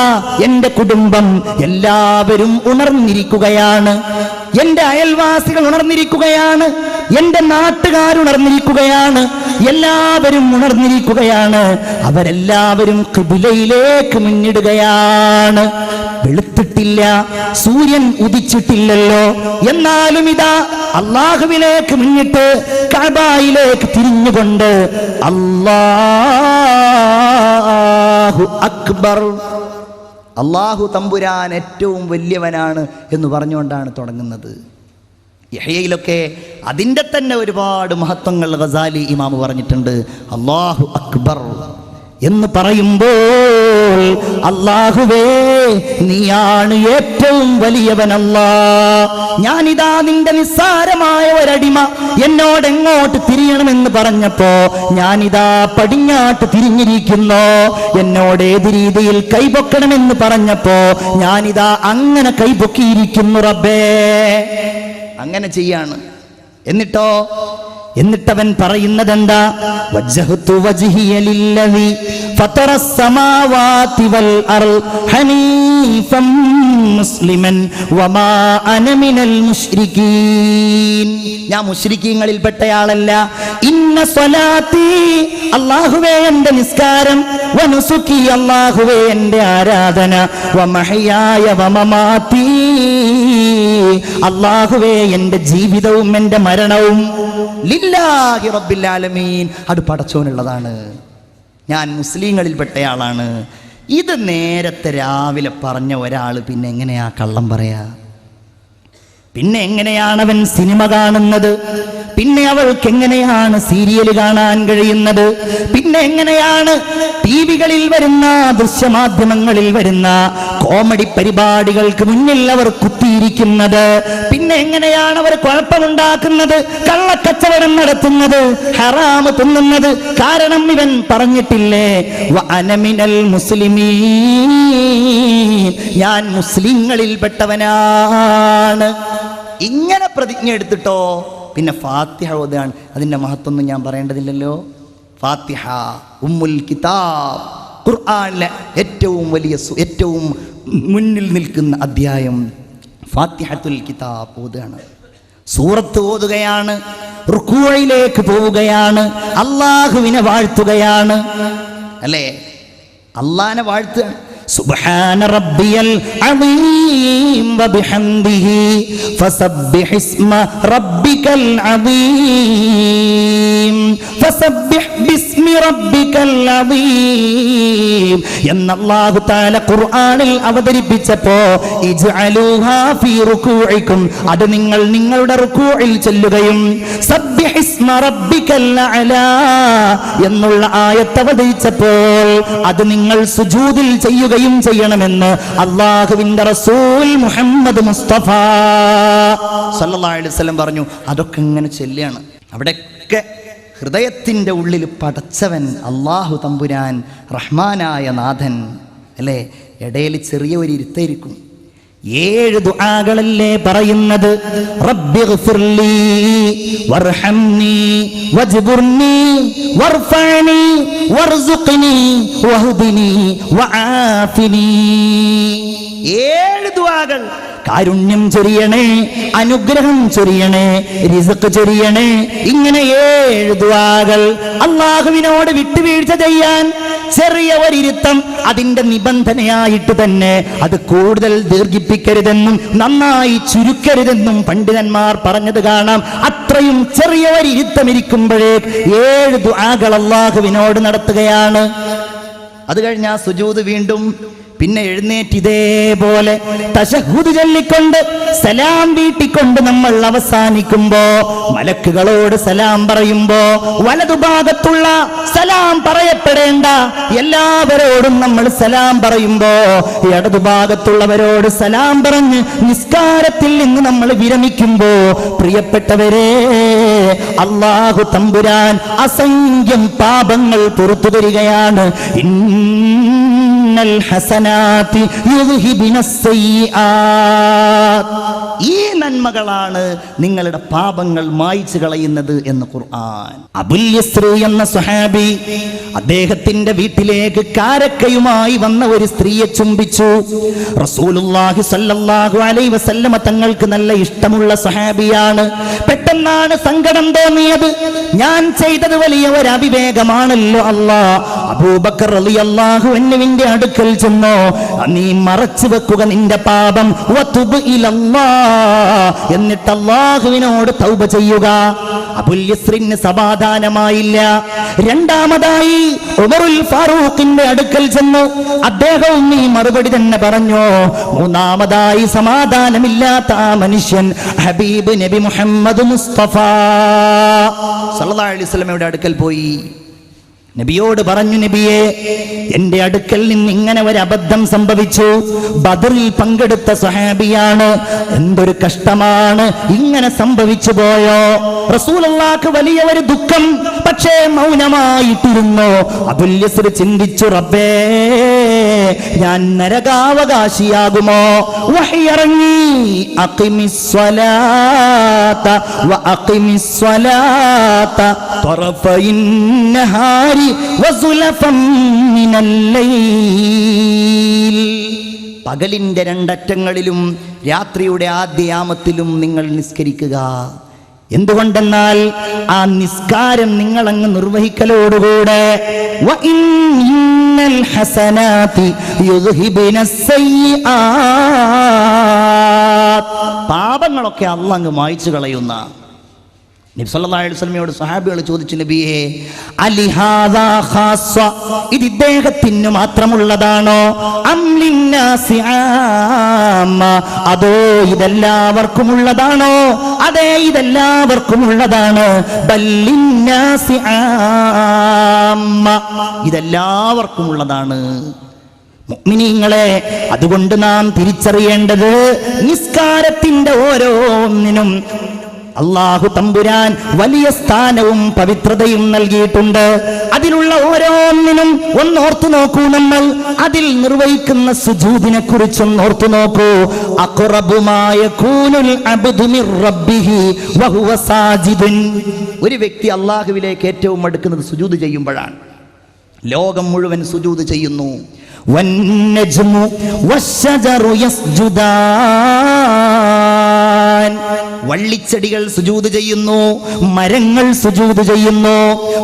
എൻ്റെ കുടുംബം എല്ലാവരും ഉണർന്നിരിക്കുകയാണ്. എൻ്റെ അയൽവാസികൾ ഉണർന്നിരിക്കുകയാണ്. എൻ്റെ നാട്ടുകാർ ഉണർന്നിരിക്കുകയാണ്. എല്ലാവരും ഉണർന്നിരിക്കുകയാണ്. അവരെല്ലാവരും ഖിബ്ലയിലേക്ക് മുന്നിടുകയാണ്. വെളുത്തിട്ടില്ല, സൂര്യൻ ഉദിച്ചിട്ടില്ലല്ലോ, എന്നാലും ഇതാ അല്ലാഹുവിലേക്ക് മുന്നിട്ട് കഅബയിലേക്ക് തിരിഞ്ഞുകൊണ്ട് അല്ലാഹു അക്ബർ, അല്ലാഹു തമ്പുരാൻ ഏറ്റവും വലിയവനാണ് എന്ന് പറഞ്ഞുകൊണ്ടാണ് തുടങ്ങുന്നത്. യഹ്യയിലൊക്കെ അതിൻ്റെ തന്നെ ഒരുപാട് മഹത്വങ്ങൾ ഗസാലി ഇമാം പറഞ്ഞിട്ടുണ്ട്. അല്ലാഹു അക്ബർ എന്ന് പറയുമ്പോൾ അല്ലാഹുവേ നീയാണ് ഏറ്റവും വലിയവനല്ലാ. ഞാനിതാ നിന്റെ നിസ്സാരമായ ഒരടിമ എന്നോട് എങ്ങോട്ട് തിരിയണമെന്ന് പറഞ്ഞപ്പോ ഞാനിതാ പടിഞ്ഞാട്ട് തിരിഞ്ഞിരിക്കുന്നു. എന്നോട് ഏത് രീതിയിൽ കൈപൊക്കണമെന്ന് പറഞ്ഞപ്പോ ഞാനിതാ അങ്ങനെ കൈപൊക്കിയിരിക്കുന്നു റബ്ബേ. അങ്ങനെ ചെയ്യാണ്. എന്നിട്ടവൻ പറയുന്നത് എന്താ? വജ്ജഹ്തു വജ്ഹിയ ലില്ലദി ഫതറസ് സമാവാതി വൽ അർള് ഹനീഫൻ മുസ്ലിമൻ വമാ അന മിനൽ മുശ്രികീൻ. ഞാൻ മുശ്രിക്കീങ്ങളിൽ പെട്ടയാളല്ല. ഇന്ന സ്വലാത്തി, അല്ലാഹുവേ എൻ്റെ നിസ്കാരം, വനുസുക്കി, അല്ലാഹുവേ എൻ്റെ ആരാധന, വമഹയായ വമമാതി, അല്ലാഹുവേ എൻ്റെ ജീവിതവും എൻ്റെ മരണവും ലില്ലാഹി റബ്ബിൽ ആലമീൻ, അത് പടച്ചോനുള്ളതാണ്. ഞാൻ മുസ്ലിങ്ങളിൽ പെട്ടയാളാണ്. ഇത് നേരത്തെ രാവിലെ പറഞ്ഞ ഒരാൾ പിന്നെ എങ്ങനെയാ കള്ളം പറയാ? പിന്നെ എങ്ങനെയാണ് അവൻ സിനിമ കാണുന്നത്? പിന്നെ അവൾക്ക് എങ്ങനെയാണ് സീരിയൽ കാണാൻ കഴിയുന്നത്? പിന്നെ എങ്ങനെയാണ് ടിവികളിൽ വരുന്ന ദൃശ്യമാധ്യമങ്ങളിൽ വരുന്ന കോമഡി പരിപാടികൾക്ക് മുന്നിൽ അവർ കുത്തിയിരിക്കുന്നത്? പിന്നെ എങ്ങനെയാണ് അവർ കുഴപ്പമുണ്ടാക്കുന്നത്, കള്ളക്കച്ചവടം നടത്തുന്നത്, ഹറാമ് തിന്നുന്നത്? കാരണം ഇവൻ പറഞ്ഞിട്ടില്ലേ, വഅന മിനൽ മുസ്ലിമീൻ, ഞാൻ മുസ്ലിങ്ങളിൽപ്പെട്ടവനാണ്. ഇങ്ങനെ പ്രതിജ്ഞ എടുത്തിട്ടോ പിന്നെ ഫാത്തിഹ ഓതുകയാണ്. അതിൻ്റെ മഹത്വമൊന്നും ഞാൻ പറയേണ്ടതില്ലല്ലോ. ഫാത്തിഹ ഉമ്മുൽ കിതാബ്, ഖുർആനിലെ ഏറ്റവും വലിയ ഏറ്റവും മുന്നിൽ നിൽക്കുന്ന അധ്യായം ഫാത്തിഹത്തുൽ കിതാബ് ഓതുകയാണ്. സൂറത്ത് ഓതുകയാണ്, റുകൂഇലേക്ക് പോവുകയാണ്, അല്ലാഹുവിനെ വാഴ്ത്തുകയാണ്. അല്ലേ, അല്ലാഹനെ വാഴ്ത്തുകയാണ്. സുബ്ഹാന റബ്ബിയൽ അദീം വബിഹംദിഹി ഫസബ്ബിഹ് ഇസ്മ റബ്ബികൽ അദീം ഫസബ്ബിഹ് ബിസ്മി റബ്ബികൽ അദീം എന്ന് അല്ലാഹു തആല ഖുർആനിൽ അവതരിപ്പിച്ചപ്പോ ഇജ്അലൂഹാ ഫീ റുകൂഇക്കും, അത് നിങ്ങൾ നിങ്ങളുടെ റുകൂഇൽ ചൊല്ലുകയും സബ്ബിഹ് ഇസ്മ റബ്ബികൽ അഅലാ എന്നുള്ള ആയത്ത് അവതരിച്ചപ്പോൾ അത് നിങ്ങൾ സുജൂദിൽ ചെയ്യുക ചെയ്യണമെന്ന് അല്ലാഹുവിന്റെ റസൂൽ മുഹമ്മദ് മുസ്തഫ സല്ലല്ലാഹു അലൈഹി വസല്ലം പറഞ്ഞു. അതൊക്കെ ഇങ്ങനെ ചൊല്ലുകയാണ്. അവിടെയൊക്കെ ഹൃദയത്തിൻ്റെ ഉള്ളിൽ പടച്ചവൻ അല്ലാഹു തമ്പുരാൻ റഹ്മാനായ നാഥൻ അല്ലേ. ഇടയിൽ ചെറിയ ഒരു ഇരുത്തായിരിക്കും. 7 ദുആകളല്ലേ പറയുന്നത്? റബ്ബിഗ്ഫിർലി വർഹംനി വജ്ബുർനി വർഫഅനി വർസുഖ്നി വഹ്ദിനി വആഫിനി. 7 ദുആകൾ. കാരുണ്യം ചൊരിയണേ, അനുഗ്രഹം ചൊരിയണേ, റിസ്ക് ചൊരിയണേ. ഇങ്ങനെ 7 ദുആകൾ. അല്ലാഹുവിനോട് വിട്ടുവീഴ്ച ചെയ്യാൻ ചെറിയ ഒരിരുത്തം അതിന്റെ നിബന്ധനയായിട്ട് തന്നെ അത് കൂടുതൽ ദീർഘിപ്പിക്കരുതെന്നും നന്നായി ചുരുക്കരുതെന്നും പണ്ഡിതന്മാർ പറഞ്ഞത് കാണാം. അത്രയും ചെറിയ ഒരിരുത്തം ഇരിക്കുമ്പോഴേ 7 ദുആകൾ അല്ലാഹുവിനോട് നടത്തുകയാണ്. അത് കഴിഞ്ഞാൽ സുജൂദ് വീണ്ടും. പിന്നെ എഴുന്നേറ്റ് ഇതേപോലെ തശഹുദ് ചൊല്ലിക്കൊണ്ട് സലാം വീട്ടിക്കൊണ്ട് നമ്മൾ അവസാനിക്കുമ്പോ മലക്കുകളോട് സലാം പറയുമ്പോ വലതുഭാഗത്തുള്ള സലാം പറയപ്പെടേണ്ട എല്ലാവരോടും നമ്മൾ സലാം പറയുമ്പോ ഇടതുഭാഗത്തുള്ളവരോട് സലാം പറഞ്ഞ് നിസ്കാരത്തിൽ നിന്ന് നമ്മൾ വിരമിക്കുമ്പോ പ്രിയപ്പെട്ടവരെ, അല്ലാഹു തമ്പുരാൻ അസംഖ്യം പാപങ്ങൾ പുറത്തു തരികയാണ്. ഈ നന്മകളാണ് നിങ്ങളുടെ പാപങ്ങൾ മായ്ച്ചു കളയുന്നത് എന്ന് ഖുർആൻ. അബുൽ യസ്രി എന്ന സ്വഹാബി അദ്ദേഹത്തിന്റെ വീട്ടിലേക്ക് കാരക്കയുമായി വന്ന ഒരു സ്ത്രീയെ ചുംബിച്ചു. റസൂലുള്ളാഹി സ്വല്ലല്ലാഹു അലൈഹി വസല്ലമ തങ്ങൾക്ക് നല്ല ഇഷ്ടമുള്ള സ്വഹാബിയാണ്. പെട്ടെന്നാണ് സങ്കടം തോന്നിയത്. ഞാൻ ചെയ്തത് വലിയ ഒരു അവിവേകമാണല്ലോ അല്ലാ. അബൂബക്കർ റളിയല്ലാഹു അൻഹുവിന്റെ അടുക്കൽ ചെന്നോ, നീ മറച്ചു വെക്കുക നിന്റെ പാപം, വതുബ് ഇലല്ലാഹ്, എന്നിട്ട് അല്ലാഹുവിനോട് തൗബ ചെയ്യുക. അബുൽ യസ്രിന് സമാധാനമായില്ല. രണ്ടാമതായി ഉമറുൽ ഫാറൂഖിന്റെ അടുക്കൽ ചെന്നു, അദ്ദേഹവും ഈ മറുപടി തന്നെ പറഞ്ഞു. മൂന്നാമതായി സമാധാനമില്ലാത്ത ആ മനുഷ്യൻ ഹബീബ് നബി മുഹമ്മദ് മുസ്തഫ സല്ലല്ലാഹു അലൈഹി വസല്ലമയുടെ അടുക്കൽ പോയി. നബിയോട് പറഞ്ഞു, നബിയെ, എന്റെ അടുക്കൽ നിന്ന് ഇങ്ങനെ ഒരു അബദ്ധം സംഭവിച്ചു. ബദറിൽ പങ്കെടുത്ത സ്വഹാബിയാണ്, എന്തൊരു കഷ്ടമാണ്, ഇങ്ങനെ സംഭവിച്ചു പോയോ? റസൂലുള്ളാഹിക്ക് വലിയ ഒരു ദുഃഖം, പക്ഷേ മൗനമായിട്ടിരുന്നു. അബുൽ യസ്ർ ചിന്തിച്ചു, റബ്ബേ, ഞാൻ നരകാവകാശിയാകുമോ? വഹി ഇറങ്ങി, അഖിമിസ്സലാത വഅഖിമിസ്സലാത തറഫയിൻ നഹാരി വസുലഫം മിനൽ ലൈൽ. പകലിന്റെ രണ്ടറ്റങ്ങളിലും രാത്രിയുടെ ആദ്യയാമത്തിലും നിങ്ങൾ നിസ്കരിക്കുക. എന്തുകൊണ്ടെന്നാൽ ആ നിസ്കാരം നിങ്ങൾ അങ്ങ് നിർവഹിക്കലോടുകൂടെ വഇന്നൽ ഹസനാതി യുദ്ഹിബുനസ് സയ്യിആത്, പാപങ്ങളൊക്കെ അല്ലാഹു അങ്ങ് മായ്ച്ചു കളയുന്ന. നബി സല്ലല്ലാഹു അലൈഹി വസല്ലമയോട് സ്വഹാബികൾ ചോദിച്ചു, നബിയേ അലിഹാദാ ഖാസ്സ, ഇത് ഇദ്ദേഹത്തിന് മാത്രമുള്ളതാണോ, അം ലിന്നാസി ആമ്മ, അതോ ഇതെല്ലാവർക്കുമുള്ളതാണോ? അതെ, ഇതെല്ലാവർക്കുമുള്ളതാണ്. ബൽ ലിന്നാസി ആമ്മ, ഇതെല്ലാവർക്കുമുള്ളതാണ്. മുഅ്മിനീങ്ങളെ, അതുകൊണ്ട് നാം തിരിച്ചറിയേണ്ടത് നിസ്കാരത്തിന്റെ ഓരോന്നിനും അല്ലാഹു തമ്പുരാൻ വലിയ സ്ഥാനവും പവിത്രതയും നൽകിയിട്ടുണ്ട്. അതിലുള്ള ഓരോന്നിനും ഒന്നോർത്തു നോക്കൂ. നമ്മൾ അതിൽ നിർവഹിക്കുന്ന സുജൂദിനെ കുറിച്ചൊന്ന് ഓർത്തു നോക്കൂ. അഖ്റബു മാ യകൂനുൽ അബ്ദു മിർ റബ്ബിഹി വഹുവ സാജിദുൻ. ഒരു വ്യക്തി അല്ലാഹുവിലേക്ക് ഏറ്റവും അടുക്കുന്നത് സുജൂദ് ചെയ്യുമ്പോഴാണ്. ലോകം മുഴുവൻ സുജൂദ് ചെയ്യുന്നു. വന്നജ്മു വശജറു യസ്ജുദാൻ, വള്ളിച്ചെടികൾ സുജൂദ് ചെയ്യുന്നു, മരങ്ങൾ സുജൂദ് ചെയ്യുന്നു.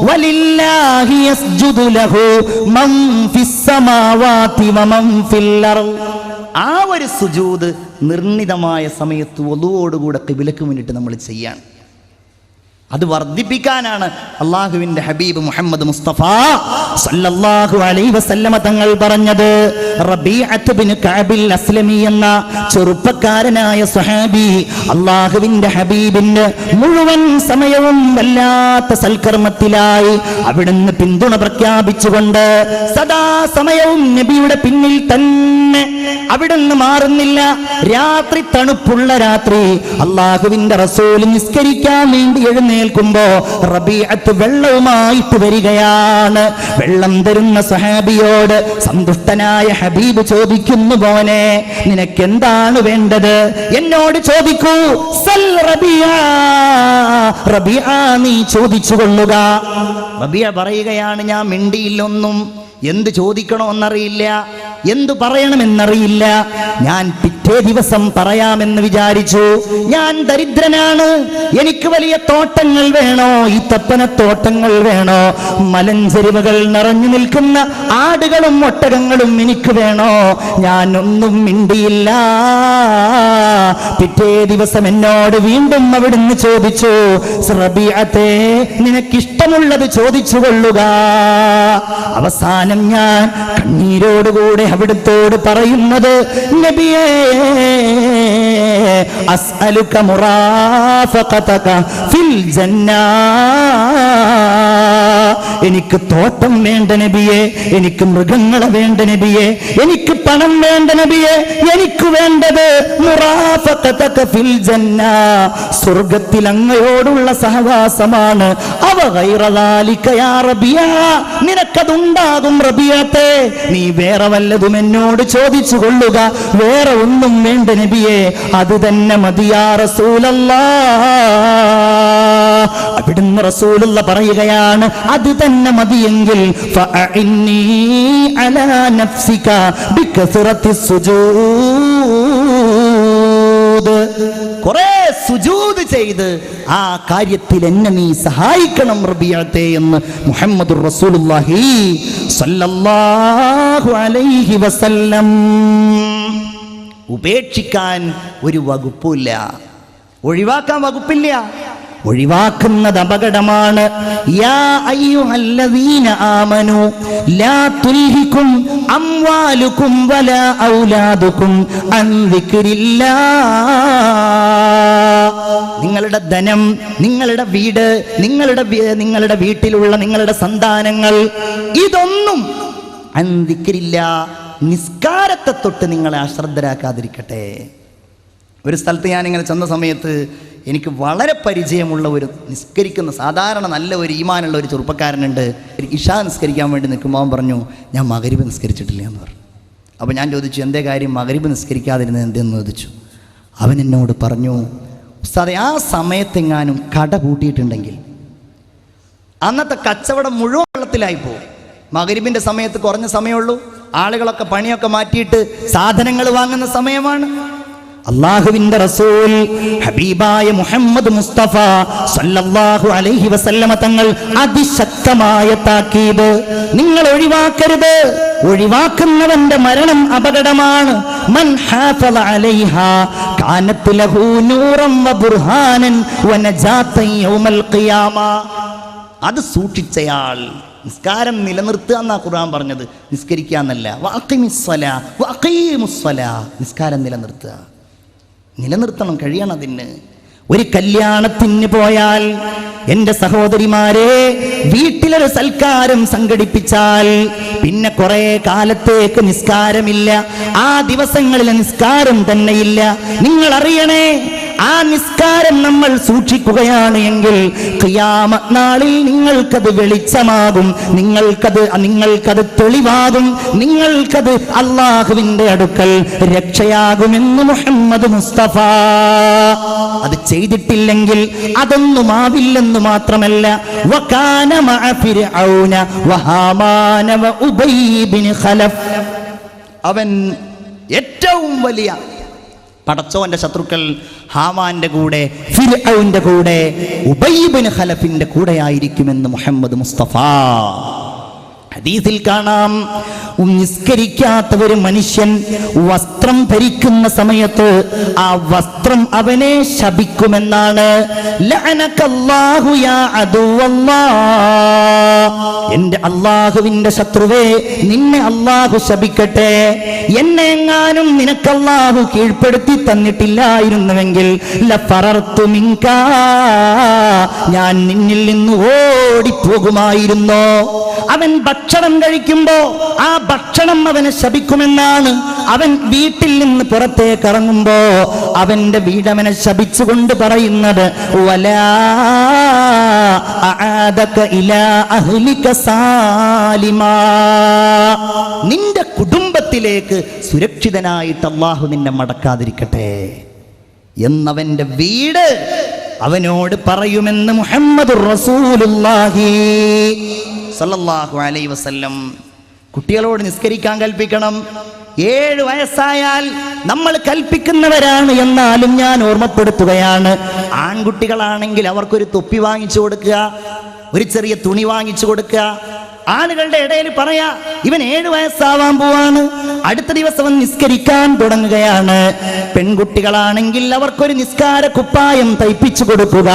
വലില്ലാഹി യസ്ജുദു ലഹു മൻ ഫിസ് സമാവാതി വമൻ ഫിൽ അർദ്. ആ ഒരു സുജൂദ് നിർണിതമായ സമയത്ത് വുളൂഓടുകൂടെ ഖിബ്ലക്ക് മുന്നിട്ട് നമ്മൾ ചെയ്യാണ്. അത് വർദ്ധിപ്പിക്കാനാണ് അള്ളാഹുവിന്റെ ഹബീബ് മുഹമ്മദ് മുസ്തഫ സല്ലല്ലാഹു അലൈഹി വസല്ലമ തങ്ങൾ പറഞ്ഞത്. റബീഅത്ത് ബിൻ കഅബിൽ അസ്ലമി എന്ന ചെറുപ്പക്കാരനായ സ്വഹാബി അള്ളാഹുവിന്റെ ഹബീബിന്റെ മുഴുവൻ സമയവും വല്ലാത്ത സൽക്കർമ്മത്തിലായി അവിടുന്ന് പിന്തുണ പ്രഖ്യാപിച്ചുകൊണ്ട് സദാ സമയവും നബിയുടെ പിന്നിൽ തന്നെ അവിടുന്ന് മാറുന്നില്ല. രാത്രി, തണുപ്പുള്ള രാത്രി, അള്ളാഹുവിന്റെ റസൂൽ നിസ്കരിക്കാൻ വേണ്ടി എഴുന്നേൽക്കുമ്പോ റബീഅത്ത് വെള്ളവുമായിട്ട് വരികയാണ്. വെള്ളം തരുന്ന സ്വഹാബിയോട് സന്തുഷ്ടനായ ഹബീബ് ചോദിക്കുന്നു, മോനെ നിനക്കെന്താണ് വേണ്ടത്? എന്നോട് ചോദിക്കൂ. സൽ റബീഅ, റബീഅ നീ ചോദിച്ചു കൊള്ളുക. റബീഅ പറയുകയാണ്, ഞാൻ മിണ്ടിയില്ലൊന്നും. എന്ത് ചോദിക്കണമെന്നറിയില്ല, എന്തു പറയണമെന്നറിയില്ല. ഞാൻ പിറ്റേ ദിവസം പറയാമെന്ന് വിചാരിച്ചു. ഞാൻ ദരിദ്രനാണ്, എനിക്ക് വലിയ തോട്ടങ്ങൾ വേണോ, ഈ തപ്പനത്തോട്ടങ്ങൾ വേണോ, മലഞ്ചെരിവുകൾ നിറഞ്ഞു നിൽക്കുന്ന ആടുകളും ഒട്ടകങ്ങളും എനിക്ക് വേണോ? ഞാൻ ഒന്നും മിണ്ടിയില്ല. പിറ്റേ ദിവസം എന്നോട് വീണ്ടും അവിടുന്ന് ചോദിച്ചു, റബീഅത്തേ നിനക്കിഷ്ടമുള്ളത് ചോദിച്ചു കൊള്ളുക. അവസാനം ഞാൻ കണ്ണീരോടുകൂടെ അവിടുത്തോട് പറയുന്നത്, നബിയേ അസ്അലുക മുറാഫഖതക ഫിൽ ജന്ന, എനിക്ക് തോട്ടം വേണ്ട നബിയെ, എനിക്ക് മൃഗങ്ങളെ വേണ്ട നബിയെ, എനിക്ക് പണം വേണ്ട നബിയെ, എനിക്ക് വേണ്ടത് മുറാഫഖതക ഫിൽ ജന്ന, സ്വർഗ്ഗത്തിൽ അങ്ങയോടുള്ള സഹവാസമാണ്. അവ ഗൈറ ദാലിക യാ റബിയ, നിനക്കതുണ്ടാകും റബിയത്തെ, നീ വേറെ വല്ലതും എന്നോട് ചോദിച്ചു കൊള്ളുക. വേറെ ഒന്നും വേണ്ട നബിയെ, അത് തന്നെ മതി യാ റസൂലല്ലാഹ്. അവിടുന്ന് റസൂലുള്ള പറയുകയാണ്, അത് തന്നെ മതിയെങ്കിൽ ഫഅഇന്നി അലാ നഫ്സിക ബികസറത്തി സുജൂദ്, കുറെ സുജൂദ് ചെയ്ത് ആ കാര്യത്തിൽ എന്നെ നീ സഹായിക്കണം റബീഅത്തെ എന്ന് മുഹമ്മദുർ റസൂലുള്ളാഹി സല്ലല്ലാഹു അലൈഹി വസല്ലം. ഉപേക്ഷിക്കാൻ ഒരു വകുപ്പില്ല, ഒഴിവാക്കാൻ വകുപ്പില്ല. ഒഴിവാക്കുന്നത് അപകടമാണ്. യാ അയ്യുഹല്ലദീന ആമനു ലാ തുൽഹികും അംവാലുകും വലാ ഔലാദുകും അൻ ദിക്രില്ലാഹ്. നിങ്ങളുടെ ധനം, നിങ്ങളുടെ വീട്, നിങ്ങളുടെ വീട്ടിലുള്ള നിങ്ങളുടെ സന്താനങ്ങൾ, ഇതൊന്നും അൻ ദിക്രില്ലാഹ്, നിസ്കാരത്തെ തൊട്ട് നിങ്ങളെ അശ്രദ്ധരാക്കാതിരിക്കട്ടെ. ഒരു സ്ഥലത്ത് ഞാനിങ്ങനെ ചെന്ന സമയത്ത് എനിക്ക് വളരെ പരിചയമുള്ള ഒരു നിസ്കരിക്കുന്ന സാധാരണ നല്ല ഒരു ഈമാനുള്ള ഒരു ചെറുപ്പക്കാരനുണ്ട്. ഇഷാ നിസ്കരിക്കാൻ വേണ്ടി നിൽക്കുമ്പോൾ അവൻ പറഞ്ഞു, ഞാൻ മഗ്‌രിബ് നിസ്കരിച്ചിട്ടില്ല എന്ന് പറഞ്ഞു. അപ്പോൾ ഞാൻ ചോദിച്ചു, എന്തേ കാര്യം മഗ്‌രിബ് നിസ്കരിക്കാതിരുന്നത് എന്തെന്ന് ചോദിച്ചു. അവൻ എന്നോട് പറഞ്ഞു, ഉസ്താദേ ആ സമയത്തെങ്ങാനും കട പൂട്ടിയിട്ടുണ്ടെങ്കിൽ അന്നത്തെ കച്ചവടം മുഴുവൻ വെള്ളത്തിലായി പോകും. മഗ്‌രിബിൻ്റെ സമയത്ത് കുറഞ്ഞ സമയമുള്ളൂ, ആളുകളൊക്കെ പണിയൊക്കെ മാറ്റിയിട്ട് സാധനങ്ങൾ വാങ്ങുന്ന സമയമാണ്. അല്ലാഹുവിന്റെ റസൂൽ ഹബീബായ മുഹമ്മദ് മുസ്തഫ സല്ലല്ലാഹു അലൈഹി വസല്ലമ തങ്ങൾ അതിശക്തമായ താക്കീത്, നിങ്ങൾ ഒഴിവാക്കരുത്. ഒഴിവാക്കുന്നവന്റെ മരണം അപകടമാണ്. മൻ ഹാഫള അലൈഹാ കാനത് ലഹു നൂറൻ വബുർഹാനൻ വനജാതൻ യൗമൽ ഖിയാമ. അത് സൂക്ഷിച്ചയാൾ നിസ്കാരം നിലനിർത്തുക എന്നാ ഖുർആൻ പറഞ്ഞത്, നിസ്കരിക്കാന്നല്ല. വഅഖിമിസ്സലാ വഅഖീമുസ്സലാ, നിസ്കാരം നിലനിർത്തണം, കഴിയണം അതിന്. ഒരു കല്യാണത്തിന് പോയാൽ എൻ്റെ സഹോദരിമാരെ, വീട്ടിലൊരു സൽക്കാരം സംഘടിപ്പിച്ചാൽ പിന്നെ കുറെ കാലത്തേക്ക് നിസ്കാരമില്ല. ആ ദിവസങ്ങളിൽ നിസ്കാരം തന്നെയില്ല. നിങ്ങൾ അറിയണേ, ആ നിസ്കാരം നമ്മൾ സൂക്ഷിക്കുകയാണ് എങ്കിൽ ഖിയാമത്ത് നാളിൽ നിങ്ങൾക്കത് വെളിച്ചമാകും, നിങ്ങൾക്കത് തെളിവാകും, നിങ്ങൾക്കത് അള്ളാഹുവിന്റെ അടുക്കൽ രക്ഷയാകുമെന്ന് മുഹമ്മദ് മുസ്തഫ. അത് ചെയ്തിട്ടില്ലെങ്കിൽ അതൊന്നും ആവില്ലെന്ന് മാത്രമല്ല, വകാന മഅ ഫിർഔന വഹാമാന വഉബൈ ബിൻ ഖലഫ്. അവൻ ഏറ്റവും വലിയ പടച്ചോന്റെ ശത്രുക്കൾ ഹാമാന്റെ കൂടെ, ഫിർഔന്റെ കൂടെ, ഉബൈ ബിൻ ഖലഫിന്റെ കൂടെയായിരിക്കുമെന്ന് മുഹമ്മദ് മുസ്തഫ. ഹദീസിൽ കാണാം, നിസ്കരിക്കാത്ത ഒരു മനുഷ്യൻ വസ്ത്രം ധരിക്കുന്ന സമയത്ത് ആ വസ്ത്രം അവനെ ശപിക്കുമെന്നാണ്. ലഅനകല്ലാഹു യാ അദുവല്ലാഹ്, എന്റെ അല്ലാഹുവിന്റെ ശത്രുവേ, നിന്നെ അല്ലാഹു ശപിക്കട്ടെ. എന്നെ എങ്ങാനും നിനക്ക് അല്ലാഹു കീഴ്പ്പെടുത്തി തന്നിട്ടില്ലായിരുന്നുവെങ്കിൽ ലഫറർതു മിൻകാ, ഞാൻ നിന്നിൽ നിന്ന് ഓടിപ്പോകുമായിരുന്നു. അവൻ ഭക്ഷണം കഴിക്കുമ്പോ ആ ഭക്ഷണം അവനെ ശപിക്കുമെന്നാണ്. അവൻ വീട്ടിൽ നിന്ന് പുറത്തേക്ക് ഇറങ്ങുമ്പോ അവന്റെ വീടവനെ ശപിച്ചുകൊണ്ട് പറയുന്നത്, വലാ അആദക ഇലാ അഹ്ലിക സാലിമാ, നിന്റെ കുടുംബത്തിലേക്ക് സുരക്ഷിതനായിട്ട് അല്ലാഹു നിന്നെ മടക്കാതിരിക്കട്ടെ എന്നവന്റെ വീട് അവനോട് പറയുമെന്ന് മുഹമ്മദുർ റസൂലുള്ളാഹി സല്ലല്ലാഹു അലൈഹി വസല്ലം. കുട്ടികളോട് നിസ്കരിക്കാൻ കൽപ്പിക്കണം. 7 വയസ്സായാൽ നമ്മൾ കൽപ്പിക്കുന്നവരാണ് എന്നാലും ഞാൻ ഓർമ്മപ്പെടുത്തുകയാണ്. ആൺകുട്ടികളാണെങ്കിൽ അവർക്കൊരു തൊപ്പി വാങ്ങിച്ചു കൊടുക്കുക, ഒരു ചെറിയ തുണി വാങ്ങിച്ചു കൊടുക്കുക. ആളുകളുടെ ഇടയിൽ പറയാ, ഇവൻ 7 വയസ്സാവാൻ പോവാണ്, അടുത്ത ദിവസം അവൻ നിസ്കരിക്കാൻ തുടങ്ങുകയാണ്. പെൺകുട്ടികളാണെങ്കിൽ അവർക്കൊരു നിസ്കാര കുപ്പായം തയ്പ്പിച്ചു കൊടുക്കുക.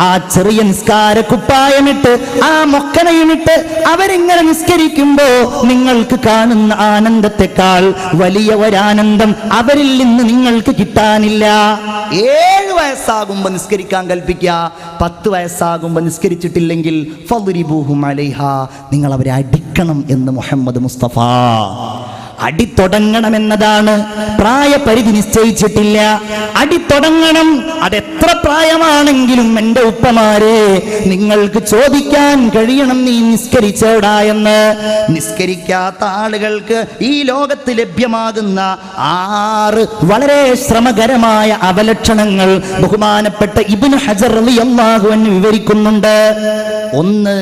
ആ ചെറിയ നിസ്കാര കുപ്പായമിട്ട് ആ മൊക്കനയുമിട്ട് അവരിങ്ങനെ നിസ്കരിക്കുമ്പോ നിങ്ങൾക്ക് കാണുന്ന ആനന്ദത്തെക്കാൾ വലിയ ഒരാനന്ദം അവരിൽ നിന്ന് നിങ്ങൾക്ക് കിട്ടാനില്ല. 7 വയസ്സാകുമ്പോ നിസ്കരിക്കാൻ കൽപ്പിക്കുക. 10 വയസ്സാകുമ്പോ നിസ്കരിച്ചിട്ടില്ലെങ്കിൽ ഫദ്രിബൂഹും അലൈഹാ, നിങ്ങൾ അവരെ അടിക്കണം എന്ന് മുഹമ്മദ് മുസ്തഫ. അടി തുടങ്ങണമെന്നതാണ്, പ്രായപരിധി നിശ്ചയിച്ചിട്ടില്ല. അടി തുടങ്ങണം. അതെത്ര പ്രായമാണെങ്കിലും എൻ്റെ ഉപ്പമാരെ, നിങ്ങൾക്ക് ചോദിക്കാൻ കഴിയണം, നീ നിസ്കരിച്ചോടാ എന്ന്. നിസ്കരിക്കാത്ത ആളുകൾക്ക് ഈ ലോകത്ത് ലഭ്യമാകുന്ന 6 വളരെ ശ്രമകരമായ അവലക്ഷണങ്ങൾ ബഹുമാനപ്പെട്ട ഇബ്നു ഹജർ റളിയല്ലാഹു അൻഹു വിവരിക്കുന്നുണ്ട്. 1,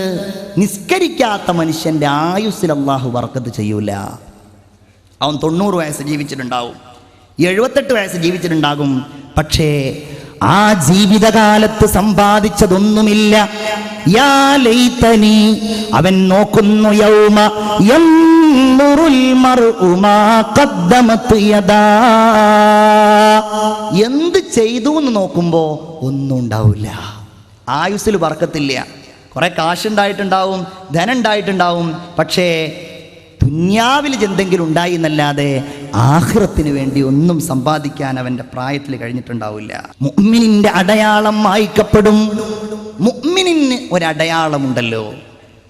നിസ്കരിക്കാത്ത മനുഷ്യന്റെ ആയുസ്സിൽ അല്ലാഹു ബർക്കത്ത് ചെയ്യൂല. അവൻ 90 വയസ്സ് ജീവിച്ചിട്ടുണ്ടാവും, 78 വയസ്സ് ജീവിച്ചിട്ടുണ്ടാകും. പക്ഷേ ആ ജീവിതകാലത്ത് സമ്പാദിച്ചതൊന്നുമില്ല. യാ ലൈതനി, അവൻ നോക്കുന്നു, യൗമ യൻദുറുൽ മർഉ മാ ഖദ്ദമത് യദാ, എന്ത് ചെയ്തു എന്ന് നോക്കുമ്പോ ഒന്നും ഉണ്ടാവില്ല. ആയുസ്സിൽ ബർക്കത്തില്ല. കുറെ കാശുണ്ടായിട്ടുണ്ടാവും, ധനം ഉണ്ടായിട്ടുണ്ടാവും, പക്ഷേ ദുന്യാവിൽ എന്തെങ്കിലും ഉണ്ടായി എന്നല്ലാതെ ആഖിറത്തിന് വേണ്ടി ഒന്നും സമ്പാദിക്കാൻ അവന്റെ പ്രായത്തിൽ കഴിഞ്ഞിട്ടുണ്ടാവില്ല. മുഅ്മിനിന്റെ അടയാളം മായ്ക്കപ്പെടും. മുഅ്മിനിന് ഒരടയാളമുണ്ടല്ലോ.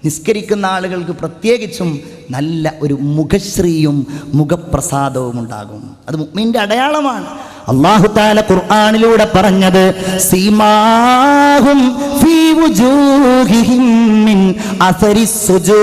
നിസ്കരിക്കുന്ന ആളുകൾക്ക് പ്രത്യേകിച്ചും നല്ല ഒരു മുഖശ്രീയും മുഖപ്രസാദവും ഉണ്ടാകും. അത് മുഅ്മിന്റെ അടയാളമാണ്. അല്ലാഹു തആല ഖുർആനിലൂടെ പറഞ്ഞത്, സീമാഹും ഫീ വുജൂഹിഹിം മിൻ അസരിസ് സുജൂദ്.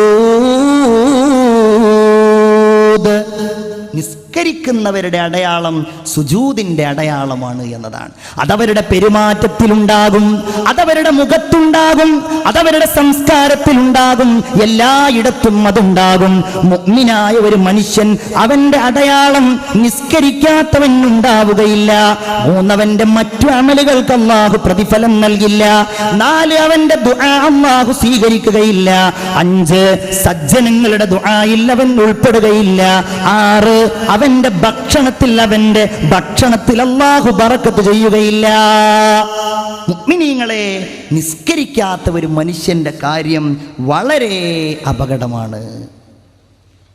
നിസ്കരിക്കുന്നവരുടെ അടയാളം സുജൂദിന്റെ അടയാളമാണ് എന്നതാണ്. അതവരുടെ പെരുമാറ്റത്തിലുണ്ടാകും, അതവരുടെ മുഖത്തുണ്ടാകും, അതവരുടെ സംസ്കാരത്തിലുണ്ടാകും, എല്ലായിടത്തും അതുണ്ടാകും. മുഅ്മിനായ ഒരു മനുഷ്യൻ അവന്റെ അടയാളം നിസ്കരിക്കാത്തവനുണ്ടാവുകയില്ല. 3 അവന്റെ മറ്റു അമലുകൾക്ക് അല്ലാഹു പ്രതിഫലം നൽകില്ല. 4 അവന്റെ ദുആ അല്ലാഹു സ്വീകരിക്കുകയില്ല. 5 സജ്ജനങ്ങളുടെ ദുആയിൽ അവൻ ഉൾപ്പെടുകയില്ല. 6 അവന്റെ ഭക്ഷണത്തിൽ അല്ലാഹു ബറക്കത്ത് ചെയ്യുകയില്ല. മുഅ്മിനീങ്ങളെ, നിസ്കരിക്കാത്ത ഒരു മനുഷ്യന്റെ കാര്യം വളരെ അപകടമാണ്,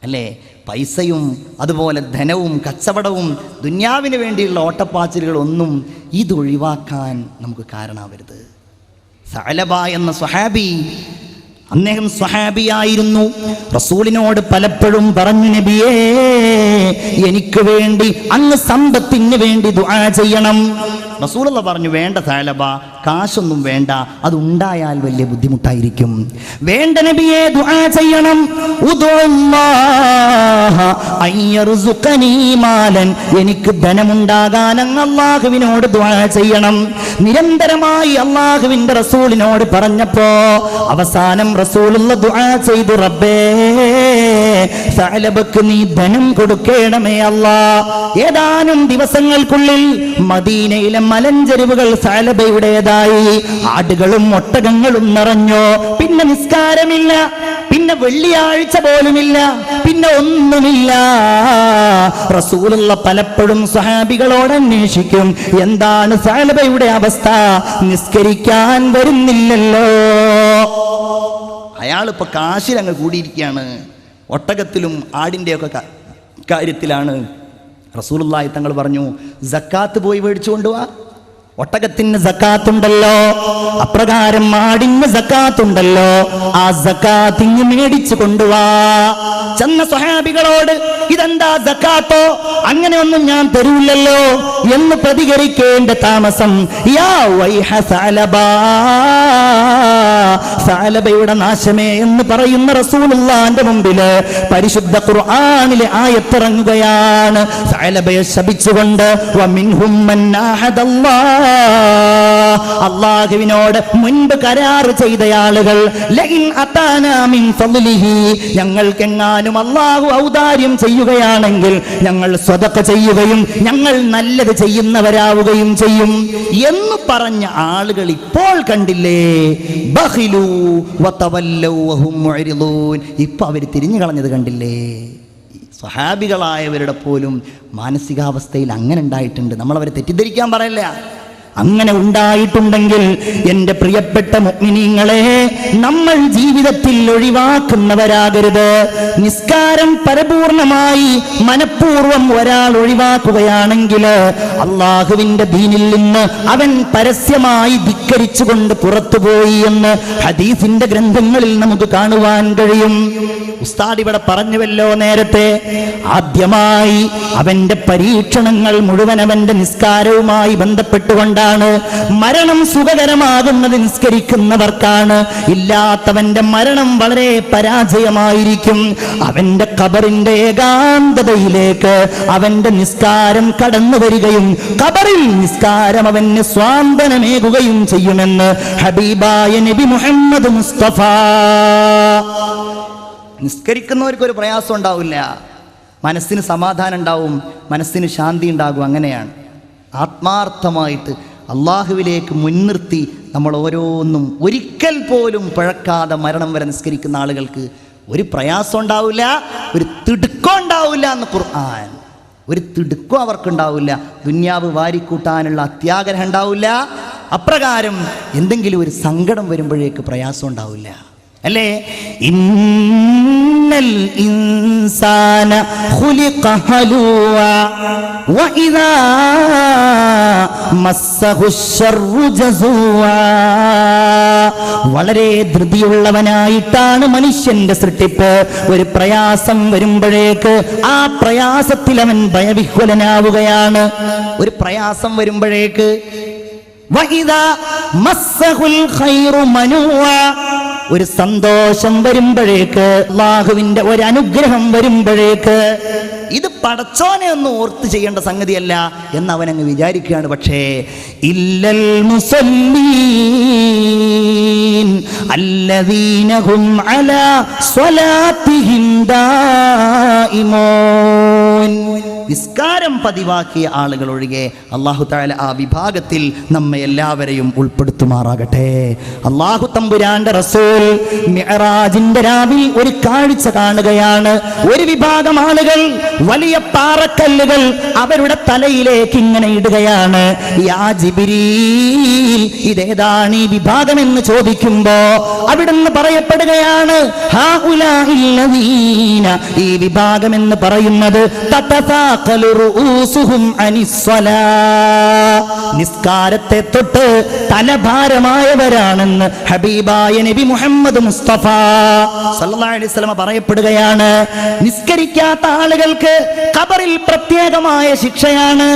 അല്ലേ? പൈസയും അതുപോലെ ധനവും കച്ചവടവും ദുന്യാവിന് വേണ്ടിയുള്ള ഓട്ടപ്പാച്ചിലുകളൊന്നും ഇതൊഴിവാക്കാൻ നമുക്ക് കാരണമാവരുത്. സഅലബ എന്ന സ്വഹാബി, അദ്ദേഹം സ്വഹാബിയായിരുന്നു. റസൂലിനോട് പലപ്പോഴും പറഞ്ഞു, നബിയേ, എനിക്ക് വേണ്ടി അങ്ങ് സമ്പത്തിന് വേണ്ടി ദുആ ചെയ്യണം. റസൂലുള്ള പറഞ്ഞു, വേണ്ട സഅലബ, കാശൊന്നും വേണ്ട, അത് ഉണ്ടായാൽ വലിയ ബുദ്ധിമുട്ടായിരിക്കും. വേണ്ട നബിയെ, ദുആ ചെയ്യണം. ഉദുല്ലാഹ അയ്യർസുഖനി മാലൻ, എനിക്ക് ധനമുണ്ടാകാൻ അങ്ങ് അല്ലാഹുവിനോട് ദുആ ചെയ്യണം. നിരന്തരമായി അല്ലാഹുവിന്റെ റസൂലിനോട് പറഞ്ഞപ്പോ അവസാനം റസൂലുള്ള ദുആ ചെയ്തു, റബ്ബേ, സഅലബക്ക് നീ ധനം കൊടുക്കേണമേ അല്ലാഹ്. ഏതാനും ദിവസങ്ങൾക്കുള്ളിൽ മദീനയിലെ മലഞ്ചെരിവുകൾ സഅലബയുടേതായി. ആടുകളും ഒട്ടകങ്ങളും നിറഞ്ഞു. പിന്നെ നിസ്കാരമില്ല, പിന്നെ വെള്ളിയാഴ്ച പോലുമില്ല, പിന്നെ ഒന്നുമില്ല. റസൂലുള്ള പലപ്പോഴും സ്വഹാബികളോട് അന്വേഷിക്കും, എന്താണ് സഅലബയുടെ അവസ്ഥ, നിസ്കരിക്കാൻ വരുന്നില്ലല്ലോ. അയാളിപ്പോ കാശിലങ്ങ് കൂടിയിരിക്കുകയാണ്, ഒട്ടകത്തിലും ആടിൻ്റെയൊക്കെ കാര്യത്തിലാണ്. റസൂലുള്ളാഹി തങ്ങൾ പറഞ്ഞു, സക്കാത്ത് പോയി മേടിച്ചു കൊണ്ടുവാ. ഒട്ടകത്തിന് സക്കാത്തുണ്ടല്ലോ, അപ്രകാരം ആടിന് സക്കാത്തുണ്ടല്ലോ, ആ സക്കാത്ത് ഇങ്ങ് മേടിച്ചു കൊണ്ടുവാ. ചെന്ന സ്വഹാബികളോട്, ഇതെന്താ സക്കാത്തോ, അങ്ങനെയൊന്നും ഞാൻ തരൂല്ലല്ലോ എന്ന് പ്രതികരിക്കേണ്ട താമസം. യാ വൈഹ സഅലബ, സഅലബയുടെ നാശമേ എന്ന് പറയുന്ന റസൂലുള്ളാഹിന്റെ മുമ്പില് പരിശുദ്ധ ഖുർആനിലെ ആയത്തിറങ്ങുകയാണ്, സഅലബയെ ശപിച്ചുകൊണ്ട്. വമിൻഹും മൻ ആഹദല്ലാഹ്, അല്ലാഹുവിനോട് മുൻപ് കരാർ ചെയ്ത ആളുകൾ, ലഇൻ അതാനാ മിൻ ഫളിഹി, ഞങ്ങൾക്കെങ്ങാനും അല്ലാഹു ഔദാര്യം ചെയ്യുകയാണെങ്കിൽ ഞങ്ങൾ സ്വതഖ ചെയ്യുകയും ഞങ്ങൾ നല്ലത് ചെയ്യുന്നവരാവുകയും ചെയ്യും എന്ന് പറഞ്ഞ ആളുകൾ ഇപ്പോൾ കണ്ടില്ലേ, ബഖിലു വതവല്ലു വഹും മുഅ്രിദൂൻ, ഇപ്പൊ അവർ തിരിഞ്ഞു കളഞ്ഞത് കണ്ടില്ലേ. സ്വഹാബികളായവരുടെ പോലും മാനസികാവസ്ഥയിൽ അങ്ങനെ ഉണ്ടായിട്ടുണ്ട്. നമ്മളവരെ തെറ്റിദ്ധരിക്കാൻ പറയല്ല. അങ്ങനെ ഉണ്ടായിട്ടുണ്ടെങ്കിൽ എൻ്റെ പ്രിയപ്പെട്ട മുഅ്മിനീങ്ങളെ, നമ്മൾ ജീവിതത്തിൽ ഒഴിവാക്കുന്നവരാകരുത്. നിസ്കാരം പരിപൂർണമായി മനഃപൂർവ്വം ഒരാൾ ഒഴിവാക്കുകയാണെങ്കിൽ അള്ളാഹുവിൻ്റെ ദീനിൽ നിന്ന് അവൻ പരസ്യമായി ധിക്കരിച്ചുകൊണ്ട് പുറത്തുപോയി എന്ന് ഹദീസിന്റെ ഗ്രന്ഥങ്ങളിൽ നമുക്ക് കാണുവാൻ കഴിയും. ഉസ്താദ് ഇവിടെ പറഞ്ഞുവല്ലോ നേരത്തെ, ആദ്യമായി അവന്റെ പരീക്ഷണങ്ങൾ മുഴുവൻ അവന്റെ നിസ്കാരവുമായി ബന്ധപ്പെട്ടുകൊണ്ടാണ്. മരണം സുഖകരമാകുന്നത് നിസ്കരിക്കുന്നവർക്കാണ്. ഇല്ലാത്തവന്റെ മരണം വളരെ പരാജയമായിരിക്കും. അവന്റെ ഖബറിന്റെ ഏകാന്തതയിലേക്ക് അവന്റെ നിസ്കാരം കടന്നു വരികയും ഖബറിൽ നിസ്കാരം അവന് സ്വാന്തനമേകുകയും ചെയ്യുമെന്ന് ഹബീബായ നബി മുഹമ്മദ് മുസ്തഫ. നിസ്കരിക്കുന്നവർക്ക് ഒരു പ്രയാസം ഉണ്ടാവില്ല, മനസ്സിന് സമാധാനം ഉണ്ടാവും, മനസ്സിന് ശാന്തി ഉണ്ടാകും. അങ്ങനെയാണ് ആത്മാർത്ഥമായിട്ട് അള്ളാഹുവിലേക്ക് മുൻനിർത്തി നമ്മൾ ഓരോന്നും ഒരിക്കൽ പോലും പിഴക്കാതെ മരണം വരെ നിസ്കരിക്കുന്ന ആളുകൾക്ക് ഒരു പ്രയാസം ഉണ്ടാവില്ല, ഒരു തിടുക്കം ഉണ്ടാവില്ല എന്ന് ഖുർആൻ. ഒരു തിടുക്കം അവർക്കുണ്ടാവില്ല, ദുന്യാവ് വാരിക്കൂട്ടാനുള്ള അത്യാഗ്രഹം ഉണ്ടാവില്ല. അപ്രകാരം എന്തെങ്കിലും ഒരു സങ്കടം വരുമ്പോഴേക്ക് പ്രയാസം ഉണ്ടാവില്ല, അല്ലേ? ഇന്നൽ ഇൻസാന ഖുലിഖ ഹലൂവ വഇദാ മസ്സഹു ശർറു ജസൂവ. വളരെ ധൃതിയുള്ളവനായിട്ടാണ് മനുഷ്യന്റെ സൃഷ്ടിപ്പ്. ഒരു പ്രയാസം വരുമ്പോഴേക്ക് ആ പ്രയാസത്തിൽ അവൻ ഭയവിഹ്വലനാവുകയാണ്. ഒരു പ്രയാസം വരുമ്പോഴേക്ക് വഇദാ മസ്സഹുൽ ഖൈറു മനൂവ, ഒരു സന്തോഷം വരുമ്പോഴേക്ക്, അല്ലാഹുവിന്റെ ഒരു അനുഗ്രഹം വരുമ്പോഴേക്ക് ഇത് പടച്ചോനെ ഒന്ന് ഓർത്ത് ചെയ്യേണ്ട സംഗതിയല്ല എന്ന് അവനങ്ങ് വിചാരിക്കുകയാണ്. പക്ഷേ ഇല്ലൽ മുസല്ലീൻ അല്ലദീന ഹും അലാ സ്വലാത്തിഹിം ദായിമൂൻ. നിസ്കാരം പതിവാക്കിയ ആളുകൾ ഒഴികെ അല്ലാഹു തആല ആ വിഭാഗത്തിൽ നമ്മെ എല്ലാവരെയും ഉൾപ്പെടുത്തുമാറാകട്ടെ. അല്ലാഹു തമ്പുരാന്റെ റസൂൽ മിഅ്റാജിന്റെ രാവിൽ ഒരു കാഴ്ച കാണുകയാണ്. ഒരു വിഭാഗം ആളുകൾ വലിയ പാറക്കല്ലുകൾ അവരുടെ തലയിലേക്ക് ഇങ്ങനെ ഇടുകയാണ്. യാ ജിബ്രീൽ, ഇതേതാണ് ഈ വിഭാഗം എന്ന് ചോദിക്കുമ്പോ അവിടുന്ന് പറയപ്പെടുകയാണ്, ഹൗലാഇല്ലദീന, ഈ വിഭാഗം എന്ന് പറയുന്നത് നിസ്കാരത്തെ തൊട്ട് തലഭാരമായവരാണെന്ന് ഹബീബായ നബി മുഹമ്മദ് മുസ്തഫ സല്ലല്ലാഹു അലൈഹി വസല്ലം പറയപ്പെടുകയാണ്. നിസ്കരിക്കാത്ത ആളുകൾക്ക് ഖബറിൽ പ്രത്യേകമായ ശിക്ഷയാണ്.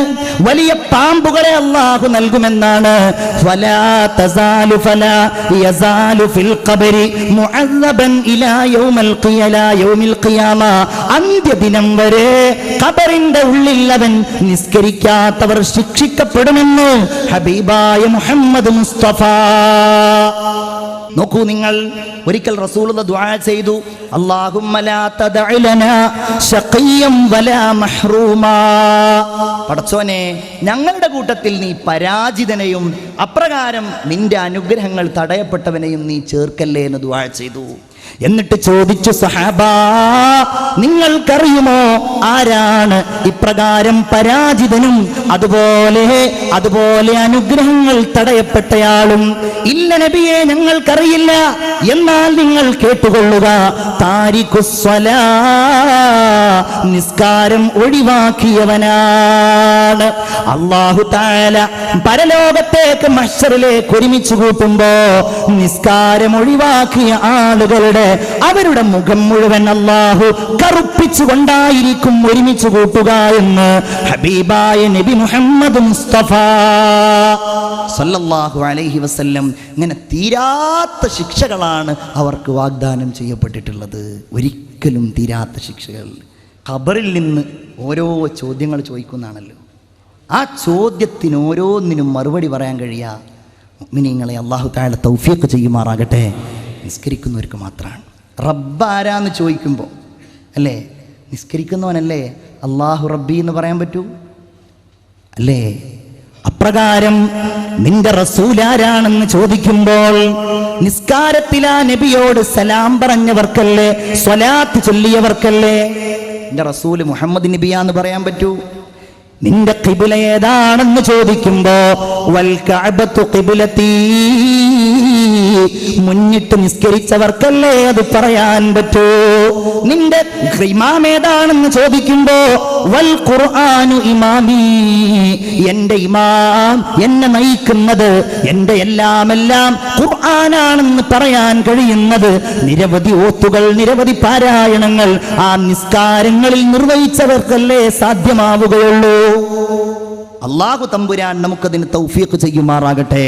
വലിയ പാമ്പുകളെ അല്ലാഹു നൽകുമെന്നാണ്. ഫലാ തസാലു ഫലാ യസാലു ഫിൽ ഖബരി മുഅദ്ദബൻ ഇലാ യൗമിൽ ഖിയാമ, അന്ത്യദിനം വരെ ഖബറിന്റെ ഉള്ളിൽ അവൻ നിസ്കരിക്കാത്തവർ ശിക്ഷിക്കപ്പെടുമെന്ന് ഹബീബായ മുഹമ്മദ് മുസ്തഫ. നോക്കൂ നിങ്ങൾ, ഒരിക്കൽ റസൂലുള്ളാഹി ദുആ ചെയ്തു, അല്ലാഹുമ്മ ലാ തദഇ ലനാ ശഖിയ്യം വലാ മഹ്റൂമാ. പടച്ചോനെ, ഞങ്ങളുടെ കൂട്ടത്തിൽ നീ പരാജിതനെയും അപ്രകാരം നിന്റെ അനുഗ്രഹങ്ങൾ തടയപ്പെട്ടവനെയും നീ ചേർക്കല്ലേ എന്ന് ദുആ ചെയ്തു. എന്നിട്ട് ചോദിച്ചു, സഹാബാ, നിങ്ങൾക്കറിയുമോ ആരാണ് ഇപ്രകാരം പരാജിതനും അതുപോലെ അനുഗ്രഹങ്ങൾ തടയപ്പെട്ടയാളും? ഇല്ല നബിയെ, ഞങ്ങൾക്കറിയില്ല. എന്നാൽ നിങ്ങൾ കേട്ടുകൊള്ളുക, താരിഖുസ്സലാ, നിസ്കാരം ഒഴിവാക്കിയവനാണ്. അല്ലാഹു തആല പരലോകത്തേക്ക് മഹ്ശറിലേക്ക് ഒരുമിച്ച് കൂട്ടുമ്പോ നിസ്കാരം ഒഴിവാക്കിയ ആളുകളുടെ അവരുടെ മുഖം മുഴുവൻ അല്ലാഹു കറുപ്പിച്ചുകൊണ്ടായിരിക്കും ഒരുമിച്ച് കൂട്ടുക എന്ന് ഹബീബായ നബി മുഹമ്മദ് മുസ്തഫ സല്ലല്ലാഹു അലൈഹി വസല്ലം. ഇങ്ങനെ തീരാത്ത ശിക്ഷകളാണ് അവർക്ക് വാഗ്ദാനം ചെയ്യപ്പെട്ടിട്ടുള്ളത്. ഒരിക്കലും തീരാത്ത ശിക്ഷകൾ. ഖബറിൽ നിന്ന് ഓരോ ചോദ്യങ്ങൾ ചോദിക്കുന്നതാണല്ലോ. ആ ചോദ്യത്തിന് ഓരോന്നിനും മറുപടി പറയാൻ കഴിയുക മുഅ്മിനീങ്ങളെ അല്ലാഹു തആല തൗഫീഖ് ചെയ്യുമാറാകട്ടെ. നിസ്കരിക്കുന്നവർക്ക് മാത്രമാണ്. റബ്ബ് ആരാന്ന് ചോദിക്കുമ്പോൾ അല്ലേ, നിസ്കരിക്കുന്നവനല്ലേ അല്ലാഹു റബ്ബി എന്ന് പറയാൻ പറ്റൂ? അല്ലേ? അപ്രകാരം നിന്റെ റസൂൽ ആരാണെന്ന് ചോദിക്കുമ്പോൾ നിസ്കാരത്തിൽ ആ നബിയോട് സലാം പറഞ്ഞവർക്കല്ലേ, സ്വലാത്ത് ചൊല്ലിയവർക്കല്ലേ നിന്റെ റസൂൽ മുഹമ്മദ് നബിയാന്ന് പറയാൻ പറ്റൂ? നിന്റെ ഖിബ്ല ഏതാണെന്ന് ചോദിക്കുമ്പോ വൽ കഅബത്തു ഖിബ്ലതീ, മുന്നിട്ട് നിസ്കരിച്ചവർക്കല്ലേ അത് പറയാൻ പറ്റൂ? നിന്റെ ഇമാം ഏതാണെന്ന് ചോദിക്കുമ്പോ വൽ ഖുർആനു ഇമാമി, എന്റെ ഇമാം, എന്നെ നയിക്കുന്നത്, എന്റെ എല്ലാം ഖുർആനാണെന്ന് പറയാൻ കഴിയുന്നത് നിരവധി ഓത്തുകൾ, നിരവധി പാരായണങ്ങൾ ആ നിസ്കാരങ്ങളിൽ നിർവഹിച്ചവർക്കല്ലേ സാധ്യമാവുകയുള്ളൂ. അല്ലാഹു തമ്പുരാൻ നമുക്കതിന് തൗഫീഖ് ചെയ്യുമാറാകട്ടെ.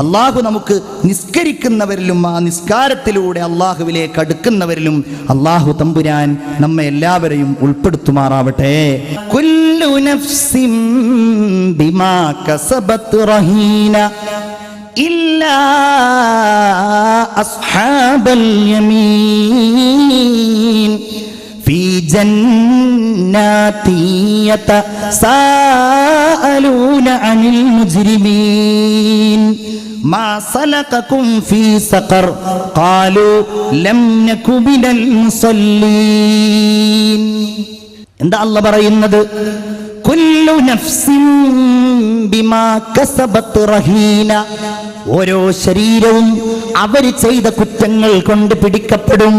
അല്ലാഹു നമുക്ക് നിസ്കരിക്കുന്നവരിലും ആ നിസ്കാരത്തിലൂടെ അല്ലാഹുവിലേക്ക് അടുക്കുന്നവരിലും അല്ലാഹു തമ്പുരാൻ നമ്മെ എല്ലാവരെയും ഉൾപ്പെടുത്തുമാറാവട്ടെ. കുല്ലു നഫ്സിൻ ബിമാ കസബത് റഹീന ഇല്ലാ അസ്ഹാബൽ യമീൻ ഫീ ജന്നാതി യതസാഅലൂന അനിൽ മുജ്രിമീൻ മാ സലകകും ഫീ സഖർ ഖാലൂ ലം നകു മിനൽ മുസല്ലീൻ. എന്താ അല്ലാഹ് പറയുന്നത്? കുല്ലു നഫ്സിൻ ബിമാ കസബത് റഹീന, ഓരോ ശരീരവും അവർ ചെയ്ത കുറ്റങ്ങൾ കൊണ്ട് പിടിക്കപ്പെടും.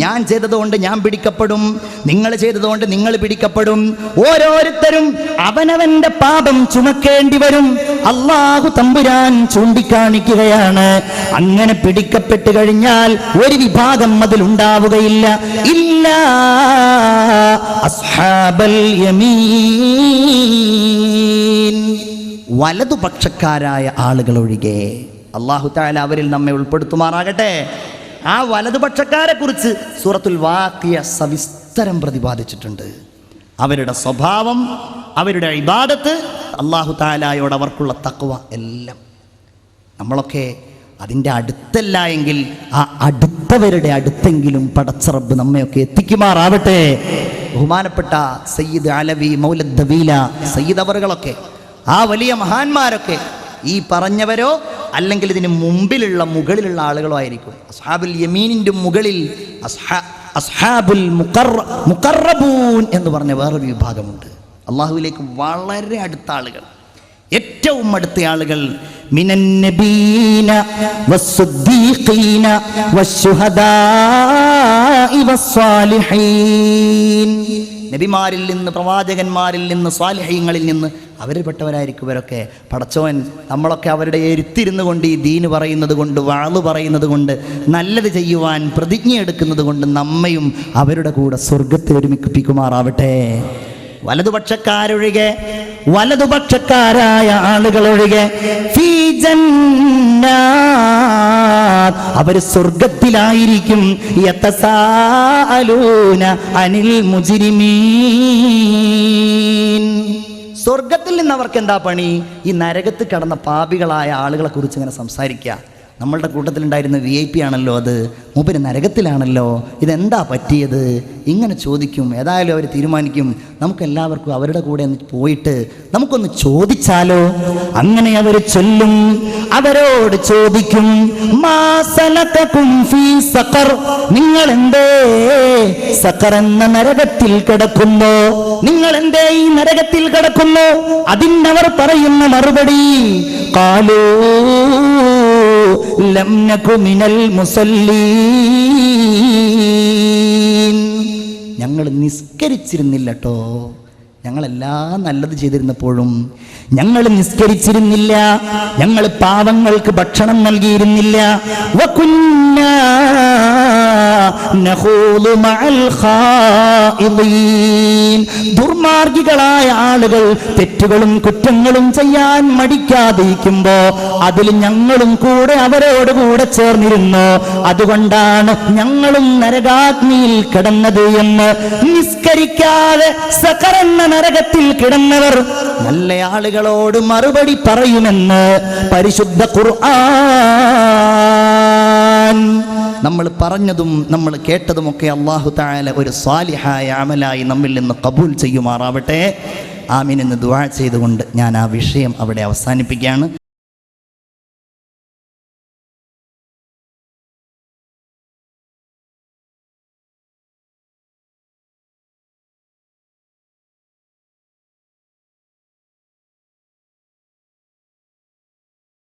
ഞാൻ ചെയ്തതുകൊണ്ട് ഞാൻ പിടിക്കപ്പെടും, നിങ്ങൾ ചെയ്തതുകൊണ്ട് നിങ്ങൾ പിടിക്കപ്പെടും. ഓരോരുത്തരും അവനവന്റെ പാപം ചുമക്കേണ്ടി വരും. അല്ലാഹു തമ്പുരാൻ ചൂണ്ടിക്കാണിക്കുകയാണ്, അങ്ങനെ പിടിക്കപ്പെട്ട് കഴിഞ്ഞാൽ ഒരു വിഭാഗം അതിലുണ്ടാവുകയില്ല. ഇല്ലാ അസ്ഹാബൽ യമീൻ, വലതുപക്ഷക്കാരായ ആളുകൾ ഒഴികെ. അല്ലാഹു തആല അവരിൽ നമ്മെ ഉൾപ്പെടുത്തുമാറാകട്ടെ. ആ വലതുപക്ഷക്കാരെ കുറിച്ച് സൂറത്തുൽ വാഖിയ സവിസ്തരം പ്രതിപാദിച്ചിട്ടുണ്ട്. അവരുടെ സ്വഭാവം, അവരുടെ ഇബാദത്ത്, അല്ലാഹു തആലയോട് അവർക്കുള്ള തഖ്വ എല്ലാം. നമ്മളൊക്കെ അതിൻ്റെ അടുത്തല്ല എങ്കിൽ ആ അടുത്തവരുടെ അടുത്തെങ്കിലും പടച്ച റബ്ബ് നമ്മയൊക്കെ എത്തിക്കുമാറാവട്ടെ. ബഹുമാനപ്പെട്ട സയ്യിദ് അലവി മൗലദ് ദവീല സയ്യിദ് അവറുകളൊക്കെ, ആ വലിയ മഹാന്മാരൊക്കെ ഈ പറഞ്ഞവരോ അല്ലെങ്കിൽ ഇതിന് മുകളിലുള്ള ആളുകളോ ആയിരിക്കും. അസ്ഹാബുൽ യമീനിൻ്റെ മുകളിൽ അസ്ഹാബുൽ മുഖറബൂൻ എന്ന് പറഞ്ഞ വേറൊരു വിഭാഗമുണ്ട്. അള്ളാഹുവിലേക്ക് വളരെ അടുത്ത ആളുകൾ, ഏറ്റവും അടുത്ത ആളുകൾ. മിനൻ നബീന വസ്സുദ്ദീഖീന വശുഹദാഇ വസ്സാലിഹീൻ. നബിമാരിൽ നിന്ന്, പ്രവാചകന്മാരിൽ നിന്ന്, സ്വാലിഹീങ്ങളിൽ നിന്ന് അവരിൽപ്പെട്ടവരായിരിക്കും ഇവരൊക്കെ. പടച്ചോൻ നമ്മളൊക്കെ അവരുടെ എരുത്തിരുന്നു കൊണ്ട് ഈ ദീന് പറയുന്നത് കൊണ്ട്, വാള് പറയുന്നത് കൊണ്ട്, നല്ലത് ചെയ്യുവാൻ പ്രതിജ്ഞ എടുക്കുന്നത് കൊണ്ട് നമ്മയും അവരുടെ കൂടെ സ്വർഗത്തെ ഒരുമിപ്പിക്കുമാറാവട്ടെ. വലതുപക്ഷക്കാരൊഴികെ, വലതുപക്ഷക്കാരായ ആളുകളൊഴികെ, ഫീ ജന്നാത്ത്, അവർ സ്വർഗത്തിലായിരിക്കും. യതസാഅലൂന അനിൽ മുജ്രിമീൻ. സ്വർഗത്തിൽ നിന്ന് അവർക്ക് എന്താ പണി? ഈ നരകത്ത് കടന്ന പാപികളായ ആളുകളെ കുറിച്ച് ഇങ്ങനെ സംസാരിക്കുക. നമ്മളുടെ കൂട്ടത്തിലുണ്ടായിരുന്ന VIP ആണല്ലോ അത്, മൂപ്പര് നരകത്തിലാണല്ലോ, ഇതെന്താ പറ്റിയത്, ഇങ്ങനെ ചോദിക്കും. ഏതായാലും അവർ തീരുമാനിക്കും നമുക്കെല്ലാവർക്കും അവരുടെ കൂടെ ഒന്ന് പോയിട്ട് നമുക്കൊന്ന് ചോദിച്ചാലോ. അങ്ങനെ അവർ ചൊല്ലും, അവരോട് ചോദിക്കും, മാ സലകകും ഫീ സഖർ, നിങ്ങൾ എന്തേ സഖർ എന്ന നരകത്തിൽ കിടക്കുന്നു, നിങ്ങൾ എന്തേ ഈ നരകത്തിൽ കിടക്കുന്നു? അതിനവർ പറയുന്ന മറുപടി, ഖാലൂ ലം നകു മിനൽ മുസല്ലീൻ, ഞങ്ങൾ നിസ്കരിച്ചിരുന്നില്ലട്ടോ, ഞങ്ങളെല്ലാം നല്ലത് ചെയ്തിരുന്നപ്പോഴും ഞങ്ങൾ നിസ്കരിച്ചിരുന്നില്ല, ഞങ്ങൾ പാവങ്ങൾക്ക് ഭക്ഷണം നൽകിയിരുന്നില്ല. വകുന്നാ നഖൂദു മഅൽ ഖായിദീൻ, ദുർമാർഗികളായ ആളുകൾ തെറ്റുകളും കുറ്റങ്ങളും ചെയ്യാൻ മടിക്കാതിരിക്കുമ്പോ അതിൽ ഞങ്ങളും കൂടെ അവരോട് കൂടെ ചേർന്നിരുന്നു, അതുകൊണ്ടാണ് ഞങ്ങളും നരകാഗ്നിയിൽ കിടന്നത് എന്ന്. നിസ്കരിക്കാതെ സഖർ എന്ന നരകത്തിൽ കിടന്നവർ നല്ല ആളുകളോട് മറുപടി പറയുമെന്ന് പരിശുദ്ധ ഖുർആൻ. നമ്മൾ പറഞ്ഞതും നമ്മൾ കേട്ടതുമൊക്കെ അല്ലാഹു തആല ഒരു സാലിഹായ അമലായി നമ്മിൽ നിന്ന് ഖബൂൽ ചെയ്യുമാറാവട്ടെ. ആമീൻ എന്ന് ദുആ ചെയ്തുകൊണ്ട് ഞാൻ ആ വിഷയം അവിടെ അവസാനിപ്പിക്കുകയാണ്.